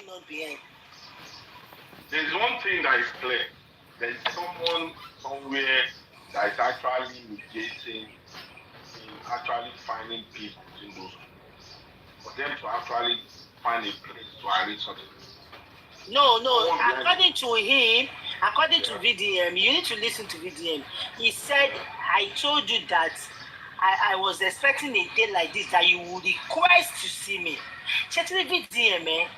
going on behind? There's one thing that is clear. There's someone somewhere that is actually mediating in actually finding people in those groups. For them to actually find a place to arrange such a thing. No. Someone behind According to him, according to Yeah. VDM, you need to listen to VDM. He said, I told you that I was expecting a day like this that you would request to see me. Ṣé tí VDM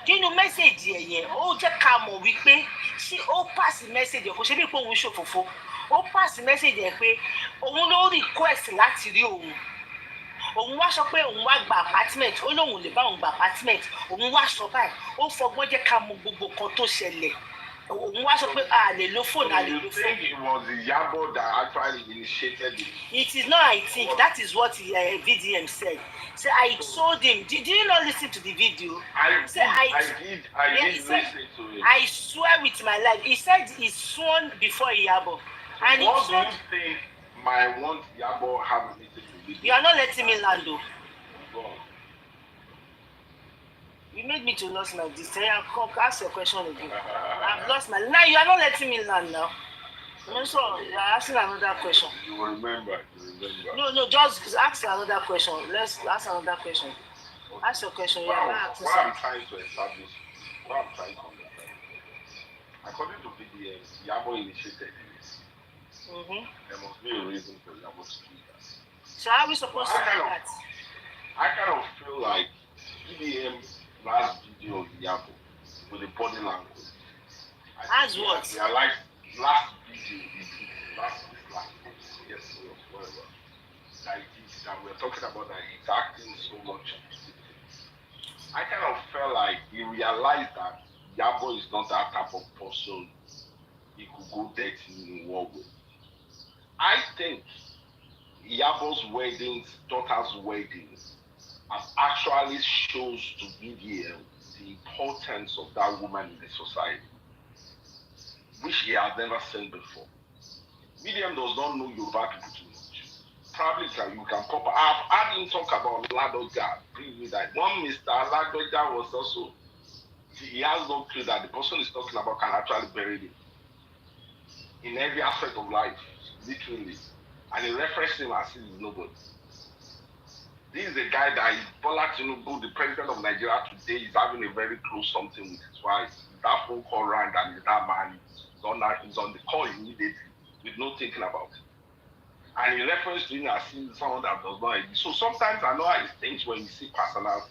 nínú mẹ́sẹ̀gì ẹ̀ yẹn ó jẹ́ ká mọ̀ wípé ṣé ó pass message ẹ̀ kò ṣe bí pé òun ṣòfófó ó pass message ẹ̀ pé òun ló request láti rí òun. Òun wá sọ pé òun wá gba apartment ó lóun lè bá òun gba apartment òun wá sọ báyìí ó fọgbọ́n jẹ́ ká mọ̀ gbogbo kan tó ṣẹlẹ̀ òun wá sọ pé a lè lo fóònù a lè lo You think fóònù. it was Iyabo that actually initiated it? It is not, I think. That is what VDM said. So I told him, did you not listen to the video? I Say, did he said, listen to it. I swear with my life. He said he sworn before Iyabo. And What he do said, you think might want Iyabo have a meeting with it? you are not letting me land though. Go on. You made me to lose my distance. Come ask your question again. I've lost my. Now you are not letting me land now. So you are asking another question. You will remember. No, just ask another question. Let's ask another question. Ask your question. What Yeah, I'm trying to establish, what I'm trying to understand, according to VDM, Iyabo initiated this. There must be a reason for Iyabo to do that. So how are we supposed to do that? I kind of feel like VDM's last video of Iyabo with the body language. As what? I realized last video, last yesterday or whatever, that we're talking about that he's acting so much. I kind of felt like he realized that Iyabo is not that type of person he could go dating in war with. I think Iyabo's daughter's weddings, actually shows to VDM the importance of that woman in the society, which he has never seen before. VDM does not know Yoruba people too much. Probably you can pop. I've had him talk about Ladoja. Bring me that one Mr. Ladoja was also. He has no clue that the person he's talking about can actually bury him in every aspect of life, literally, and he referenced him as if he's nobody. This is a guy that is Bola Tinubu, the president of Nigeria today, is having a very close something with his wife. That phone call rang and that man is on the call immediately with no thinking about it. And he referenced to him as someone that does not exist. So sometimes I know how it thinks when you see personality.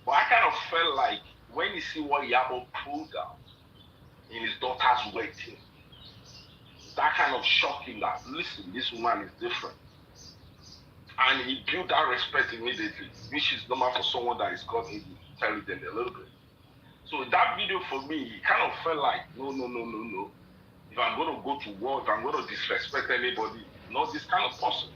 But I kind of felt like when you see what Iyabo pulled out in his daughter's wedding, that kind of shocked him that, listen, this woman is different. And he built that respect immediately, which is normal for someone that is got intelligent a little bit. So that video for me, it kind of felt like, no. If I'm going to go to war, if I'm going to disrespect anybody, not this kind of person.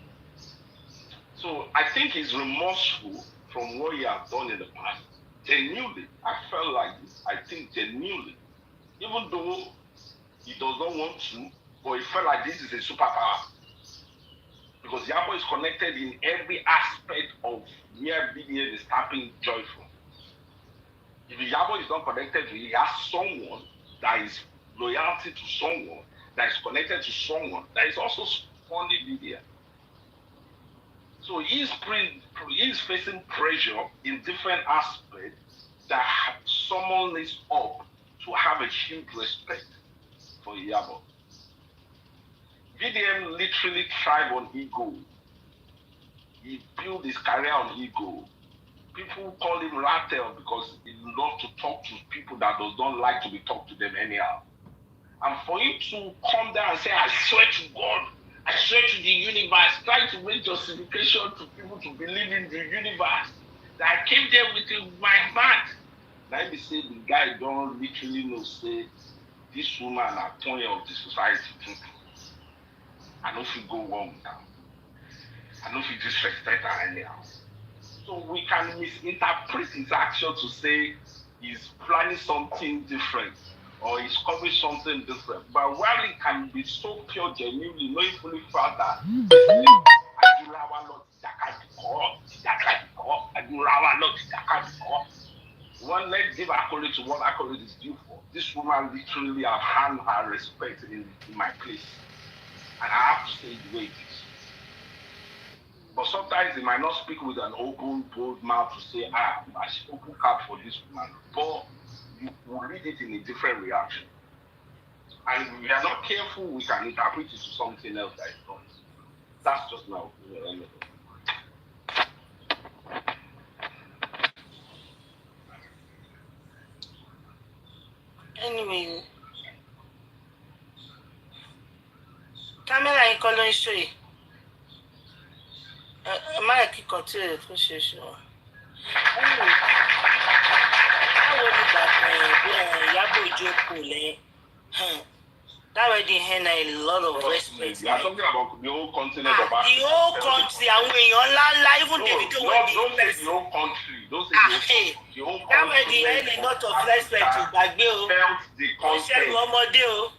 So I think he's remorseful from what he has done in the past. Genuinely, I felt like this. I think genuinely, even though he does not want to, but he felt like this is a superpower. Because Iyabo is connected in every aspect of where VDM is tapping joy from. If Iyabo is not connected to it, he has someone that is loyalty to someone, that is connected to someone, that is also funding VDM. So he's facing pressure in different aspects that someone is up to have a huge respect for Iyabo. VDM literally thrived on ego. He built his career on ego. People call him Rattel because he loves to talk to people that does not like to be talked to them anyhow. And for him to come down and say, I swear to God, I swear to the universe, trying to make justification to people to believe in the universe, that I came there with my back. Let me say the guy don't literally know, say, this woman are point of the society too. I don't feel go wrong with her. I don't feel disrespect her anyhow. So we can misinterpret his action to say he's planning something different or he's covering something different. But while it can be so pure, genuinely, knowing fully far that One, let's give accolade to what accolade is due for. This woman literally have hand her respect in my place. And I have to say it the way it is. But sometimes they might not speak with an open, bold mouth to say, I should open cap for this woman. But you will read it in a different reaction. And if we are not careful, we can interpret it to something else that is not. That's just my opinion. Anyway, camera yín kọ́ ló ń ṣó yìí. Máìkì kan tí èrè tó ṣe ṣe wọn. Anyway, báwo ni Iyabo Ojo kò lẹ́yìn? That wedding had a lot of respect. We are talking about the whole continent of Africa. The whole country, àwọn èèyàn ńláńlá, even Davido wedding. Don't say the whole country. Don't say the whole country. That wedding had a lot of respect to gbàgbé o. Felt the Kò ṣẹ́gun content. ọmọdé o.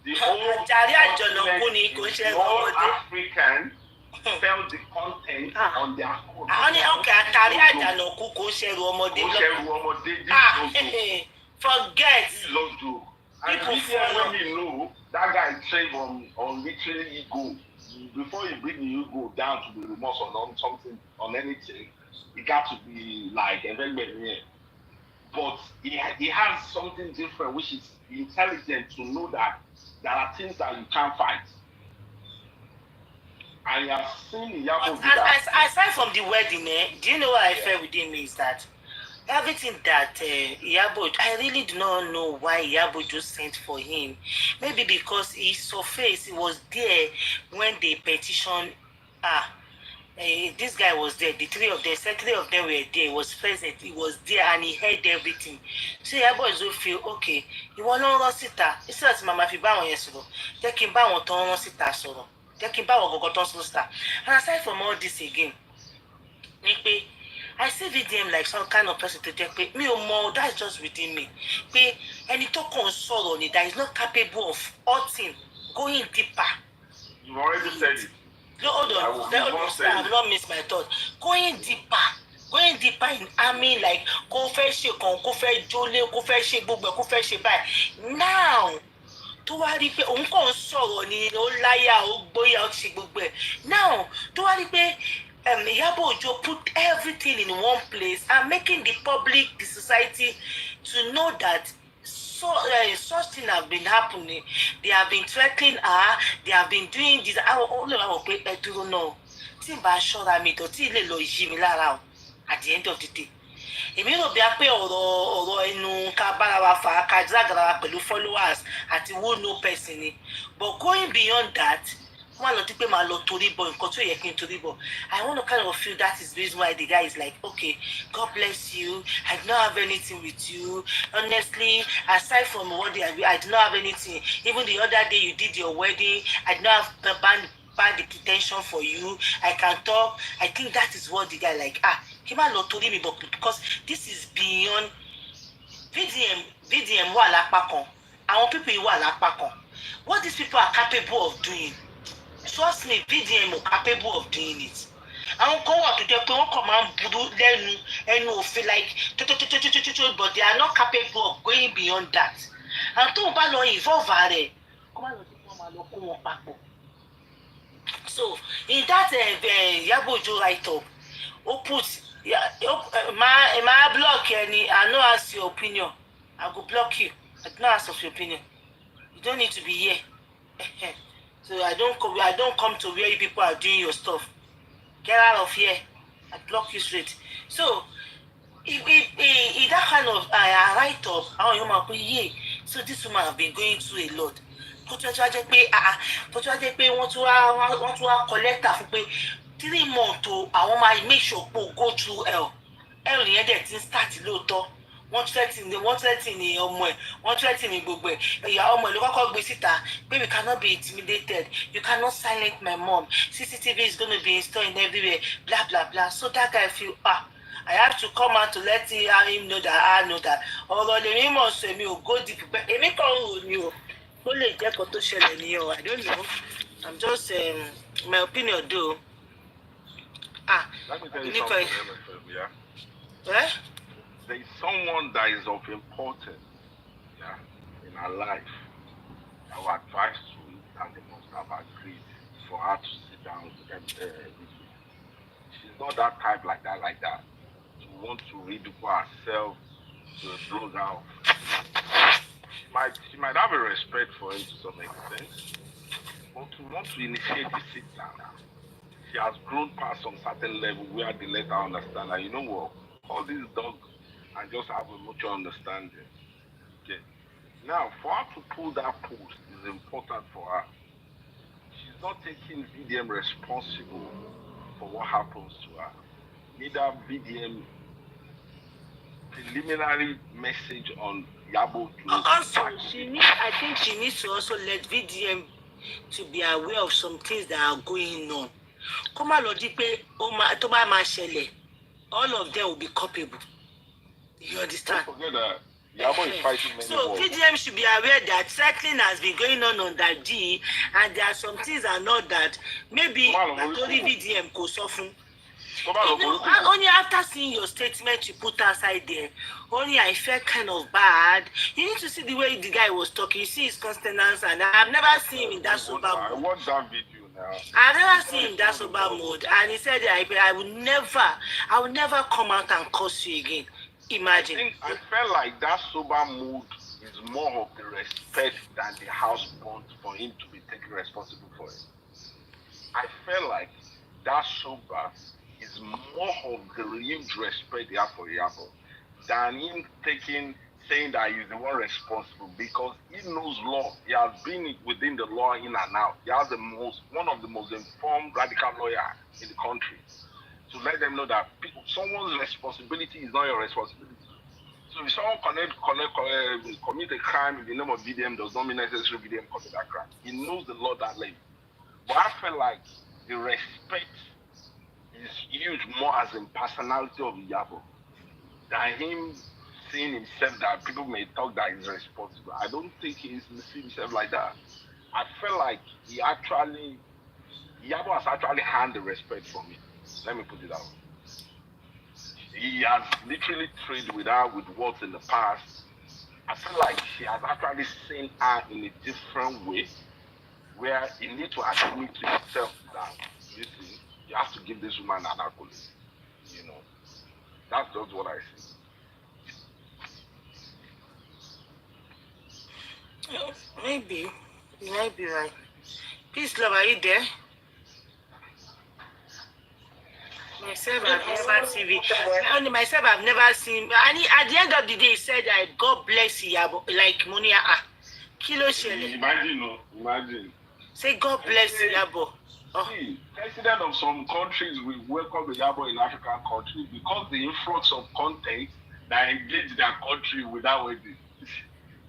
The whole Àjàrí àjọ̀nàkú ni kò ṣẹ́gun ọmọdé. African felt the content on their own. Àwọn ní ọkẹ́ àtàrí àjànàkú kò ṣẹ́gun ọmọdé lọ́kàn. Forget. And when you know that guy trained on literally ego. Before you bring the ego down to the remorse on something, on anything, it got to be like a very. But he has something different, which is intelligent to know that there are things that you can't fight. And you have seen Iyabo do that. Aside from the wedding, do you know what I felt with him is that everything that Iyabo, I really do not know why Iyabo just sent for him. Maybe because he surfaced, he was there when they petitioned. This guy was there. The three of them were there. He was present. He was there and he heard everything. So Iyabo is feel okay. Ìwọ ló ń rán síta. Instead of mama fi bá wọn yẹn sọ̀rọ̀, jẹ́ kí n bá wọn tán rán síta sọ̀rọ̀. Jẹ́ kí n bá wọn gọgọ tán sọ̀rọ̀ síta. And aside from all this again, ni pé I see VDM like some kind of person to jẹ́ pé mi ò mọ̀, that's just within me. Pé ẹni tó kàn sọ̀rọ̀ ni that is not capable of hurting, going deeper. You already said it. No, hold on. I have not missed my thought. Going deeper in army, like kó fẹ́ ṣe kan, kó fẹ́ jólé, kó fẹ́ ṣe gbogbo, kó fẹ́ ṣe báyìí. Now, tó wá rí pé òun kàn sọ̀rọ̀ ni ó láyà, ó gbóyà, ó ṣe gbogbo ẹ̀. Now, tó wá rí pé Iyabo Ojo put everything in one place and making the public, the society to know that such things have been happening. They have been threatening her. They have been doing this. Only I will pay dúró náà. Tí n bá ṣọ́ra mi tó tí lè lọ yí mi lára o. At the end of the day. Èmi rò bí a pé ọ̀rọ̀ ẹnu ká bára wa fà á ká jágara wa pẹ̀lú followers àti who know person ni. But going beyond that, wọ́n á lọ dípé máa lọ torí bọ̀ nǹkan tó yẹ kí n torí bọ̀. I want to kind of feel that is the reason why the guy is like, okay, God bless you. I do not have anything with you. Honestly, aside from what they are, I do not have anything. Even the other day you did your wedding, I do not have the bad attention for you. I can talk. I think that is what the guy like. Kí má lọ torí mi bọ̀ because this is beyond VDM wà lápá kan. Àwọn people yìí wà lápá kan. What these people are capable of doing. Trust me, VDM are capable of doing it. Àwọn kan wà tó jẹ́ pé wọ́n kàn máa ń burú ẹnu òfin like but they are not capable of going beyond that. And tó ń bá lọ involve rẹ̀, kó má lọ sí kí wọ́n máa lọ kó wọn papọ̀. So in that Iyabo Ojo write-up, ó put my block any. I no ask your opinion. I go block you. I do not ask of your opinion. You don't need to be here. So I don't come to where you people are doing your stuff. Get out of here. I block you straight. So if that kind of write up, àwọn èèyàn máa pé yeah. So this woman have been going through a lot. Kó tó wá jẹ́ pé wọ́n tún wá collector fún pé 3 months o àwọn máa make sure pé o go through hell yẹn dẹ̀ ti ń start lóòótọ́. Wọ́n threaten ní ọmọ ẹ̀, wọ́n threaten ní gbogbo ẹ̀. Ìyá ọmọ ẹ̀ ló kọ́kọ́ gbé síta pé we cannot be intimidated, you cannot silence my mom, CCTV is going to be installed everywhere, blah blah blah. So that guy feel I have to come out to let him know that I know that ọ̀rọ̀ lèmi mọ̀ sọ èmi ò go deep pẹ́ èmi kàn ń rò ní o ó lè jẹ́ kó tó ṣẹlẹ̀ ní o I don't know. I'm just my opinion though. Let me tell you something, yeah. there is someone that is of importance, yeah, in her life that will advise to it and they must have agreed for her to sit down with me. She's not that type like that. To want to ridicule herself to a brother of she might have a respect for him to some extent, but to want to initiate a sit down, she has grown past some certain level where they let her understand that you know what, all these dogs and just have a mutual understanding. Okay. Now for her to pull that post is important for her. She's not taking VDM responsible for what happens to her. Neither VDM preliminary message on Yabo to Also, back she it. need. I think she needs to also let VDM to be aware of some things that are going on. Kó má lọ di pé tó bá máa ṣẹlẹ̀, all of them will be culpable. You Don't understand? forget that Yabo is fighting many So wars. VDM should be aware that cycling has been going on that D, and there are some things are not that maybe Batori VDM kò sọ fún. You know, only after seeing your statement you put outside there, only I felt kind of bad. You need to see the way the guy was talking. You see his constance, and I've never seen him in that sober I mode. watched that video now. I've never seen him in that sober mode, and he said, I will never come out and curse you again. Imagine. I felt like that sober mood is more of the respect than the house burnt for him to be taken responsible for it. I felt like that sober is more of the huge respect they have for Iyabo than him saying that he's the one responsible because he knows law. He has been within the law in and out. He has one of the most informed radical lawyer in the country. To let them know that someone's responsibility is not your responsibility. So if someone commit a crime in the name of VDM does not mean necessarily VDM commit that crime. He knows the law that level. But I feel like the respect is huge more as in personality of Iyabo than him seeing himself that people may talk that he's responsible. I don't think he's seeing himself like that. I feel like Iyabo has actually earned the respect from me. Let me put it that way. He has literally traded with her with words in the past. I feel like she has actually seen her in a different way where you need to admit to yourself that, listen, you have to give this woman an accolade. You know, that's just what I see. Maybe. You might be right. Peace, love, are you there? Myself, I've never seen. Only myself, I've never seen. And at the end of the day, he said, God bless Iyabo, like Monia. Kilo Shele. Imagine. Say, God bless Iyabo. See, president of some countries will welcome Iyabo in African countries because the influx of content that engage their country without wedding.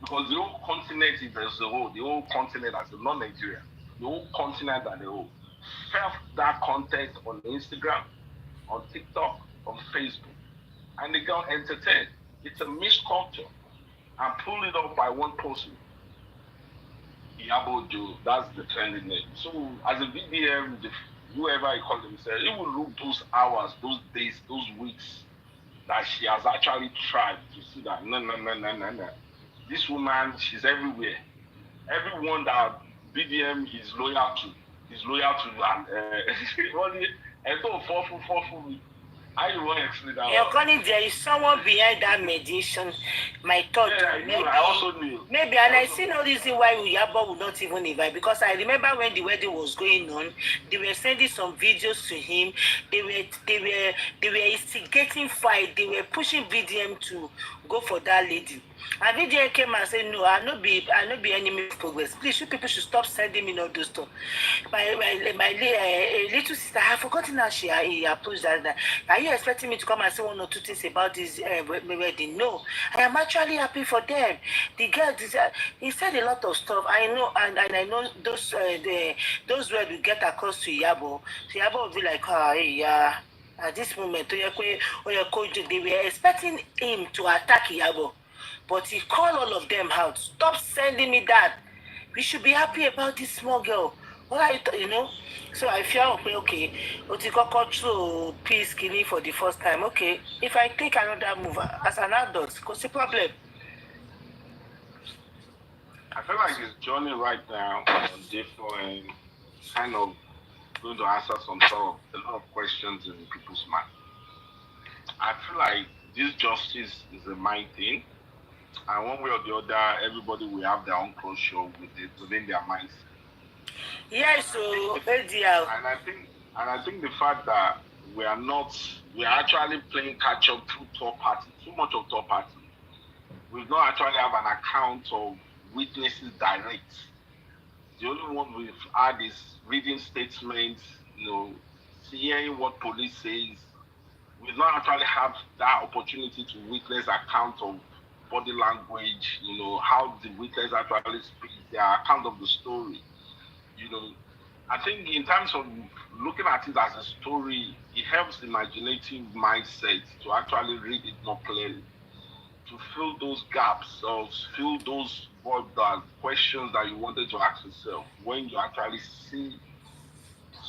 Because the whole continent is as a whole, the whole continent as a not Nigeria, the whole continent as a whole felt that content on Instagram, on TikTok, on Facebook, and they got entertained. It's a mixed culture, and pull it off by one person. Iyabo Joe, that's the trending name. So as a VDM, whoever he calls himself, he will look those hours, those days, those weeks that she has actually tried to see that no. This woman, she's everywhere. Everyone that BDM is loyal to, and so forceful. I want to explain that. You're calling there is someone behind that mediation. My thought, I also knew. Maybe, and I see no reason why Iyabo would not even invite, because I remember when the wedding was going on, they were sending some videos to him. They were instigating fight. They were pushing VDM to go for that lady. And VDM came and said, no, I not be enemy of progress. Please, you people should stop sending me all those stuff. My little sister, I have forgotten how she approached that. Are you expecting me to come and say one or two things about this wedding? No, I am actually happy for them. The girl, he said a lot of stuff. I know, and I know those words will get across to Iyabo. So Iyabo will be like, yeah. At this moment, they were expecting him to attack Iyabo, but he called all of them out. Stop sending me that. We should be happy about this small girl Well, so I feel okay, Otikoko through peace killing for the first time. Okay, if I take another move as an adult, what's the problem? I feel like his journey right now on different kind of going to answer some sort of a lot of questions in people's mind. I feel like this justice is a mind thing, and one way or the other, everybody will have their own closure with it within their mindset. Yeah, And I think so the ADL. and I think and I think the fact that we are not we are actually playing catch up through third party, too much of third party. We've not actually have an account of witnesses direct. The only one we've had is reading statements, hearing what police says. We've not actually have that opportunity to witness account of body language, how the witness actually speaks, their account of the story. You know, I think in terms of looking at it as a story, it helps the imaginative mindset to actually read it more clearly, to fill those gaps or fill those void that questions that you wanted to ask yourself when you actually see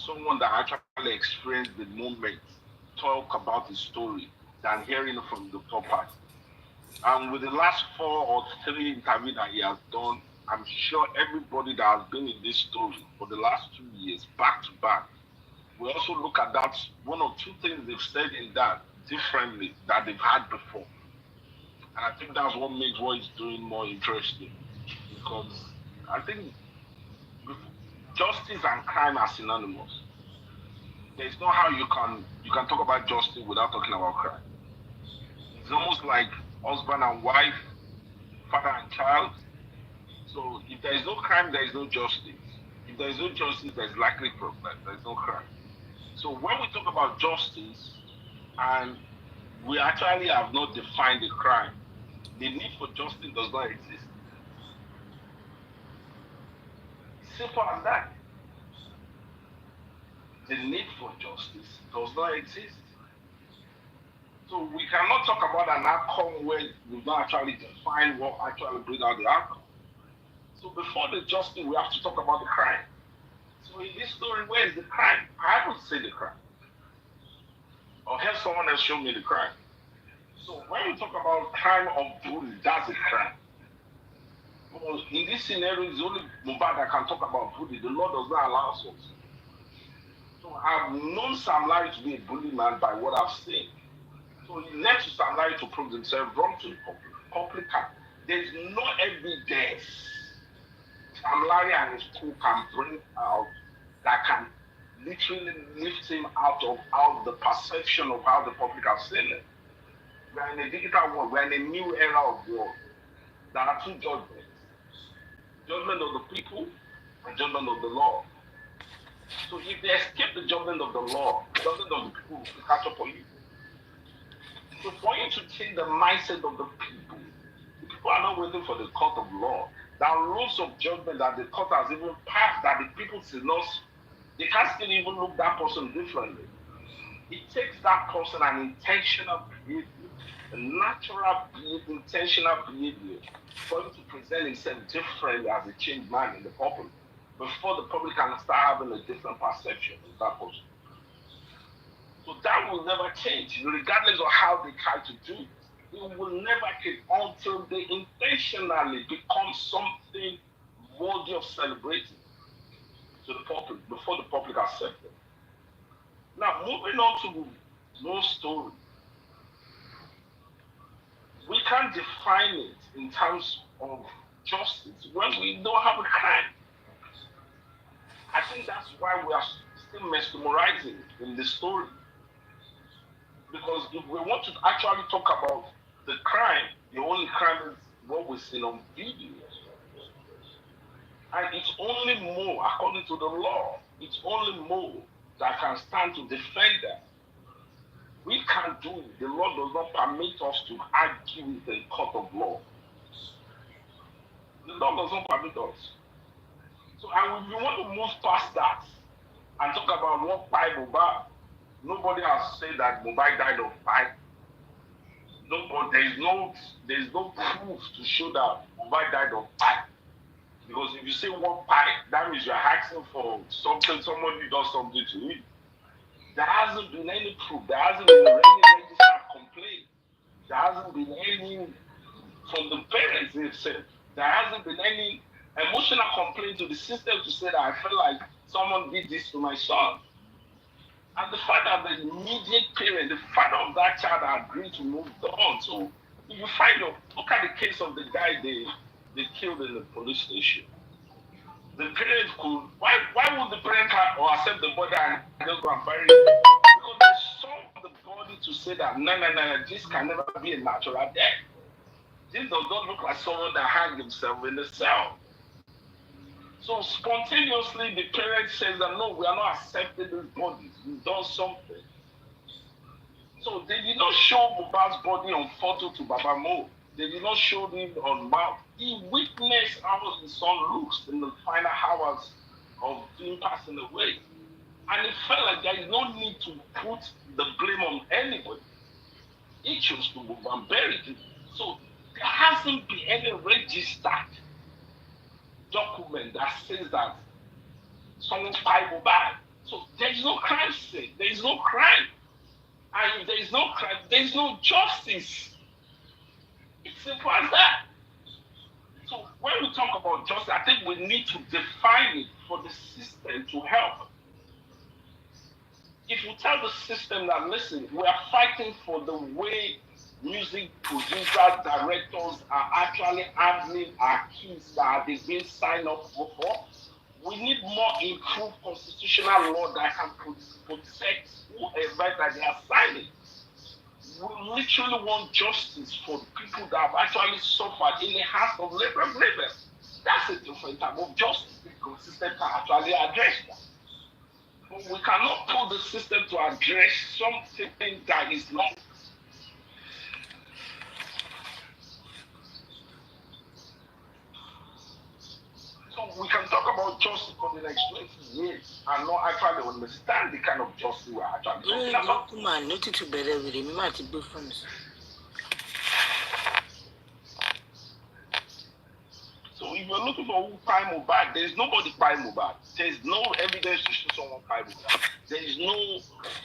someone that actually experienced the moment talk about the story than hearing it from the third party. And with the last 4 or 3 interviews that he has done, I'm sure everybody that has been in this story for the last 2 years, back to back, we also look at that one or two things they've said in that differently that they've had before. And I think that's what makes what he's doing more interesting. Because I think justice and crime are synonymous. There's no how you can talk about justice without talking about crime. It's almost like husband and wife, father and child. So if there is no crime, there is no justice. If there is no justice, there is likely problem. There is no crime. So when we talk about justice, and we actually have not defined the crime, the need for justice does not exist. It's simple as that. The need for justice does not exist. So we cannot talk about an outcome where we don't actually define what actually brings out the outcome. So before the justice, we have to talk about the crime. So in this story, where is the crime? I haven't seen the crime. Or have someone else show me the crime. So when we talk about crime of bullying, that's a crime. Because in this scenario, it's only Mubad that can talk about bullying. The law does not allow us. So I've known Sam Larry to be a bully man by what I've seen. So he left to Sam Larry to prove himself wrong to the public. Public can. There's no evidence Sam Larry and his crew can bring out that can literally lift him out of the perception of how the public have seen it. We are in a digital world. We are in a new era of world. There are two judgments: judgment of the people and judgment of the law. So if they escape the judgment of the law, the judgment of the people will catch up on you. So for you to change the mindset of the people are not waiting for the court of law. There are rules of judgment that the court has even passed that the people still not, they can't still even look that person differently. It takes that person an intentional behavior, a natural intentional behavior for him to present himself differently as a changed man in the public before the public can start having a different perception of that person. So that will never change, regardless of how they try to do it. It will never change until they intentionally become something worthy of celebrating to the public before the public accept them. Now, moving on to more story, we can't define it in terms of justice when we don't have a crime. I think that's why we are still mesmerizing in the story. Because if we want to actually talk about the crime, the only crime is what we've seen on video. And it's only more, according to the law, it's only more that can stand to defend that. We can't do it. The law does not permit us to argue with the court of law. The law does not permit us. So, and if you want to move past that and talk about what by Mobile, nobody has said that Mobile died of pipe. Nobody, there is no proof to show that Mobile died of pipe. Because if you say one pie, that means you're asking for something, somebody does something to you. There hasn't been any proof. There hasn't been any registered complaint. There hasn't been any from the parents themselves. There hasn't been any emotional complaint to the system to say that I feel like someone did this to my son. And the fact that the immediate parent, the father of that child, agreed to move on. So if you find your look at the case of the guy they killed in the police station. The parent could why would the parent have, or accept the body and just go and bury it? Because they saw the body to say that no, this can never be a natural death. This does not look like someone that hanged himself in the cell. So spontaneously the parent says that no, we are not accepting this body. We've done something. So they did not show Mohbad's body on photo to Baba Mo. They did not show him on mouth. He witnessed how his son looks in the final hours of him passing away. And it felt like there is no need to put the blame on anybody. He chose to move and bury it. So there hasn't been any registered document that says that someone died Mohbad. So there is no crime scene. There is no crime. And if there is no crime, there is no justice. It's simple as that. So when we talk about justice, I think we need to define it for the system to help. If you tell the system that, listen, we are fighting for the way music producers, directors are actually handling our kids that they've been signed up for, we need more improved constitutional law that can protect whoever that they are signing. We literally want justice for people that have actually suffered in the hands of labor. That's a different type of justice. The system can actually address that. But we cannot put the system to address something that is not. So we can talk about justice for the next 20 years and not actually understand the kind of justice we're actually talking about. Man, nothing to better with him. Might be friends. So if you're looking for who crime Mohbad, there is nobody crime Mohbad. There is no evidence to show someone crime Mohbad.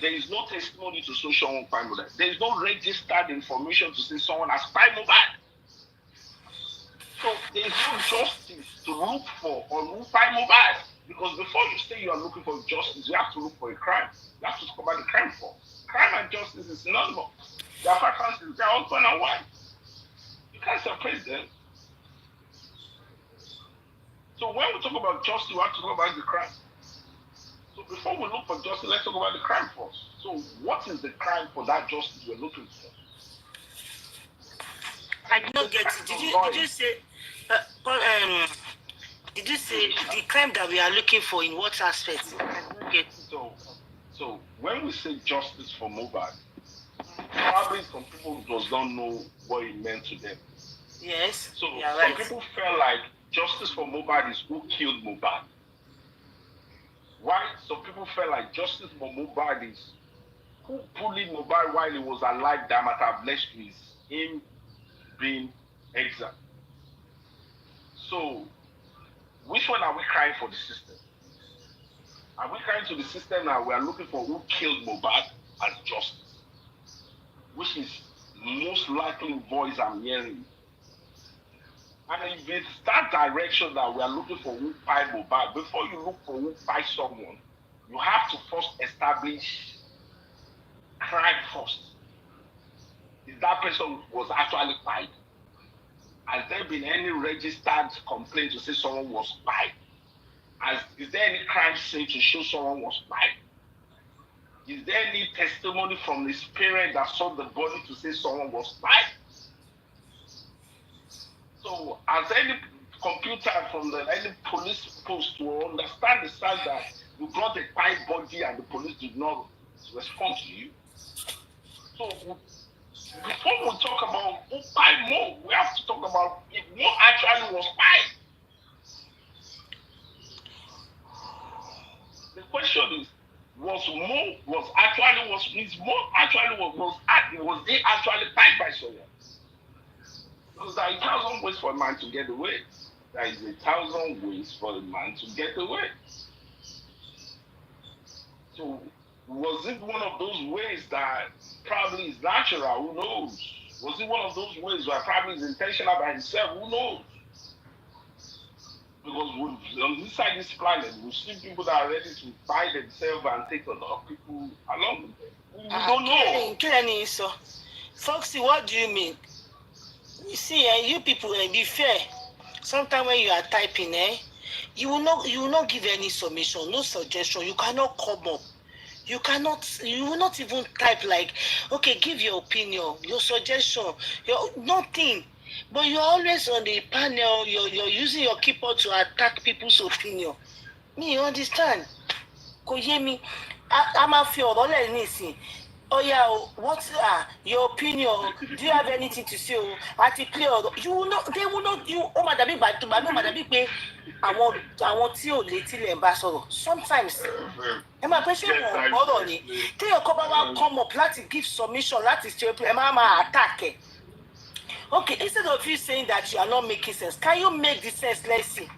There is no testimony to show someone crime Mohbad. There is no registered information to say someone has crime Mohbad. So there is no justice to look for on who crime Mohbad. Because before you say you are looking for justice, you have to look for a crime. You have to talk about the crime for. Crime and justice is synonymous. They are partners, they are husband and wife. You can't separate them. So when we talk about justice, we have to talk about the crime. So before we look for justice, let's talk about the crime first. So what is the crime for that justice we're looking for? I did not get it. Did you say did you say the crime that we are looking for in what aspect? I did not get it. So when we say justice for Mohbad, probably some people does not know what it meant to them. Yes. So some right. people felt like justice for Mohbad is who killed Mohbad. Why? Some people felt like justice for Mohbad is who bullied Mohbad while he was alive that might have led to him being exiled. So, which one are we crying for the system? Are we crying to the system now? We are looking for who killed Mohbad as justice, which is most likely voice I'm hearing. And if it's that direction that we are looking for who fight Mohbad, before you look for who fight someone, you have to first establish crime first. Is that person was actually fight? Has there been any registered complaint to say someone was fight? Is there any crime scene to show someone was fight? Is there any testimony from his parent that saw the body to say someone was fight? So, as any computer from any police post to understand the fact that you brought a fight body and the police did not respond to you. So, before we talk about who fight Mo, we have to talk about if Mo actually was fight. The question is, was they actually fight by someone? Because it doesn't wait for a man to get away. there is 1,000 ways for a man to get away. So was it one of those ways that probably is natural? Who knows? Was it one of those ways where probably is intentional by himself? Who knows? Because on this side of this planet, we see people that are ready to buy themselves and take a lot of people along with them. We don't know. Kí so. Foxy, what do you mean? You see, you people, be fair. Sometimes when you are typing, you will not give any submission, no suggestion. You cannot come up. You will not even type like, okay, give your opinion, your suggestion, your nothing. But you're always on the panel, you're using your keyboard to attack people's opinion. Me, you understand? Kò yé mi. A máa fi ọ̀rọ̀ lẹ̀ nísìn. Oya o, what your opinion? Do you have anything to say o? Àti clear ọ̀rọ̀. You will not, they will not, you, ó máa dàbí ìgbà tó máa dàbí pé àwọn tí ò létí lẹ̀ ń bá sọ̀rọ̀. Sometimes ẹ máa pẹ́ ṣé wọ́n gbọ́dọ̀ ni. Téèyàn kan bá wá come up láti give submission láti ṣe ẹ máa attack ẹ̀. Okay, instead of you saying that you are not making sense, can you make the sense? Let's see.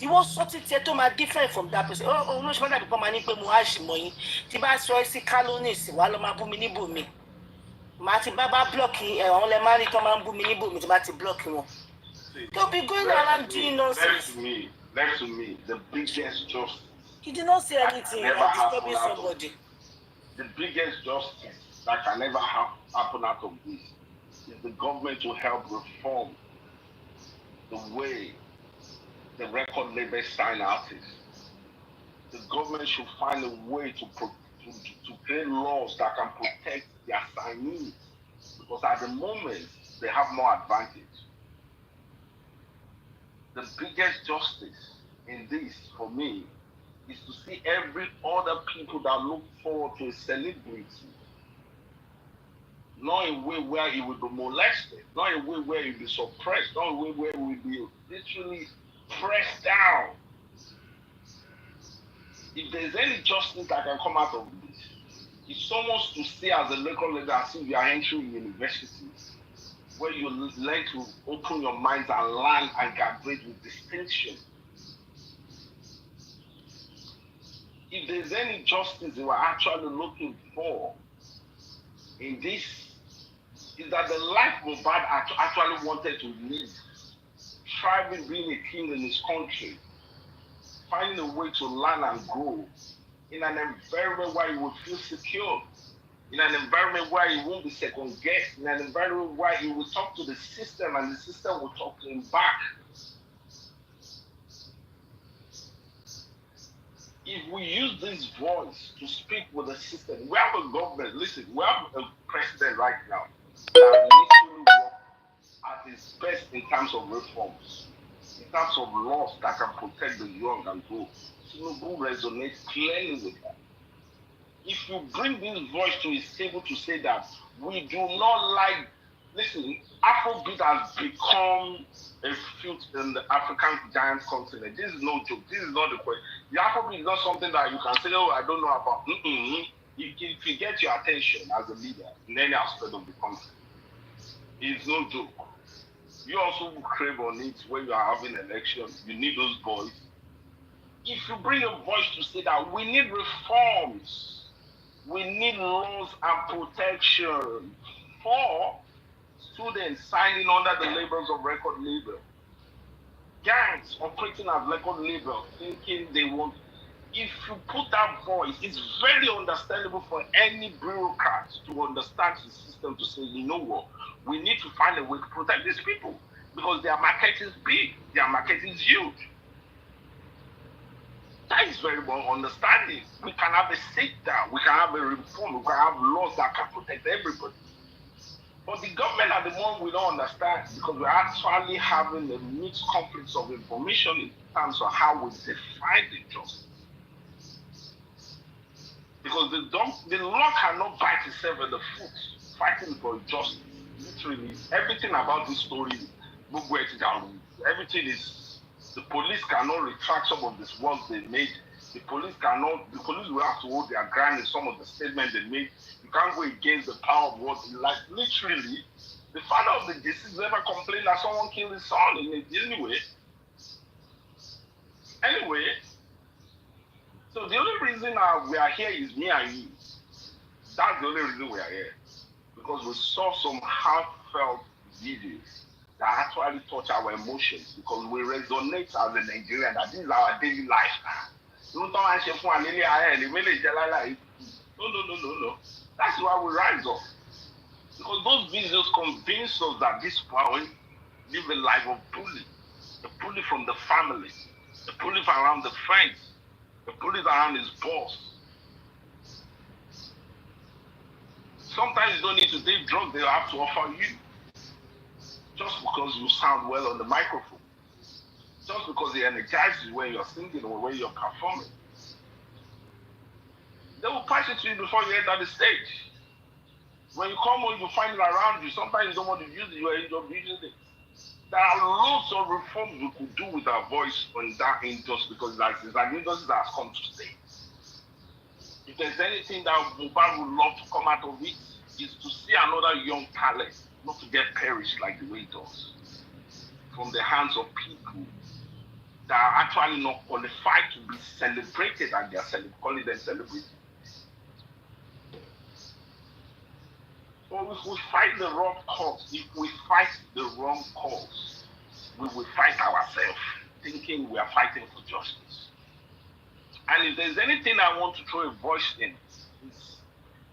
Ìwọ sọ títí ẹ tó máa different from that person. Olóṣèlú máa dàbí pọ́n máa ní pé mo á ṣì mọ̀ yín. Tí bá sọ ẹ́ sí kálónìsì, wàá lọ máa bú mi níbòmí. Màá ti bá blọ́ọ̀kì àwọn ọlẹ́ máa rí tán máa ń bú mi níbòmí tí bá ti blọ́ọ̀kì wọn. They'll be going around doing nonsense. Left to me, the biggest justice. He did not say anything like disturbing somebody. The biggest justice that can ever happen out of this is the government to help reform the way the record label sign artists. The government should find a way to create laws that can protect their signees, because at the moment they have more advantage. The biggest justice in this for me is to see every other people that look forward to a celebrity, not a way where he will be molested, not a way where he will be suppressed, not a way where he will be literally pressed down. If there's any justice that can come out of this, it's someone to stay as a record leader as if you are entering university, where you learn to open your minds and learn and graduate with distinction. If there's any justice they were actually looking for in this, is that the life Mohbad actually wanted to live, thriving, being a king in his country, finding a way to learn and grow in an environment where he would feel secure, in an environment where he won't be second guessed, in an environment where he will talk to the system and the system will talk to him back. If we use this voice to speak with the system, we have a government, listen, we have a president right now that literally works at his best in terms of reforms, in terms of laws that can protect the young and grow. Tinubu resonates clearly with that. If you bring this voice to his table to say that we do not like, listen, Afrobeat has become a field in the African giant continent. This is no joke. This is not the question. The Afrobeat is not something that you can say, oh, I don't know about. If you get your attention as a leader in any aspect of the country, it's no joke. You also crave on it when you are having elections. You need those voices. If you bring a voice to say that we need reforms, we need laws and protection for students signing under the labels of record label, gangs operating as record label, thinking they want. If you put that voice, it's very understandable for any bureaucrat to understand the system to say, you know what, we need to find a way to protect these people because their market is big, their market is huge. That is very well understanding. We can have a sit down, we can have a reform, we can have laws that can protect everybody. But the government at the moment we don't understand because we're actually having a mixed conflicts of information in terms of how we define the justice. Because the law cannot bite itself in the foot fighting for justice. Literally, everything about this story, everything is, the police cannot retract some of these words they made. The police will have to hold their ground in some of the statements they made. You can't go against the power of what, like literally, the father of the deceased never complained that someone killed his son in a Disney way. Anyway, so the only reason we are here is me and you. That's the only reason we are here. Because we saw some heartfelt videos that actually touch our emotions because we resonate as a Nigerian that this is our daily life now. No, no. That's why we rise up. Because those videos convince us that this power live a life of bully. A bully from the family, a bully around the friends, a bully around his boss. Sometimes you don't need to take drugs, they have to offer you. Just because you sound well on the microphone. Just because they energize you when you're singing or when you're performing. They will pass it to you before you enter the stage. When you come home, you find it around you. Sometimes you don't want to use it, you end up using it. There are lots of reforms we could do with our voice on that industry because it's an industry that has come to stay. If there's anything that Mubad would love to come out of it, is to see another young talent not to get perished like the way it does from the hands of people that are actually not qualified to be celebrated and they're calling them celebrities. But if we fight the wrong cause, if we fight the wrong cause, we will fight ourselves, thinking we are fighting for justice. And if there's anything I want to throw a voice in, it's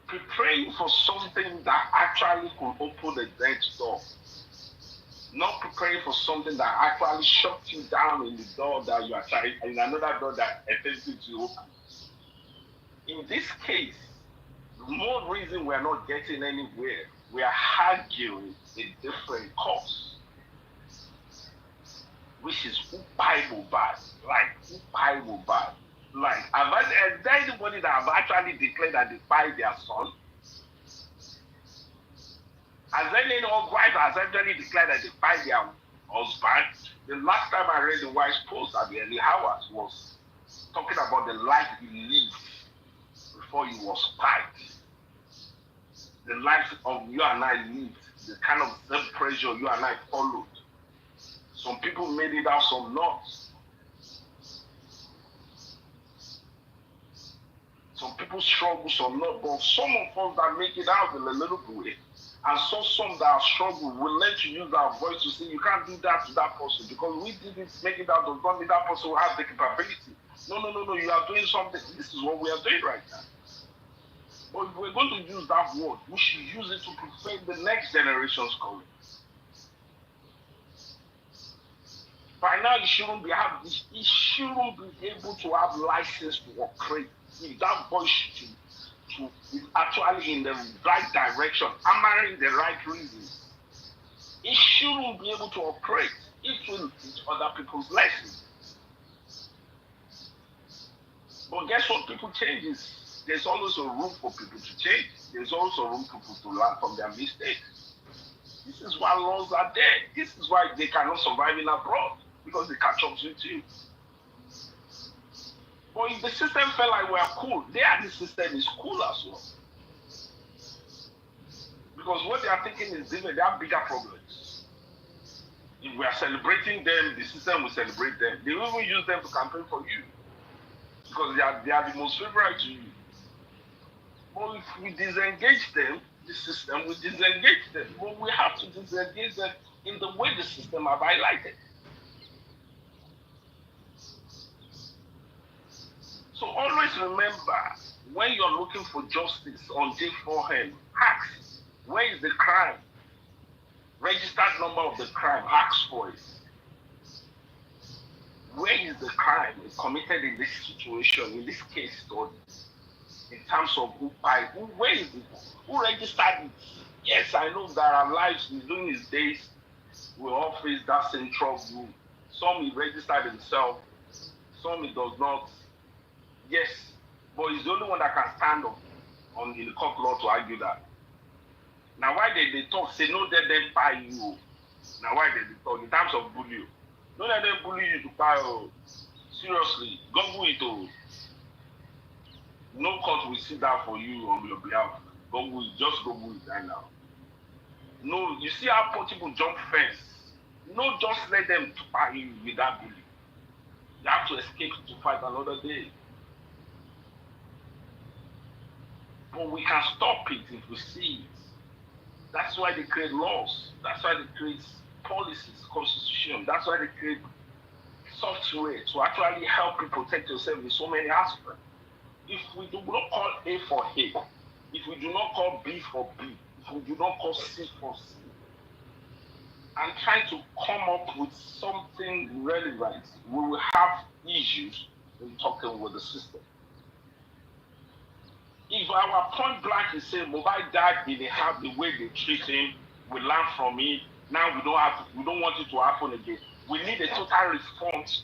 preparing for something that actually could open the dead door. Not preparing for something that actually shuts you down in the door that you are trying, in another door that attempts to open. In this case, the more reason we are not getting anywhere, we are arguing a different cause, which is who Bible bad, like who Bible bad. Like, is there anybody that have actually declared that they buy their son? Has any wife has actually declared that they buy their husband? The last time I read the wife's post at the early hours was talking about the life he lived before he was spied. The life of you and I lived, the kind of self-pressure you and I followed. Some people made it out, some not. Some people struggle, some not. But some of us that make it out in a little way, and some that struggle, will let you use our voice to say, you can't do that to that person because we did it, make it out, does not mean that person will have the capability. No, you are doing something. This is what we are doing right now. But if we're going to use that word, we should use it to prepare the next generations coming. By now, he shouldn't be able to have license to operate. If that voice is actually in the right direction, hammering the right reasons, he shouldn't be able to operate. It will teach other people's lessons. But guess what? People changes. There's always a room for people to change. There's also room for people to learn from their mistakes. This is why laws are there. This is why they cannot survive in abroad, because they catch up with you. But if the system felt like we are cool, the system is cool as well. Because what they are thinking is different. They have bigger problems. If we are celebrating them, the system will celebrate them. They will even use them to campaign for you. Because they are the most favorite to you. But if we disengage them, the system will disengage them. But we have to disengage them in the way the system have highlighted. So always remember, when you're looking for justice on J4M, ask, where is the crime? Registered number of the crime, ask for it. Where is the crime committed in this situation, in this case study? In terms of where is it? Who registered it? Yes, I know there are lives during his days we all face that same trouble. Some he registered himself, some he does not. Yes, but he's the only one that can stand up in the court law to argue that. Now why they talk, say no let them buy you. Now why they talk in terms of bully you? Don't let them bully you to buy you. Seriously, Google it. No court will sit down for you on your behalf. Google it, just Google it right now. No, you see how people jump fence. No, just let them buy you with that bully. You have to escape to fight another day. But we can stop it if we see it. That's why they create laws. That's why they create policies, constitution. That's why they create software to actually help you protect yourself in so many aspects. If we do not call A for A, if we do not call B for B, if we do not call C for C, and trying to come up with something relevant, we will have issues in talking with the system. If our point blank is saying Mobile died in the way they treat him, we learn from it. Now we don't want it to happen again. We need a total reforms,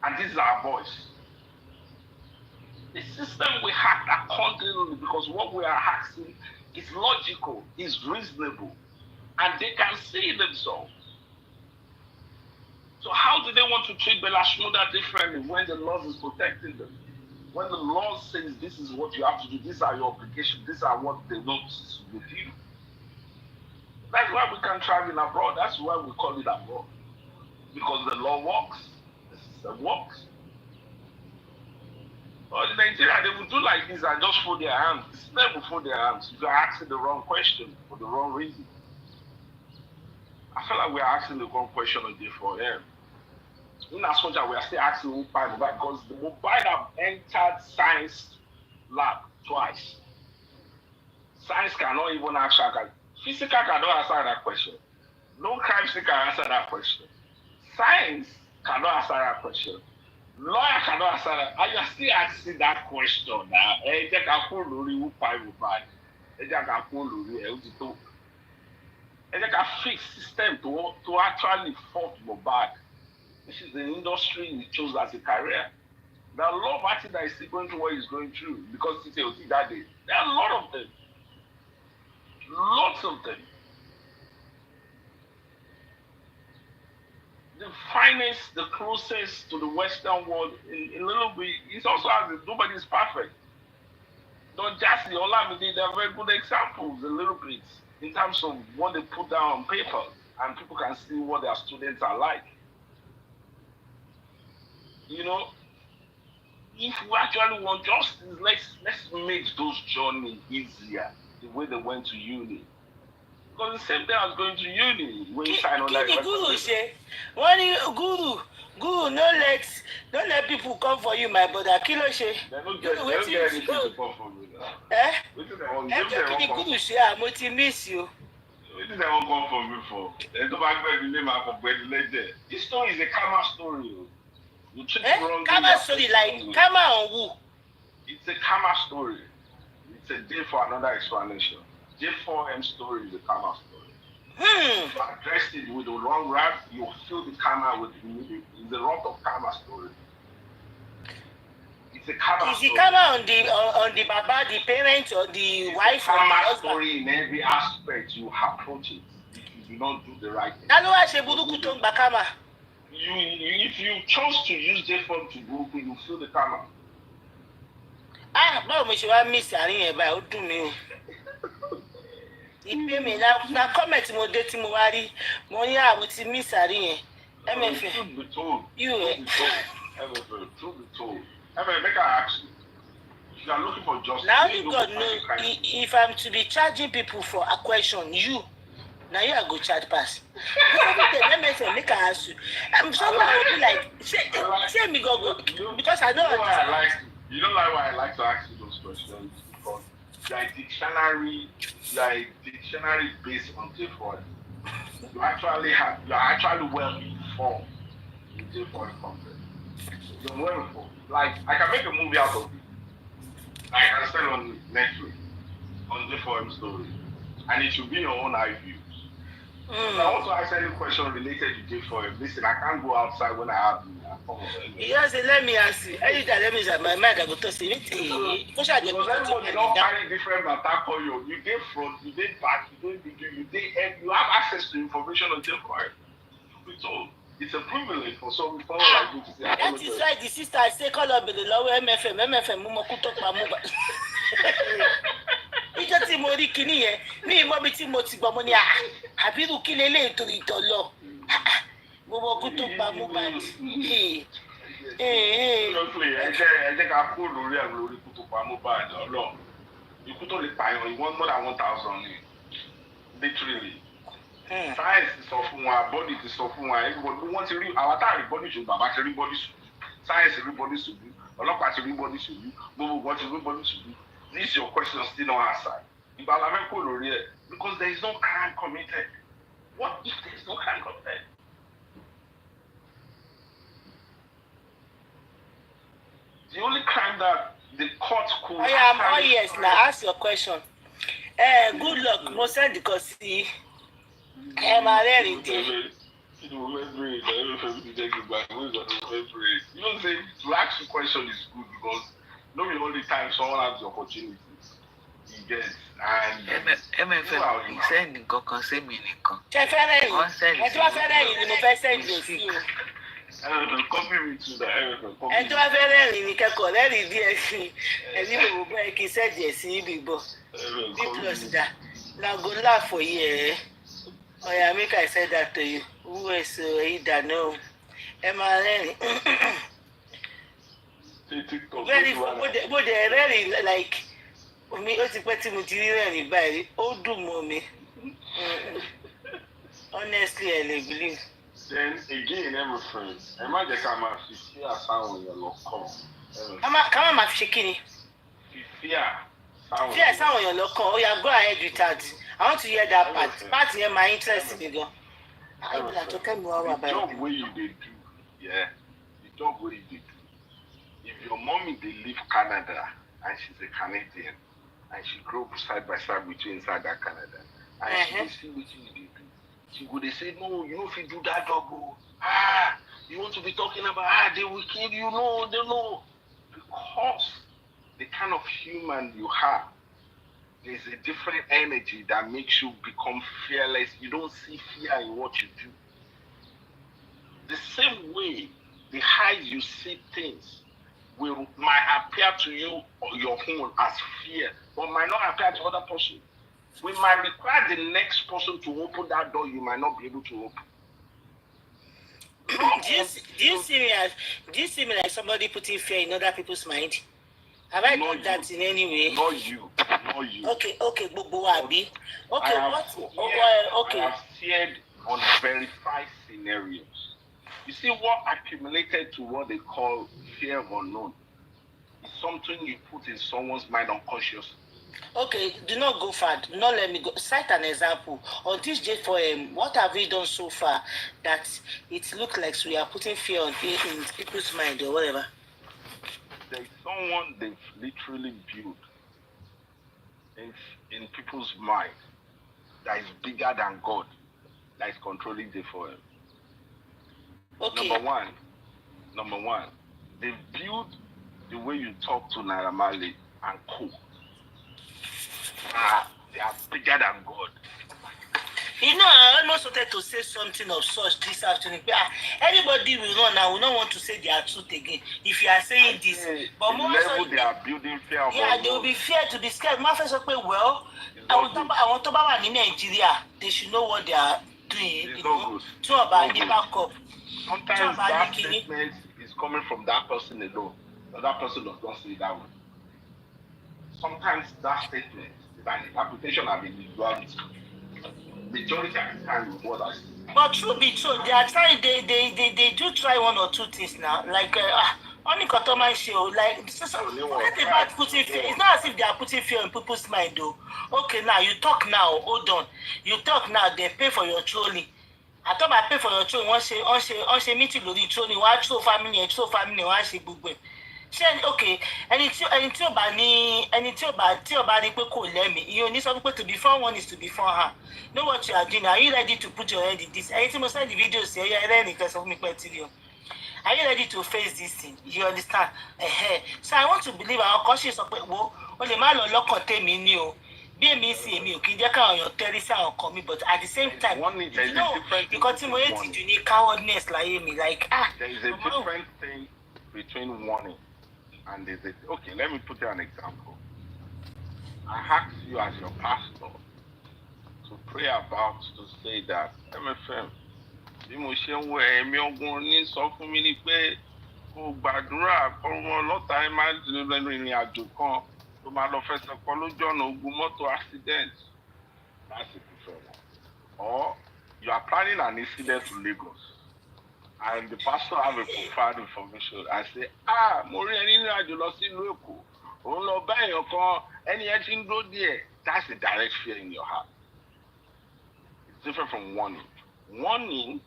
and this is our voice. The system will act accordingly because what we are asking is logical, is reasonable, and they can see themselves. So how do they want to treat Bella Shmurda differently when the laws is protecting them? When the law says this is what you have to do, these are your obligations, these are what they notice with you. That's why we can travel abroad. That's why we call it abroad. Because the law works, the system works. But in Nigeria, they will do like this and just fold their hands. The system will fold their hands. You are asking the wrong question for the wrong reason. I feel like we are asking the wrong question again for them. In as much as we are still asking mobile because the mobile have entered science lab twice. Science cannot even answer that. Physical cannot answer that question. No crime scene can answer that question. Science cannot answer that question. Lawyer cannot answer that. And you are still asking that question now. And they can fix system to actually fight Mohbad. This is the industry he chose as a career. There are a lot of artists that is still going through what he's going through because it's a that day. There are a lot of them. Lots of them. The finest, the closest to the Western world in a little bit, it's also as if nobody is perfect. Don Jazzy, Olamide, they are very good examples, a little bit, in terms of what they put down on paper, and people can see what their students are like. You know, if we actually want justice, let's make those journeys easier, the way they went to uni. Because the same thing as going to uni, when you sign on that. Guru say, Guru, don't let people come for you, my brother. Kilo say. They don't get anything to come for you now. Guru say, I'm going to miss you. What did they all come for me for? They don't back the name of legend. This story is a karma story. You treat it wrong. Karma story, like karma on who? It's a karma story. It's a day for another explanation. J4M story is a karma story. If you address it with the wrong rap, you feel the karma with it's the wrath of karma story. It's a karma story. Is the karma on the baba, the parents, or the wife, or the husband? Karma story in every aspect you approach it. If you do not do the right thing. If you chose to use J4M to group, you feel the karma. Báwo mo ṣe wá miss àárín yẹn báyìí ó dùn mí o. Ìpè mi na comment mo dé tí mo wá rí mo ní àwọn ti miss àárín yẹn. MFA. Truth be told. Truth be told. Make I ask you. If you are looking for justice. Now only God knows if I'm to be charging people for a question, you I go chat pass. MFA make I ask you. Someone will be like, say me go because I don't understand. You know why I like to ask you those questions? Because you are a dictionary based on J4M. You are actually well informed in J4M content. You're well informed. Like I can make a movie out of it. I can spend on Netflix on J4M story. And it should be your own eye views. So I want to ask any question related to J4M. Listen, I can't go outside when I have you. Yes, let me ask you. Anytime let me say my mind, I go to see it. Because everybody don't carry different attack on you. You get front, you get back, you don't begin, you have access to information on J4M. So it's a privilege for some people like you to say. That is why the sister say call up the lower MFM mo kuto pa mo. Ito ti mo rí kíní yẹn, mi mo bi tí mo ti gbọ́ mo ní àbírú kí lélẹ̀ torí ìtọ́lọ. gbogbo kú tó pa Mohbad. Seriously, ẹ jẹ́ ká kó lórí ẹ̀ lórí ikú tó pa Mohbad ọlọ́run. Ikú tó lè pààyàn ìwọ́n more than 1,000 ni. Literally. Science ti sọ fún wa, body ti sọ fún wa, everybody wọ́n ti rí àwọn táàrí body ṣògbọ́n bàbá ti rí body ṣògbọ́n. Science rí body ṣògbọ́n. Ọlọ́pàá ti rí body ṣògbọ́n. Gbogbo wọn ti rí body ṣògbọ́n. This your question still not answered. Ìgbà la fẹ́ kó lórí ẹ̀ because there is no crime committed. What if there is no crime committed? The only crime that the court could. I am all yes now. Ask your question. Good luck. Mo send the sí máa rẹ́rìn dé. You know, say to ask the question is good because not the only time someone has the opportunity. You get and. MFM send nǹkan kan sí mi nìkan. Ṣé fẹ́ rẹ́rìn? Ẹ tí wọ́n fẹ́ rẹ́rìn ni mo fẹ́ send you sí o. Copy me to the ẹ tí wọ́n fẹ́ rẹ́rìn ni kẹ́kọ̀ọ́ rẹ́rìn díẹ̀ sí ẹni bòbò bẹ́ẹ̀ kí sẹ́ẹ̀dì ẹ̀ sí ibi ìbọ̀. B plus da. Na go laugh for you. Oh yeah, make I say that to you. Who is Ida? No. Ẹ máa rẹ́rìn. Very bó de rẹ́rìn like omi ó ti pẹ́ tí mo ti rí rẹ́rìn báyìí ó dùn mọ́ mi. Honestly, I believe. Then again, everything. Ẹ má jẹ́ ká máa fi fear sáwọn èèyàn lọ́kàn. Ká má fi ṣe kí ni? Fear sáwọn èèyàn lọ́kàn. Oh yeah, go ahead with that. I want to hear that part. Part yẹn my interest me gan. The job wey you dey do, yeah. The job wey you dey do. If your mommy dey live Canada and she's a Canadian and she grow side by side with you inside that Canada and she dey see wetin you dey do, she go dey say no, you no fit do that job o. You want to be talking about they will kill you, no, they know. Because the kind of human you are, there's a different energy that makes you become fearless. You don't see fear in what you do. The same way, the eyes you see things might appear to you or your own as fear, but might not appear to other person. We might require the next person to open that door you might not be able to open. Do you see me like somebody putting fear in other people's mind? Have I done that in any way? Not you. Okay, Bobo Abi. Okay, I have feared on verified scenarios. You see, what accumulated to what they call fear of unknown is something you put in someone's mind unconsciously. Okay, do not go far. Do not let me go. Cite an example. On this J4M, what have we done so far that it looks like we are putting fear in people's mind or whatever? There's someone they've literally built in people's mind that is bigger than God, that is controlling J4M. Okay. Number one, they've built the way you talk to Naira Marley and co. They are bigger than God. You know, I almost wanted to say something of such this afternoon. Anybody will not want to say their truth again if you are saying this. But the level they are building fear of they will be fear to be scared. Well, I want to buy in Nigeria. They should know what they are doing. It's not good. Sometimes that statement is coming from that person alone. But that person does not say that way. Sometimes that statement is an interpretation of individuality. Majority of the time is what I see. But true be true, they are trying. They do try one or two things now. Like only Kotoman show. Like forget about putting fear. It's not as if they are putting fear in people's mind though. Okay, now you talk now. Hold on. You talk now. They pay for your trolling. I thought I pay for your trolling. Once they meeting with the trolling, why troll family? Why she bugbe? Okay, ẹni tí ó bá ní pé kò lẹ́mìí ìyẹn ò ní sọ pé to be for one is to be for her. Know what you are doing? Are you ready to put your head in this? Ẹni tí mo send the video sí ẹyẹ ẹlẹ́rìí kan sọ fún mi pé tí o. Are you ready to face this thing? You understand? So I want to believe àwọn kan ṣe sọ pé wo o lè má lọ lọ́kàn tèmi ní o. Bí èmi sì èmi ò kí jẹ́ káwọn èèyàn tẹ́rí sí àwọn kan mi but at the same time you know nǹkan tí mo yé ti jù ní cowardness láyé mi like there is a different thing between warning. And they say, okay, let me put you an example. I ask you as your pastor to pray about to say that MFM, bí mo ṣe ń wọ ẹ̀mí ọgbọ́n ní sọ fún mi ni pé kó gbàdúrà kọ́ wọn lọ́tà ẹ̀ máa lẹ́nu ìrìn àjò kan tó máa lọ fẹsẹ̀ kọ lójú ọ̀nà ogun mọ́tò accident. That's a different one. Or you are planning an incident to Lagos and the pastor have a profound information and say, mo rí ẹni nínú àjò lọ sí ìlú Èkó, òun lọ bá èèyàn kan, ẹni yẹn ti ń dúró díẹ̀. That's a direct fear in your heart. It's different from warning. Warning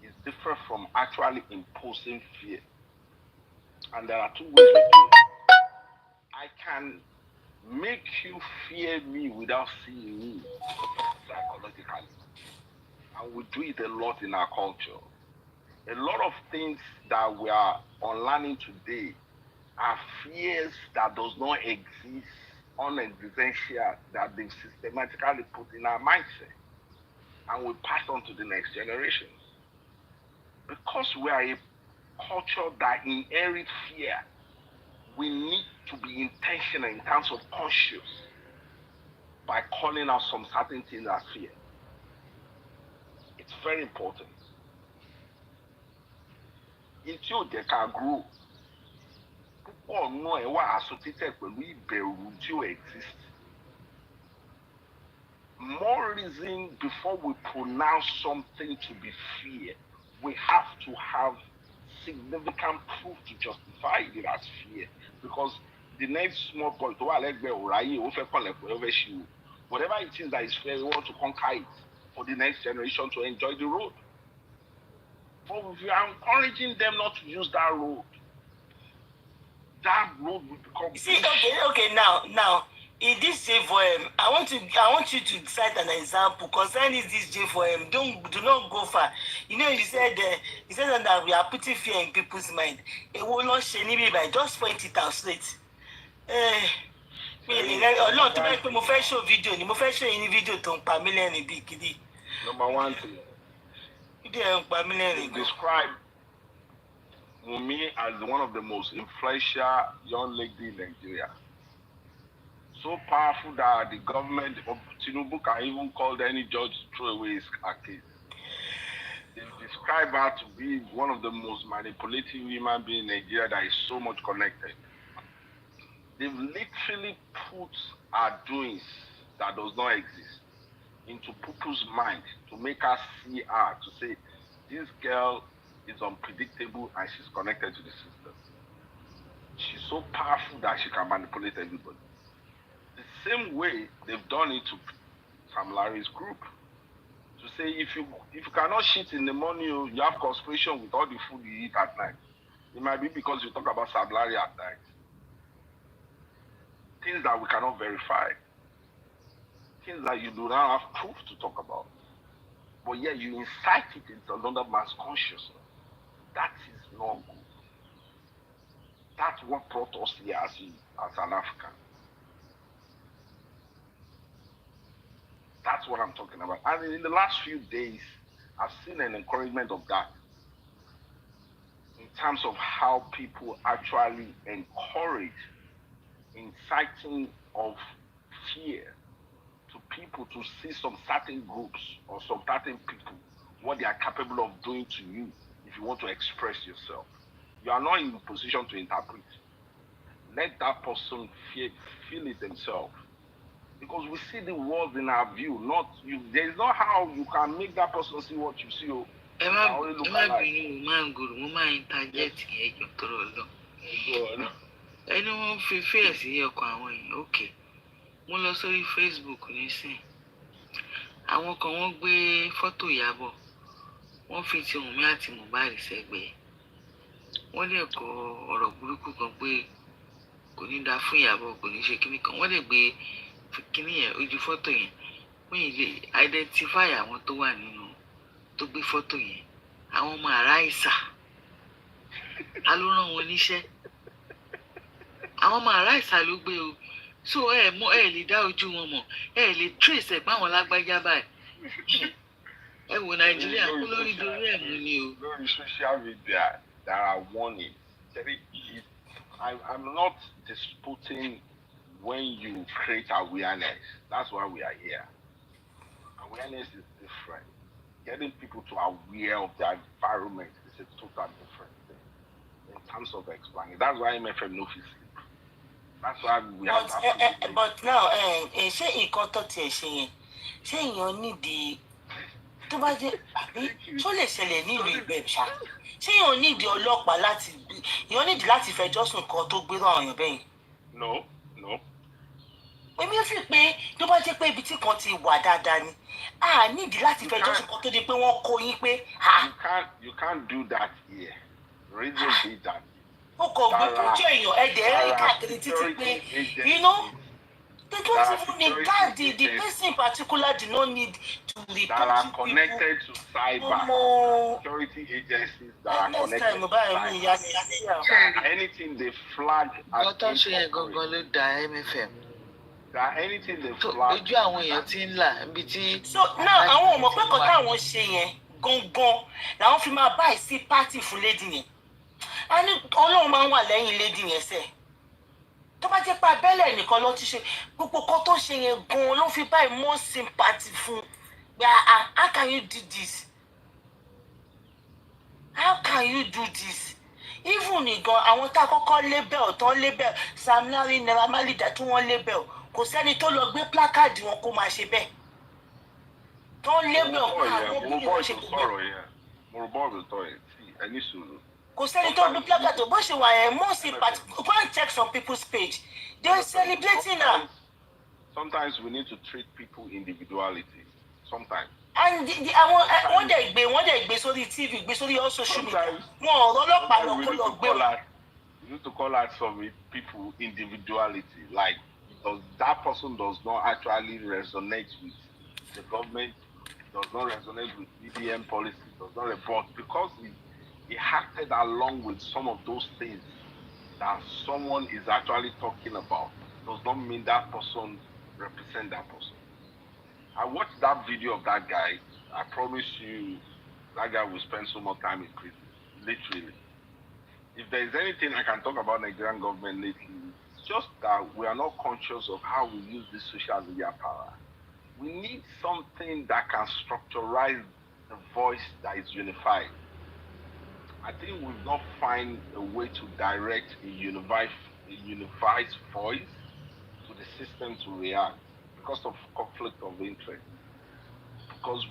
is different from actually imposing fear. And there are two ways we do it. I can make you fear me without seeing me psychologically. And we do it a lot in our culture. A lot of things that we are unlearning today are fears that does not exist, unexistential, that they've systematically put in our mindset. And we pass on to the next generations. Because we are a culture that inherits fear, we need to be intentional in terms of conscious by calling out some certain things as fear. It's very important. Tí ò jẹ́ ká grow, púpọ̀ nù ẹ̀ wà associated pẹ̀lú ìbẹ̀rù tí ò exist. More reason before we pronounce something to be fear, we have to have significant proof to justify it as fear. Because the next small boy tó wà lẹ́gbẹ̀ẹ́ òráyè ó fẹ́ kọ̀lẹ̀kùn ó fẹ́ ṣe o. Whatever it is that is fair, we want to conquer it for the next generation to enjoy the road. But if you are encouraging them not to use that road will become. See, okay, now, in this JFOM, I want you to cite an example concerning this JFOM. Do not go far. You know, you said that we are putting fear in people's mind. It will not shame me by just point it out straight. Ọlọ́run tó bá pé mo fẹ́ show video ni mo fẹ́ show yín ní video tó ń pa mí lẹ́rìn bíi kìdí. Number one thing. Video ẹ̀ ń pa mí lẹ́rìn. Describe Wunmi as one of the most influential young lady in Nigeria. So powerful that the government of Tinubu can even call any judge to throw away his case. They describe her to be one of the most manipulative human beings in Nigeria that is so much connected. They've literally put our doings that does not exist into people's mind to make us see her, to say, this girl is unpredictable and she's connected to the system. She's so powerful that she can manipulate everybody. The same way they've done it to Sam Larry's group. To say if you cannot shit in the morning, you have conspiration with all the food you eat at night. It might be because you talk about Sam Larry at night. Things that we cannot verify. Things that you do not have proof to talk about. But yet you incite it into another man's consciousness. That is not good. That's what brought us here as an African. That's what I'm talking about. And in the last few days, I've seen an encouragement of that in terms of how people actually encourage inciting of fear to people to see some certain groups or some certain people, what they are capable of doing to you if you want to express yourself. You are not in a position to interpret. Let that person feel it themselves. Because we see the world in our view, not you. There is not how you can make that person see what you see. Ẹ má bínú, mo máa ń gòrò, mo máa ń interject ẹjọ́ tó rọ̀ lọ. Ẹni wọ́n fi fear sí ọkàn àwọn èèyàn, okay. Mo lọ sórí Facebook nísìn. Àwọn kan wọ́n gbé fọ́tò Iyabo. Wọ́n fi ti Wunmi àti Mohbad sẹ́gbẹ̀ẹ́. Wọ́n lè kọ ọ̀rọ̀ burúkú kan pé kò ní dá fún Iyabo, kò ní ṣe kíní kan. Wọ́n lè gbé kíní yẹn ojú fọ́tò yẹn. Wọ́n yìí lè identify àwọn tó wà nínú tó gbé fọ́tò yẹn. Àwọn ọmọ ará ìsà. Ta ló rán wọn níṣẹ́? Àwọn ọmọ ará ìsà ló gbé o. So ẹ lè dá ojú wọn mọ̀. Ẹ lè trace ẹ̀ páwọn lágbájá báyìí. Ẹ wo Nàìjíríà kú lórí dorí ẹ̀ mú ni o. Lórí social media, there are warnings. I'm not disputing when you create awareness. That's why we are here. Awareness is different. getting people to aware of their environment is a total different thing in terms of explaining. That's why MFM no fit sleep. That's why we have but that privilege. but now ṣé nǹkan tó tiẹ̀ ṣe yẹn ṣé èèyàn nídìí tó bá jẹ́ àbí tó lè ṣẹlẹ̀ nílùú ìgbẹ́ ṣá ṣé èèyàn nídìí ọlọ́pàá láti èèyàn nídìí láti fẹjọ́ sùn kan tó gbérò àwọn èèyàn bẹ́yìn. No, no. èmi ò fi pé tó bá jẹ́ pé ibi tí kan ti wà dáadáa ni a nídìí láti fẹjọ́ sùn kan tó di pé wọ́n kó yín pé You can't do that here. Reason be that. ó kò gbé píjọ èèyàn ẹ̀dẹ̀ rí káàkiri títí pé you know. They don't even need that. The person in particular did not need to report that are to connected people. to cyber security agencies that are Next connected time, to cyber. Anything they flag as Gọ́tọ̀ ṣe yẹn gangan ló da MFM. That anything they flag. Ojú àwọn èèyàn ti ń là níbi tí. So now àwọn ọmọ pé kọ́tà àwọn ṣe yẹn gangan làwọn fi máa báyìí sí pátì fún lady yẹn. A ní Ọlọ́run máa ń wà lẹ́yìn lady yẹn sẹ́ẹ̀. Tó bá jẹ́ pé abẹ́lẹ̀ nìkan ló ti ṣe gbogbo kan tó ṣe yẹn gan-an ló fi báyìí more sympathy fún pé how can you do this? How can you do this? Even nìgan àwọn tá a kọ́kọ́ label tán label Sam Larry Naira Marley dá tí wọ́n label kò sẹ́ni tó lọ gbé plákáàdì wọn kó máa ṣe bẹ́ẹ̀. Tán label pé àwọn bí wọ́n ṣe gbogbo. Mo rò bọ́ọ̀lù tọ́ ẹ̀ tí ẹni sùúrù. Kò sẹ́ni tó gbé plákáàdì bó ṣe wà yẹn more sympathy go and check some people's page they are celebrating now. Sometimes we need to treat people individuality. Sometimes. And àwọn wọ́n dẹ̀ gbé sórí TV gbé sórí all social media wọn ọ̀rọ̀ ọlọ́pàá lọ kó lọ gbé wọn. You need to call out some people individuality, like that person does not actually resonate with the government, does not resonate with BDM policy, does not report because he acted along with some of those things that someone is actually talking about. Does not mean that person represent that person. I watched that video of that guy. I promise you, that guy will spend so much time in prison. Literally. If there is anything I can talk about Nigerian government lately, it's just that we are not conscious of how we use this social media power. We need something that can structuralize the voice that is unified. I think we've not find a way to direct a unified voice to the system to react because of conflict of interest. Because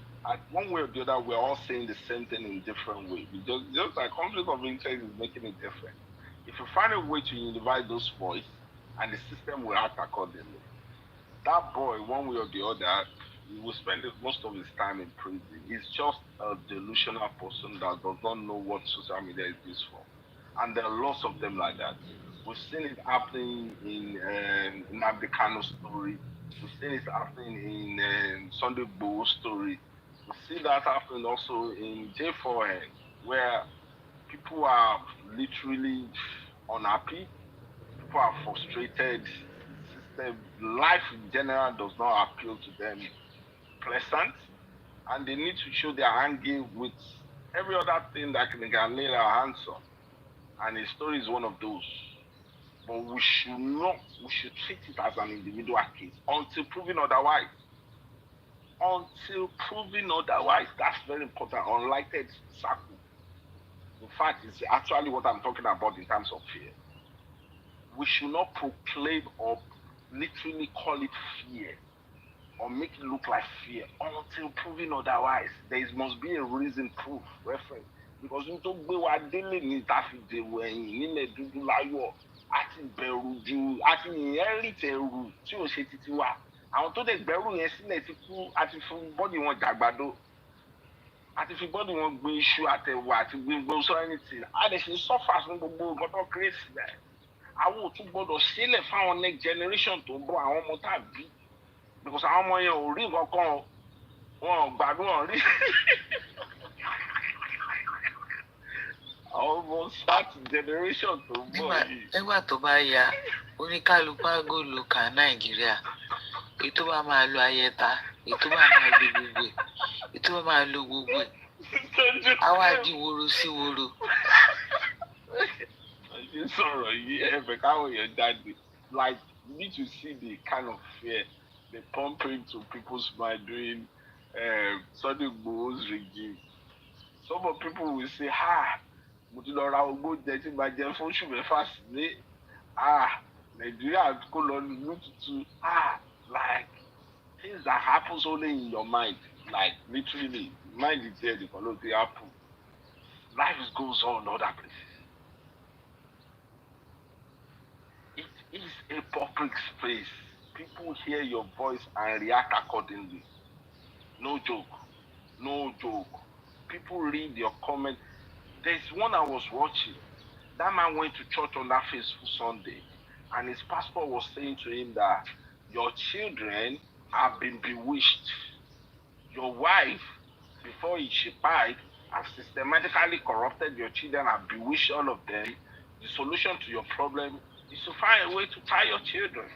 one way or the other, we're all saying the same thing in different ways. Just like conflict of interest is making it different. If you find a way to unify those voices, and the system will act accordingly, that boy, one way or the other, he will spend most of his time in prison. He's just a delusional person that does not know what social media is used for. And there are lots of them like that. We've seen it happening in Nnamdi Kano's story. We've seen it happening in Sunday Igboho's story. We see that happening also in J4N, where people are literally unhappy, people are frustrated, life in general does not appeal to them pleasant, and they need to show their anger with every other thing that they can lay their hands on. And his story is one of those. But we should treat it as an individual case until proven otherwise. Until proven otherwise. That's very important. Unlighted circle. In fact, it's actually what I'm talking about in terms of fear. We should not proclaim or literally call it fear or make it look like fear until proven otherwise. There must be a reason, proof, reference. Because you don't go a daily need that they were in a do láyọ̀ àti bẹ̀rù ju àti inherit ẹrù tí ò ṣe títí wa. Àwọn tó dẹ̀ gbẹ́rù yẹn sílẹ̀ ti kú àti fún bọ́dì wọn jàgbàdo àti fi bọ́dì wọn gbé iṣu àtẹ̀wà àti gbogbo so anything. A lè ṣe suffer fún gbogbo nǹkan tó kéré sílẹ̀. Àwọn ò tún gbọ́dọ̀ sílẹ̀ fáwọn next generation tó ń bọ̀ àwọn ọmọ tàbí. Because àwọn ọmọ yẹn ò rí nǹkan kan wọn ò gbádùn wọn rí. Àwọn ọmọ start generation tó ń bọ̀ yìí. Nígbà tó bá yá oníkálukú àgọ́ ló kà Nàìjíríà èyí tó bá máa lo ayẹta èyí tó bá máa lo gbogbo ẹ̀ èyí tó bá máa lo gbogbo ẹ̀ àwa di woro sí woro. Ṣé sọ̀rọ̀ yìí ẹ̀fẹ̀ káwọn èèyàn jáde like you need to see the kind of fear they pump into people's mind during Sunday Igboho's regime. Some of people will say, mo ti lọ ra ogbó jẹ tí màá jẹ fún oṣù mẹ́fà sílé. Nigeria kó lọ lù tútù. Like things that happens only in your mind. Like literally, mind is there, the color they happen. Life goes on other places. It is a public space. People hear your voice and react accordingly. No joke. No joke. People read your comment. There's one I was watching. That man went to church on that faithful Sunday, and his pastor was saying to him that your children have been bewitched. Your wife, before she died, have systematically corrupted your children and bewitched all of them. The solution to your problem is to find a way to tie your children.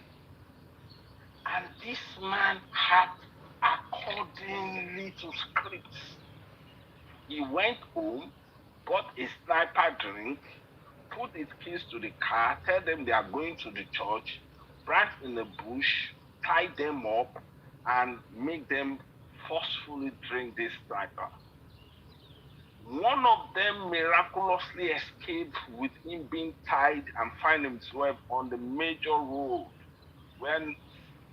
And this man acted accordingly to scripts. He went home, bought a sniper drink, put his kids to the car, tell them they are going to the church, plant in the bush, tie them up, and make them forcefully drink this sniper. One of them miraculously escaped with him being tied and find himself on the major road. When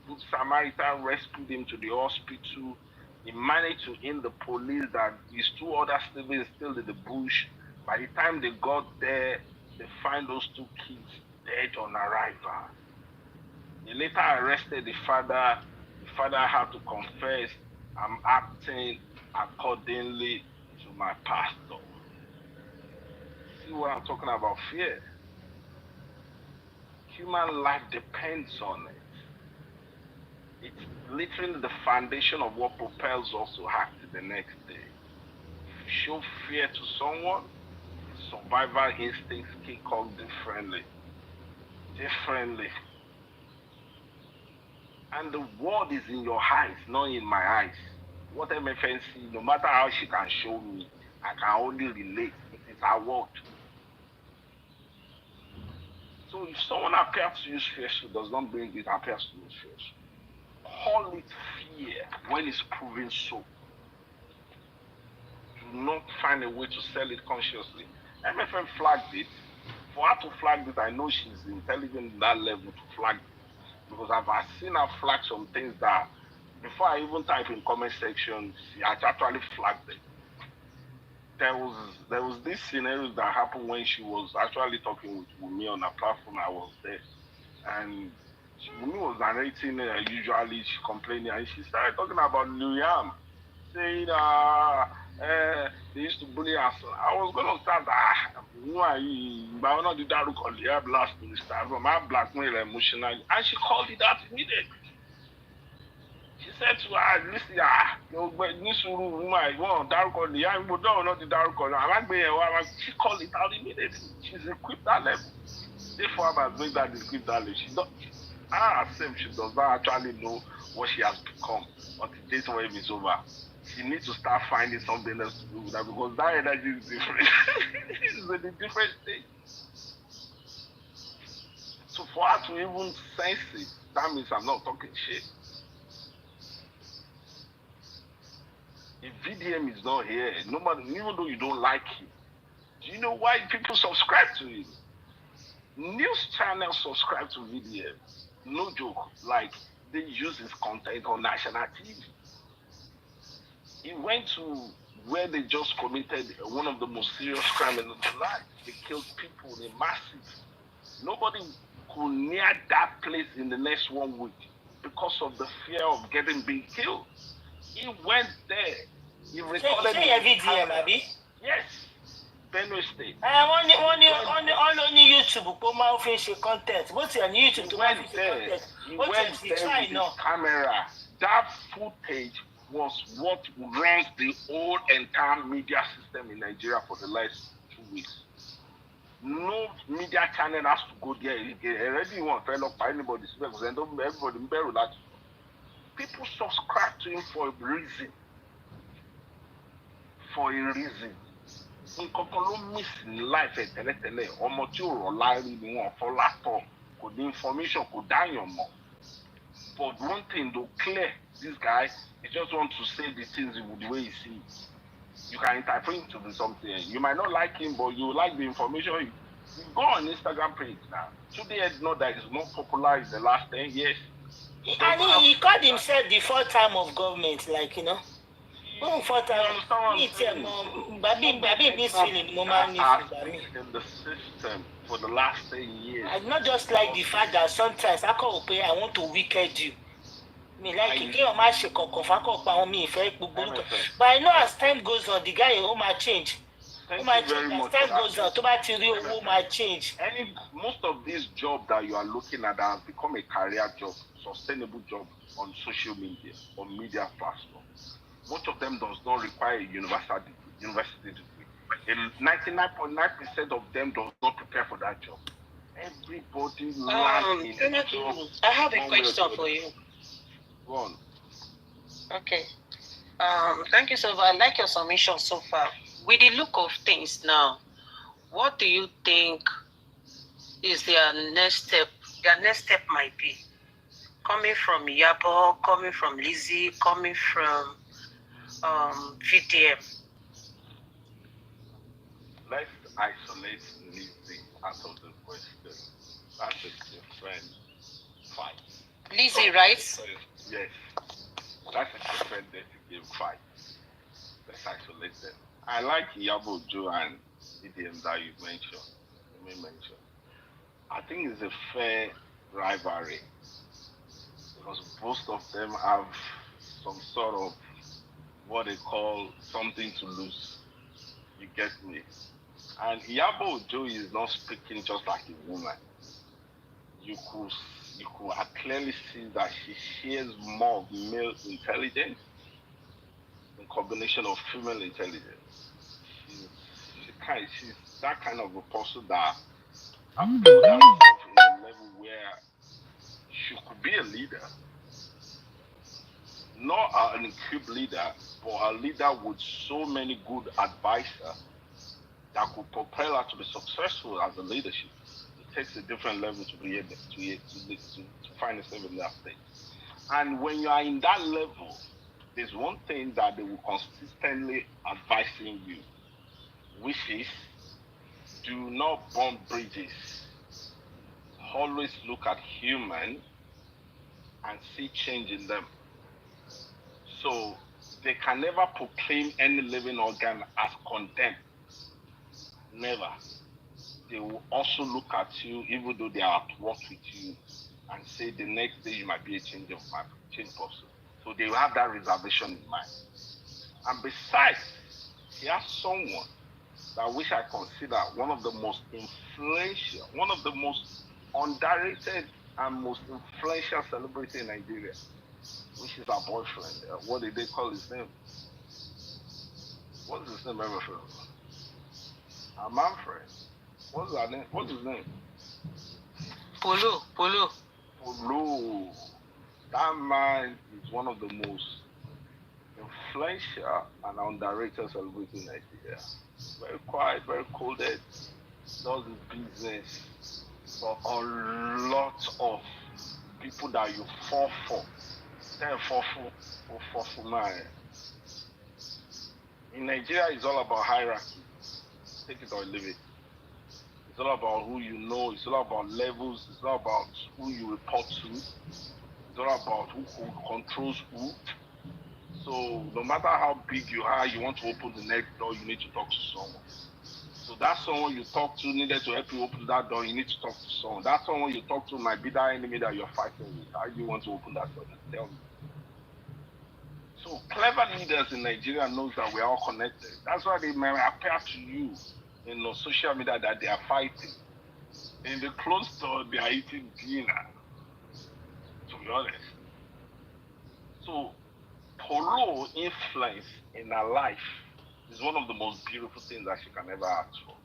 Good Samaritan rescued him to the hospital, he managed to hint the police that his two other siblings still in the bush. By the time they got there, they find those two kids dead on arrival. They later arrested the father. The father had to confess, I'm acting accordingly to my pastor. See what I'm talking about? Fear. Human life depends on it. It's literally the foundation of what propels us to act the next day. If you show fear to someone, survival instincts kick off differently. Differently. And the world is in your eyes, not in my eyes. What MFNC, no matter how she can show me, I can only relate. It is her word. So if someone appears to use fear, she does not bring it, appears to use fear. Call it fear when it's proven so. Do not find a way to sell it consciously. MFM flagged it. For her to flag it, I know she's intelligent in that level to flag it. Because I've seen her flag some things that before I even type in comment section, she had actually flagged it. There was this scenario that happened when she was actually talking with me on a platform. I was there, and Wumi was narrating. Usually, she complaining, and she started talking about Liam, saying, they used to bully us. I was gonna start, but not the Daruko Liam last to start from my blackmail emotionally, and she called it out immediately. She said to her, listen, Nisuru, woman, one, Daruko Liam, but no, not the Daruko. She called it out immediately. She's equipped that level. Therefore, I must make that equipped that level. She does not actually know what she has become until this wave is over. She needs to start finding something else to do with that because that energy is different. It's a different state. So for her to even sense it, that means I'm not talking shit. If VDM is not here, nobody, even though you don't like him, do you know why people subscribe to him? News channels subscribe to VDM. No joke. Like, they use his content on national TV. He went to where they just committed one of the most serious crimes in their life. They killed people in massive. Nobody could near that place in the next 1 week because of the fear of getting being killed. He went there. He recorded. Say every DM, Abi? Yes. Benue State. On YouTube, kó máa fi ṣe content. Bó ti ẹ̀ ní YouTube tó máa fi ṣe content. He went there with his camera. That footage was what runs the whole entire media system in Nigeria for the last 2 weeks. No media channel has to go there. Already one fellow by anybody because everybody bear that. People subscribe to him for a reason. For a reason. Nǹkan kan ló miss ní life ẹ̀ tẹ́lẹ̀tẹ́lẹ̀ ọmọ tí ò rọ̀ lárí ni wọ́n fọ́ látọ̀ kò ní information kò dáyàn mọ́. But one thing though, clear, this guy, he just want to say the things the way he sees. You can interpret it to be something. You might not like him, but you like the information. You go on Instagram page now. Today, know that is more popular in the last 10 years. He does And not have he to do called that. himself the fourth time of government, like, you know. Oh, fourth You time. understand what I'm Me too, saying? baby, this feeling, mama, this That has feeling, been in the system for the last 10 years. I not just like the fact that sometimes I call pay, I want to wicked you. Me like kéèyàn má ṣe kankan fákọ̀ pa àwọn mi ìfẹ́ gbogbo orúkọ. But I know as time goes on, the guy ó máa change. Thank Ó máa you very change as much for time that. goes on. Tó bá ti rí owó máa change. Most of these jobs that you are looking at have become a career job, sustainable job on social media, on media platforms. Most of them does not require a university degree. 99.9% of them does not prepare for that job. Everybody lands in a job. I have a question for you. Go on. Okay. Thank you so much. I like your submission so far. With the look of things now, what do you think is their next step? Their next step might be coming from Iyabo, coming from Lizzie, coming from VDM. Let's isolate Lizzie out of the question. That's a different fight. Lizzie, right? Yes. That's a different game fight. Let's isolate them. I like Iyabo, Joe, and VDM that you mentioned. I think it's a fair rivalry because both of them have some sort of what they call something to lose. You get me? And Iyabo Joe is not speaking just like a woman. You could clearly see that she shares more of male intelligence in combination of female intelligence. She's that kind of a person that has put herself in a level where she could be a leader, not an equipped leader, but a leader with so many good advisors that could propel her to be successful as a leadership. It takes a different level to be able to find yourself in that state. And when you are in that level, there's one thing that they will consistently advising you, which is do not burn bridges. Always look at human and see change in them. So they can never proclaim any living organ as condemned. Never. They will also look at you, even though they are at work with you, and say the next day you might be a change person. So they will have that reservation in mind. And besides, he has someone that which I consider one of the most influential, one of the most underrated and most influential celebrity in Nigeria, which is our boyfriend. What did they call his name? What's his name, everything? Our Manfred. What's his name? Polo. Polo. That man is one of the most influential and underrated celebrity in Nigeria. Very quiet, very coded, does his business, but a lot of people that you fall for. Then fall for man. In Nigeria, it's all about hierarchy. Take it or leave it. It's all about who you know. It's all about levels. It's all about who you report to. It's all about who controls who. So no matter how big you are, you want to open the next door, you need to talk to someone. So that someone you talk to needed to help you open that door, you need to talk to someone. That someone you talk to might be that enemy that you're fighting with. How do you want to open that door? Tell me. So clever leaders in Nigeria knows that we're all connected. That's why they may appear to you in social media that they are fighting. In the closed door, they are eating dinner. To be honest. So Polo influence in her life is one of the most beautiful things that she can ever ask for.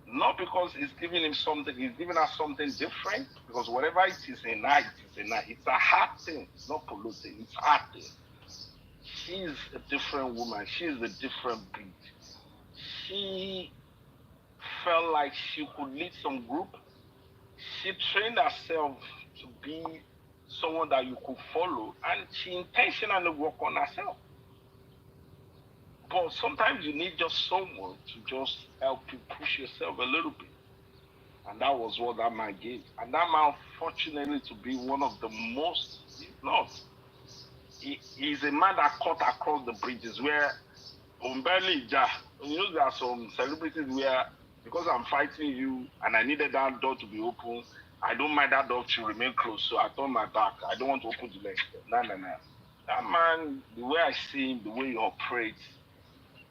Not because it's giving him something, it's giving her something different, because whatever it is in her, it is in her. It's a hard thing, it's not Polo thing, it's a hard thing. She's a different woman, she's a different breed. She felt like she could lead some group. She trained herself to be someone that you could follow, and she intentionally work on herself. But sometimes you need just someone to just help you push yourself a little bit. And that was what that man gave. And that man, fortunately, to be one of the most, if not, he's a man that cut across the bridges where Umbeli Ja, you know, there are some celebrities where because I'm fighting you and I needed that door to be open, I don't mind that door to remain closed. So I turn my back. I don't want to open the next door. No, no, no. That man, the way I see him, the way he operates,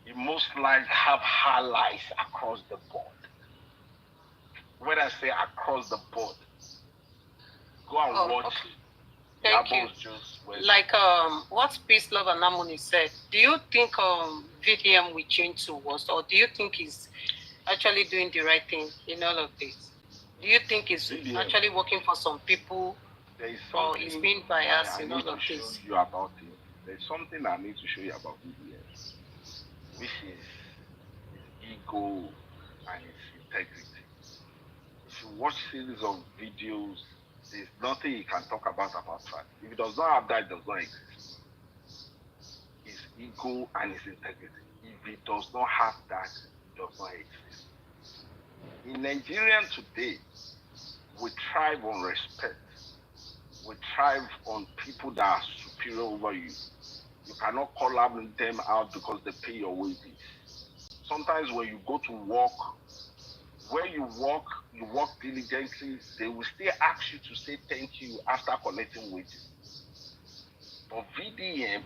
he most like have highlights across the board. When I say across the board, go and watch okay. Thank you. Iyabo's Juice. Like what Peace, Love, and Harmony said, do you think VDM will change to worse, or do you think he's actually doing the right thing in all of this? Do you think he's VDM. actually working for some people, There is or he's being biased I in need all to of show this? you about him. There's something I need to show you about VDM, which is his ego and his integrity. If you watch series of videos, there's nothing he can talk about fact. If he does not have that, it does not exist. His ego and his integrity. If he does not have that, it does not exist. In Nigeria today, we thrive on respect. We thrive on people that are superior over you. You cannot call them out because they pay your wages. Sometimes when you go to work, where you work diligently, they will still ask you to say thank you after collecting wages. But VDM,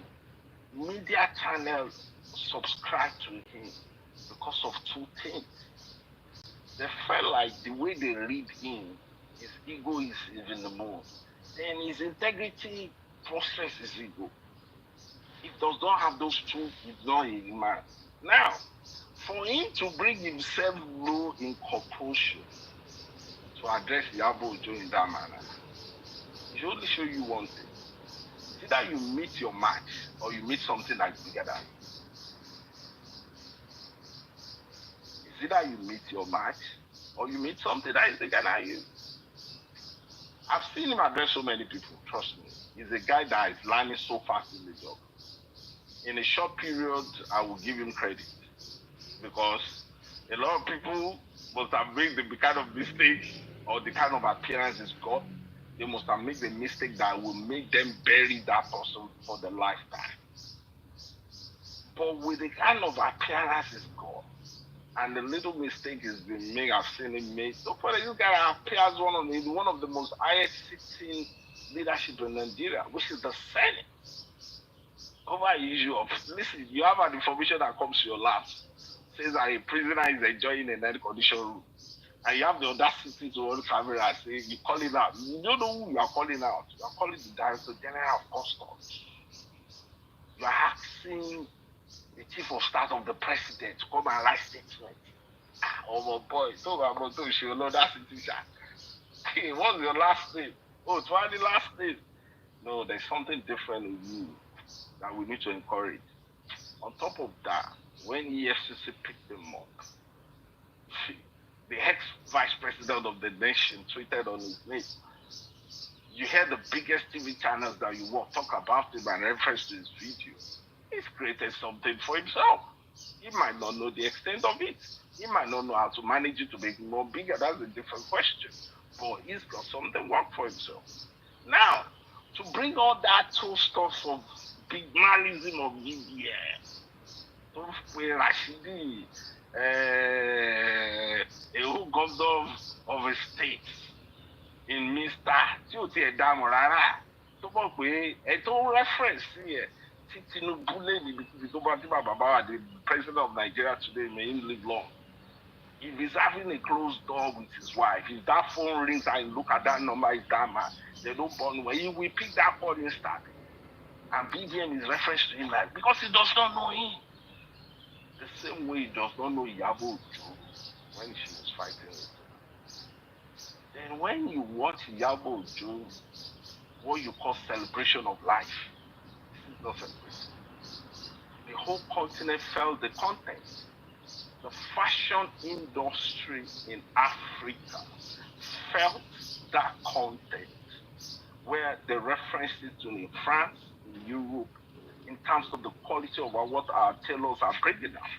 media channels subscribe to him because of two things. They felt like the way they read him, his ego is in the moon. Then his integrity frustrates his ego. He does not have those two, he's not a man. Now, for him to bring himself low in proportion to address Iyabo in that manner, it should only show you one thing. It's either you meet your match or you meet something that's bigger than you. It's either you meet your match or you meet something that is bigger than you. I've seen him address so many people, trust me. He's a guy that is learning so fast in the job. In a short period, I will give him credit because a lot of people must have made the kind of mistake or the kind of appearance he's got. They must have made the mistake that will make them bury that person for the lifetime. But with the kind of appearance he's got, and the little mistake has been made, I've seen him make. So for this guy appears one of the most highest sitting leadership in Nigeria, which is the Senate. Over an issue of listen, you have an information that comes to your lap, says that a prisoner is enjoying a night condition room. And you have the audacity to on camera and say you call it out. You don't know who you are calling out. You are calling the Director General of Customs. You are asking the Chief of Staff of the President to come and write statement. Oh my boy, so I'm going to show you that teacher. Hey, what's your last name? Oh, it's the last name. No, there's something different in you that we need to encourage. On top of that, when EFCC picked them up, the ex-vice president of the nation tweeted on his name. You hear the biggest TV channels that you want talk about him and reference to his video. He's created something for himself. He might not know the extent of it. He might not know how to manage it to make it more bigger. That's a different question. But he's got something work for himself. Now, to bring all that two stuff of big malism of media, don't feel Rashidi, a whole governor of a state in Mr. tí ò tiẹ̀ dámọ̀ rárá tó mọ̀ pé ẹ tó ń reference sí ẹ̀ tí Tinubu lè níbi tó bá tí bàbá bá wà the president of Nigeria today may him live long. If he's having a closed door with his wife, if that phone rings and you look at that number, it's that man, they don't born well. He will pick that call instantly. And BDM is reference to him like because he does not know him. The same way he does not know Iyabo when she was fighting with him. Then when you watch Iyabo what you call celebration of life, this is not celebration. The whole continent felt the content. The fashion industry in Africa felt that content. where they referenced it to in France, in Europe, in terms of the quality of what our tailors are bringing out.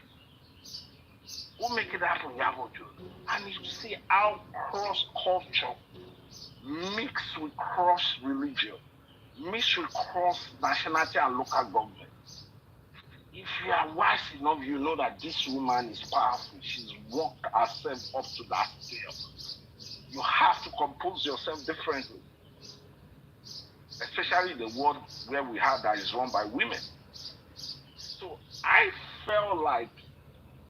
Who make it happen, Iyabo? And you see how cross culture mixed with cross religion, mixed with cross nationality and local government. If you are wise enough, you know that this woman is powerful. She's worked herself up to that scale. You have to compose yourself differently, especially the world where we have that is run by women. So I felt like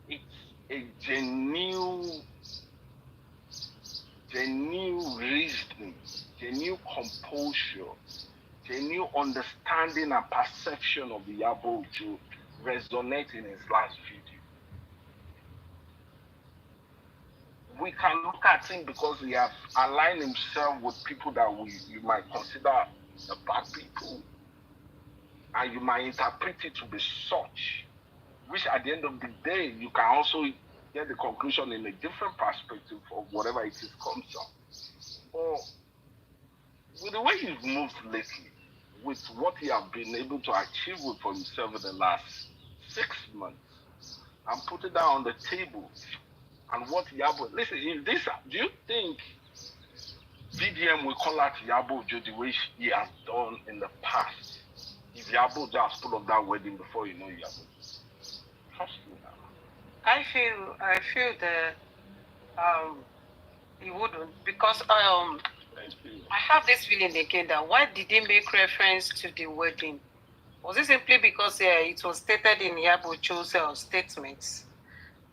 it's a genuine reasoning, genuine composure, genuine understanding and perception of the Iyabo resonate in his last video. We can look at him because he has aligned himself with people that you might consider the bad people, and you might interpret it to be such, which at the end of the day, you can also get the conclusion in a different perspective of whatever it is comes up. But with the way he's moved lately, with what he has been able to achieve for himself in the last 6 months, and put it down on the table, and what Iyabo, listen, in this, do you think VDM will call out Iyabo the way he has done in the past? If Iyabo just pull up that wedding before you know Iyabo, trust me now. I feel that he wouldn't, because I have this feeling again that why did he make reference to the wedding? Was it simply because it was stated in Iyabo's statements?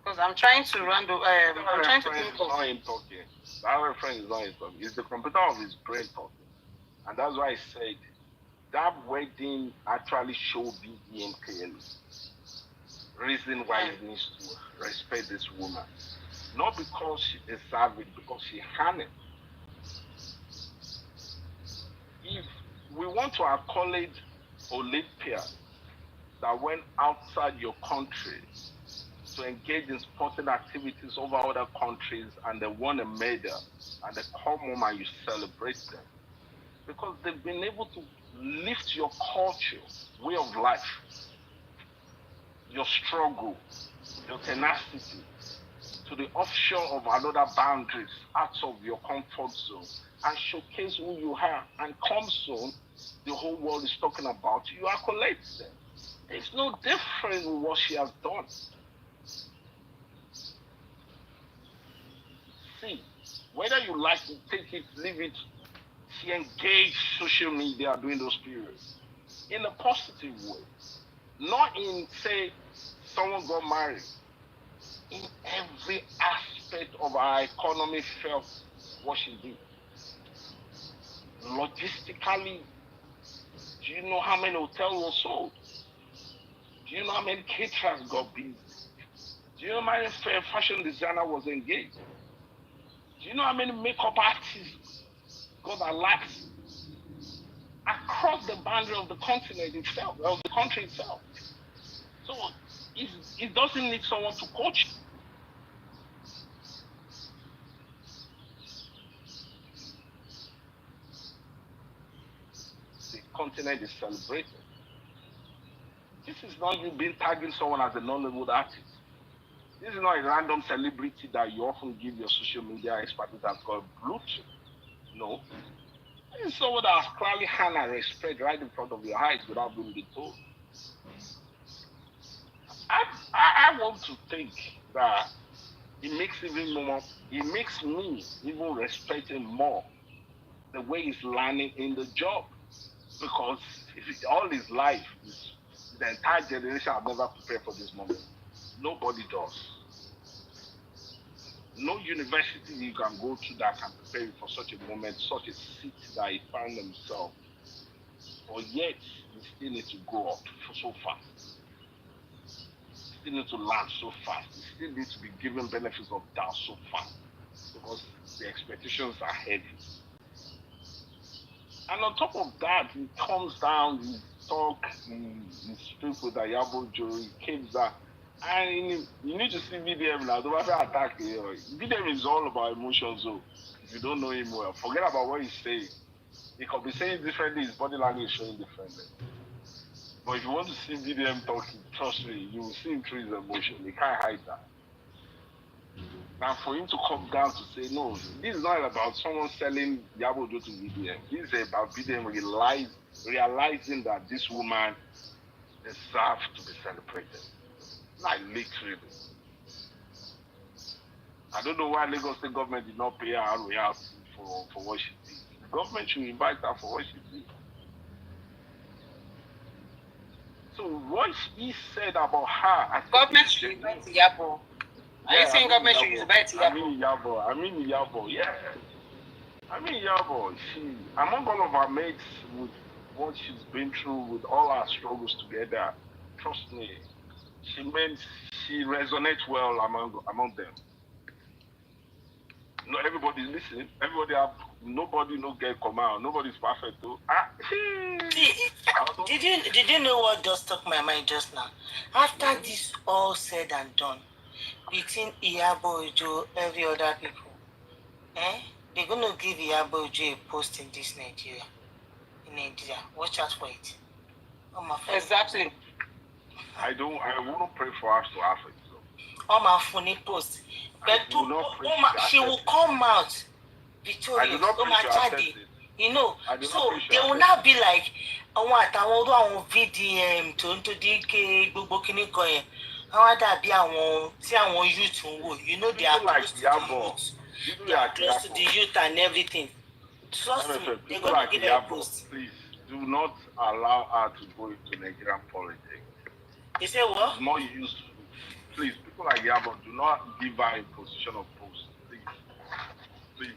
Because I'm trying to run the. I'm trying to think of. Not him talking. That reference is not him talking. It's the computer of his brain talking, and that's why I said that wedding actually showed VDM clearly. Reason why he needs to respect this woman, not because she is savage, because she had it. If we want to acknowledge Olympians that went outside your country to engage in sporting activities over other countries and they won a medal and they come home and you celebrate them, because they've been able to lift your culture, way of life, your struggle, your tenacity to the offshore of another boundaries, out of your comfort zone, and showcase who you are. And come soon, the whole world is talking about you. Accolade them. There's no difference with what she has done. See, whether you like to take it, leave it, she engaged social media during those periods in a positive way. Not in, say, someone got married. In every aspect of our economy felt what she did. Logistically, do you know how many hotels were sold? Do you know how many caterers got busy? Do you know how many fashion designer was engaged? Do you know how many makeup artists got their lives across the boundary of the continent itself, of the country itself? So it doesn't need someone to coach. The continent is celebrating. This is not you being tagging someone as a non-labeled artist. This is not a random celebrity that you often give your social media expertise that's called blue chip. No. This is someone that has clearly had and respect right in front of your eyes without being told. I want to think that it makes me even respect him more the way he's landing in the job. Because all his life, the entire generation have never prepared for this moment. Nobody does. No university you can go to that can prepare you for such a moment, such a seat that he found himself. But yet, he still needs to go up so fast. He still needs to land so fast. He still needs to be given benefits of doubt so fast. Because the expectations are heavy. And on top of that, he comes down, he talks, he speaks with Iyabo, he came down. And you need to see VDM now. Don't ever attack him. VDM is all about emotions, though. If you don't know him well, forget about what he's saying. He could be saying differently, his body language is showing differently. But if you want to see VDM talking, trust me, you will see him through his emotion. He can't hide that. Now, for him to come down to say, no, this is not about someone selling Iyabo Ojo to VDM. This is about VDM realizing that this woman deserves to be celebrated. Like, literally. I don't know why Lagos State government did not pay her royalty for what she did. The government should invite her for what she did. So what he said about her, Government should invite Iyabo. Are you saying government should invite Iyabo? I mean Iyabo, yeah. I mean Iyabo, she, among all of her mates, with what she's been through, with all our struggles together, trust me, she resonates well among them. No, everybody's listening. Nobody no get come out. Nobody's perfect though. Did you know what just stuck my mind just now? After this all said and done, between Iyabo Ojo, every other people, they're gonna give Iyabo Ojo a post in this Nigeria. In Nigeria, watch out for it. Oh my friend. Exactly. I wouldn't pray for us to have it. So. Oh my funny post. But she will come out victorious. Oh my daddy. You know, so they will not be like, àwọn àtàwọn ọdún àwọn VDM tó ń tó dínkè gbogbo kìíní kan yẹn. Àwọn dàbí àwọn tí àwọn youth ń wò. You know they are close to the youth. They are close to the youth and everything. Trust me, they're going to give her a post. Please do not allow her to go into Nigerian politics. You say what? More useful. Please, people like Iyabo, do not give her a position of post. Please.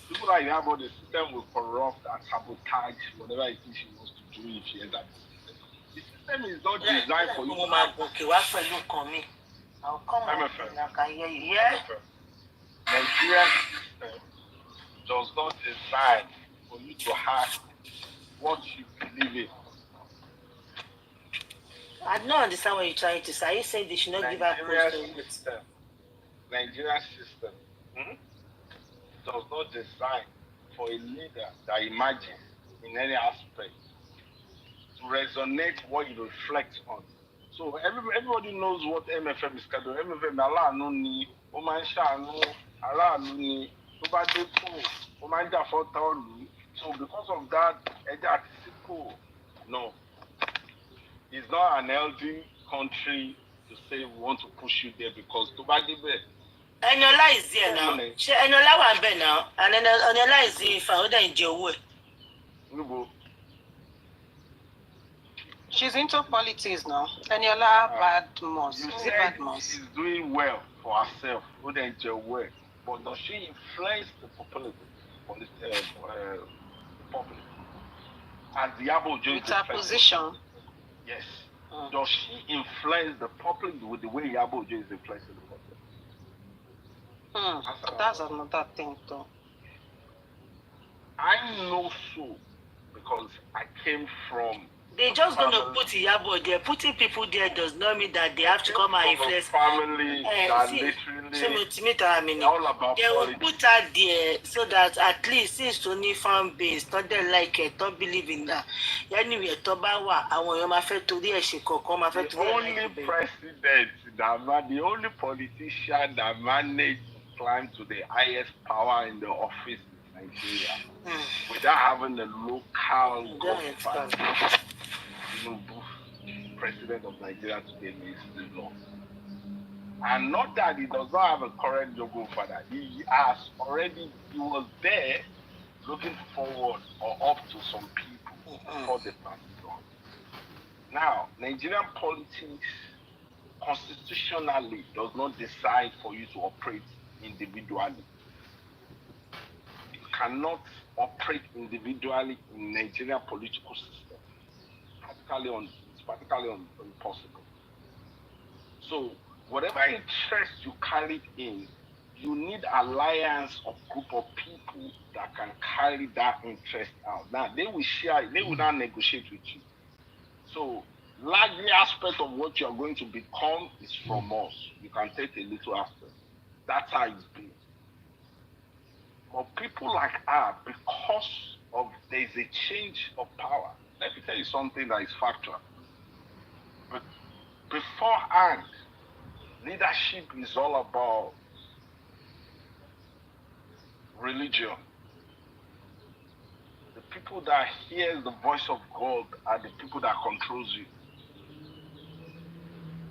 People like Iyabo, the system will corrupt and sabotage whatever it is she wants to do if she enters the system. The system is not designed for you to okay, what for you coming? I'll come on. I can hear you. Yeah? Nigerian system does not design for you to have what you believe in. I don't understand what you're trying to say. Are you saying they should not give her post? Nigerian system does not design for a leader that imagines in any aspect to resonate what he reflects on. So everybody knows what MFM is called. MFM, Allah no ni, Oman Shanu, Allah no ni, Tobadepo, Oman Jafotoni. So because of that, Eja Tisiko, no. It's not an healthy country to say we want to push you there because Tobadepo. Enola is there now. Enola was there now, and Enola is there. Found in Joe. She's into politics now. Eniola Badmus. She's doing well for herself, but does she influence the public? As Iyabo Ojo with her position. Yes. Does she influence the public with the way Iyabo Ojo is influencing the public? That's another thing, though. I know so because I came from. They're just going to put Iyabo there. Putting people there does not mean that they have to come and influence. Family that literally all about they will put her there so that at least since only fan base, not they like it, don't believe in that. Anyway, Tobawa, I want your friend to the only president the only politician that managed to climb to the highest power in the office in Nigeria without having a local government. President of Nigeria today is the law. And not that he does not have a current Jogo father. He was there looking forward or up to some people before they passed on. Now, Nigerian politics constitutionally does not decide for you to operate individually. You cannot operate individually in Nigerian political system. It's practically impossible. So whatever interest you carry in, you need alliance of group of people that can carry that interest out. Now they will not negotiate with you. So largely aspect of what you are going to become is from us. You can take a little aspect. That's how it's been. But people like her, because there's a change of power. Let me tell you something that is factual. But beforehand, leadership is all about religion. The people that hear the voice of God are the people that controls you.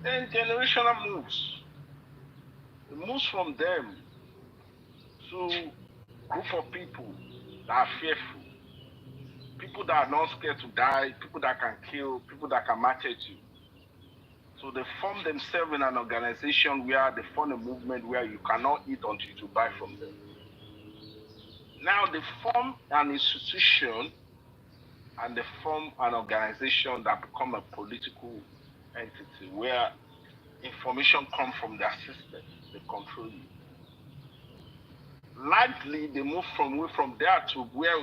Then generational moves. It moves from them to group of people that are fearful, people that are not scared to die, people that can kill, people that can match at you. So they form themselves in an organization where they form a movement where you cannot eat until you buy from them. Now they form an institution and they form an organization that become a political entity where information comes from their system. They control you. Largely, they move from there to where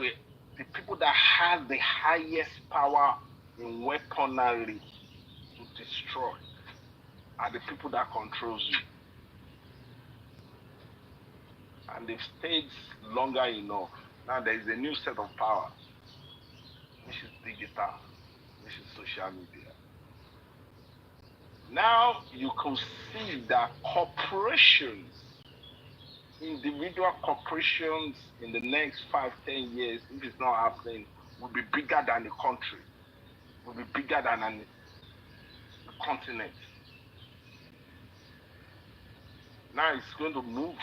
the people that have the highest power in weaponry to destroy are the people that controls you. And they've stayed longer enough. Now there is a new set of power, which is digital, which is social media. Now you can see that corporations, individual corporations in the next 5-10 years, if it's not happening, will be bigger than the country, will be bigger than a continent. Now it's going to move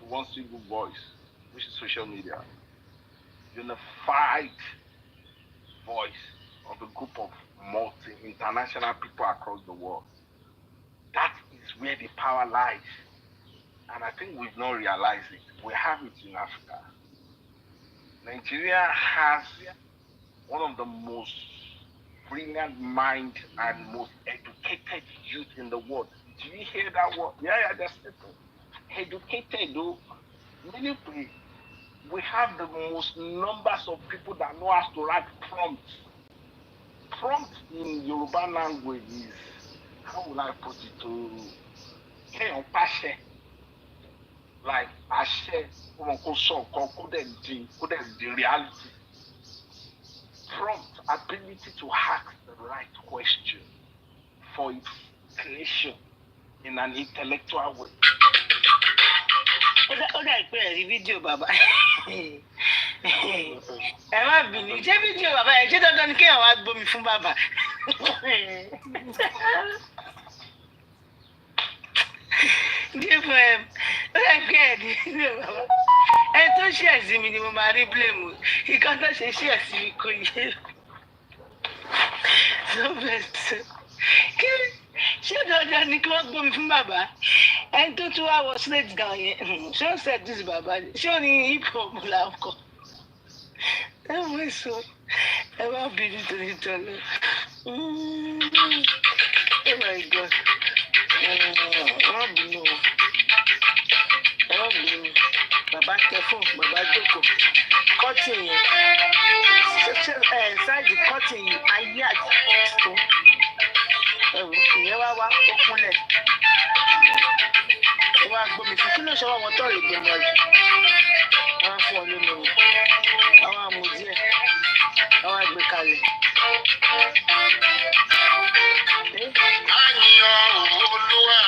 to one single voice, which is social media. Unified voice of a group of multi-international people across the world. That is where the power lies. And I think we've not realized it. We have it in Africa. Nigeria has one of the most brilliant minds and most educated youth in the world. Do you hear that word? Yeah, that's it. Educated, though. Meaning we have the most numbers of people that know how to write prompts. Prompt in Yoruba language is, how will I put it, to like ashe, the reality. Prompt, ability to ask the right question for its creation in an intellectual way. Ó dà pé ẹ̀rí fídíò bàbá ẹ má bínú ṣé fídíò bàbá ẹ̀ ṣé dandan ni kéèyàn wá gbomi fún bàbá. Dípò ó dà pé ẹ̀rí fídíò bàbá ẹ tó ṣe ẹ̀sìn mi ni mo máa rí blame o ìkan tó ṣe ṣe ẹ̀sìn mi kò yé ṣé dandan ni kí wọ́n gbomi fún bàbá ẹni tó tún wá wọ slate gown yẹn ṣé ó seduce bàbá ni ṣé ó ní hip hop là ń kọ ẹ mọ èso ẹ má bínú torí tọ́lọ́ oh my god ẹ má bínú ẹ má bínú bàbá tẹ fún bàbá jókòó kọ́tì yẹn ṣáàjì kọ́tì ayé àti tó ẹ̀wù ìyẹn wá ó kúnlẹ̀ ó wá gbómi sí kí ló ṣe wọn tọrọ ìgbìmọ̀ rẹ̀ wọn fún ọ lómi rẹ̀ àwọn àmú díẹ̀ àwọn àgbẹ̀ kalẹ̀. Àyàn Olúwa.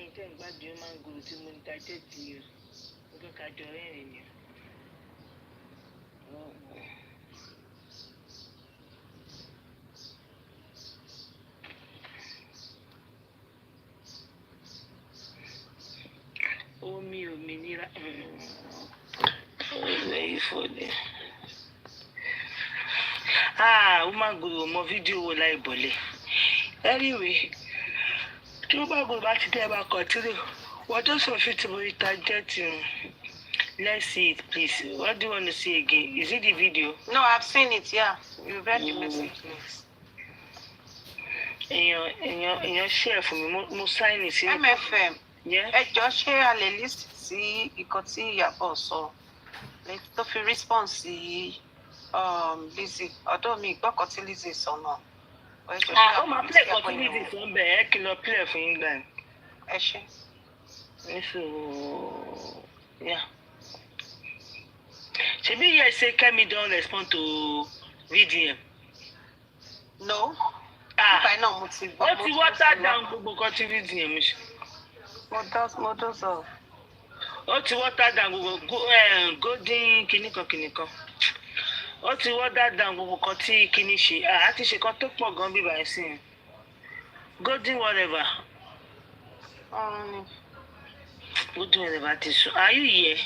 ẹ̀yin tẹ́ ń gbádùn ó máa ń gbòòrò tí mo ń tajẹ́ tì í o mo fẹ́ ká jọ rẹ́rìn ni. Omi òmìnira ilẹ̀ ìfọ̀dẹ̀. Ó máa ń gbòòrò mọ fídíò wo láì bọ̀lẹ̀. Anyway, tí ó bá gbòòrò bá ti dẹ́ bá continue. What does of it will target you? Let's see it, please. What do you want to see again? Is it the video? No, I've seen it, yeah. You read the message, please. Èèyàn share fún mi, mo sign it sí. MFM. Yeah. Ẹ jọ̀ọ́ ṣé a lè list sí nǹkan tí Iyabo sọ. Tó fi response sí Lizzy. Ọ̀dọ̀ mi ìgbọ́kàn tí Lizzy sọ náà. Ó máa play kan tí Lizzy sọ ń bẹ̀ ẹ́ kí lọ play fún yín gbà. Ẹ ṣé. Yeah. Ṣebí you say Kemi don't respond to VDM? No. Nígbà náà mo ti gbọ́. Ó ti water down gbogbo kan tí VDM ṣe. Mo dọ́ sọ. Ó ti water down gbogbo golden kìnìkan. Ó ti water down gbogbo kan tí kìnì ṣe. A ti ṣe kan tó pọ̀ gan bíbá ẹ̀ sí i. Golden whatever. Golden whatever ti sùn. Are you here?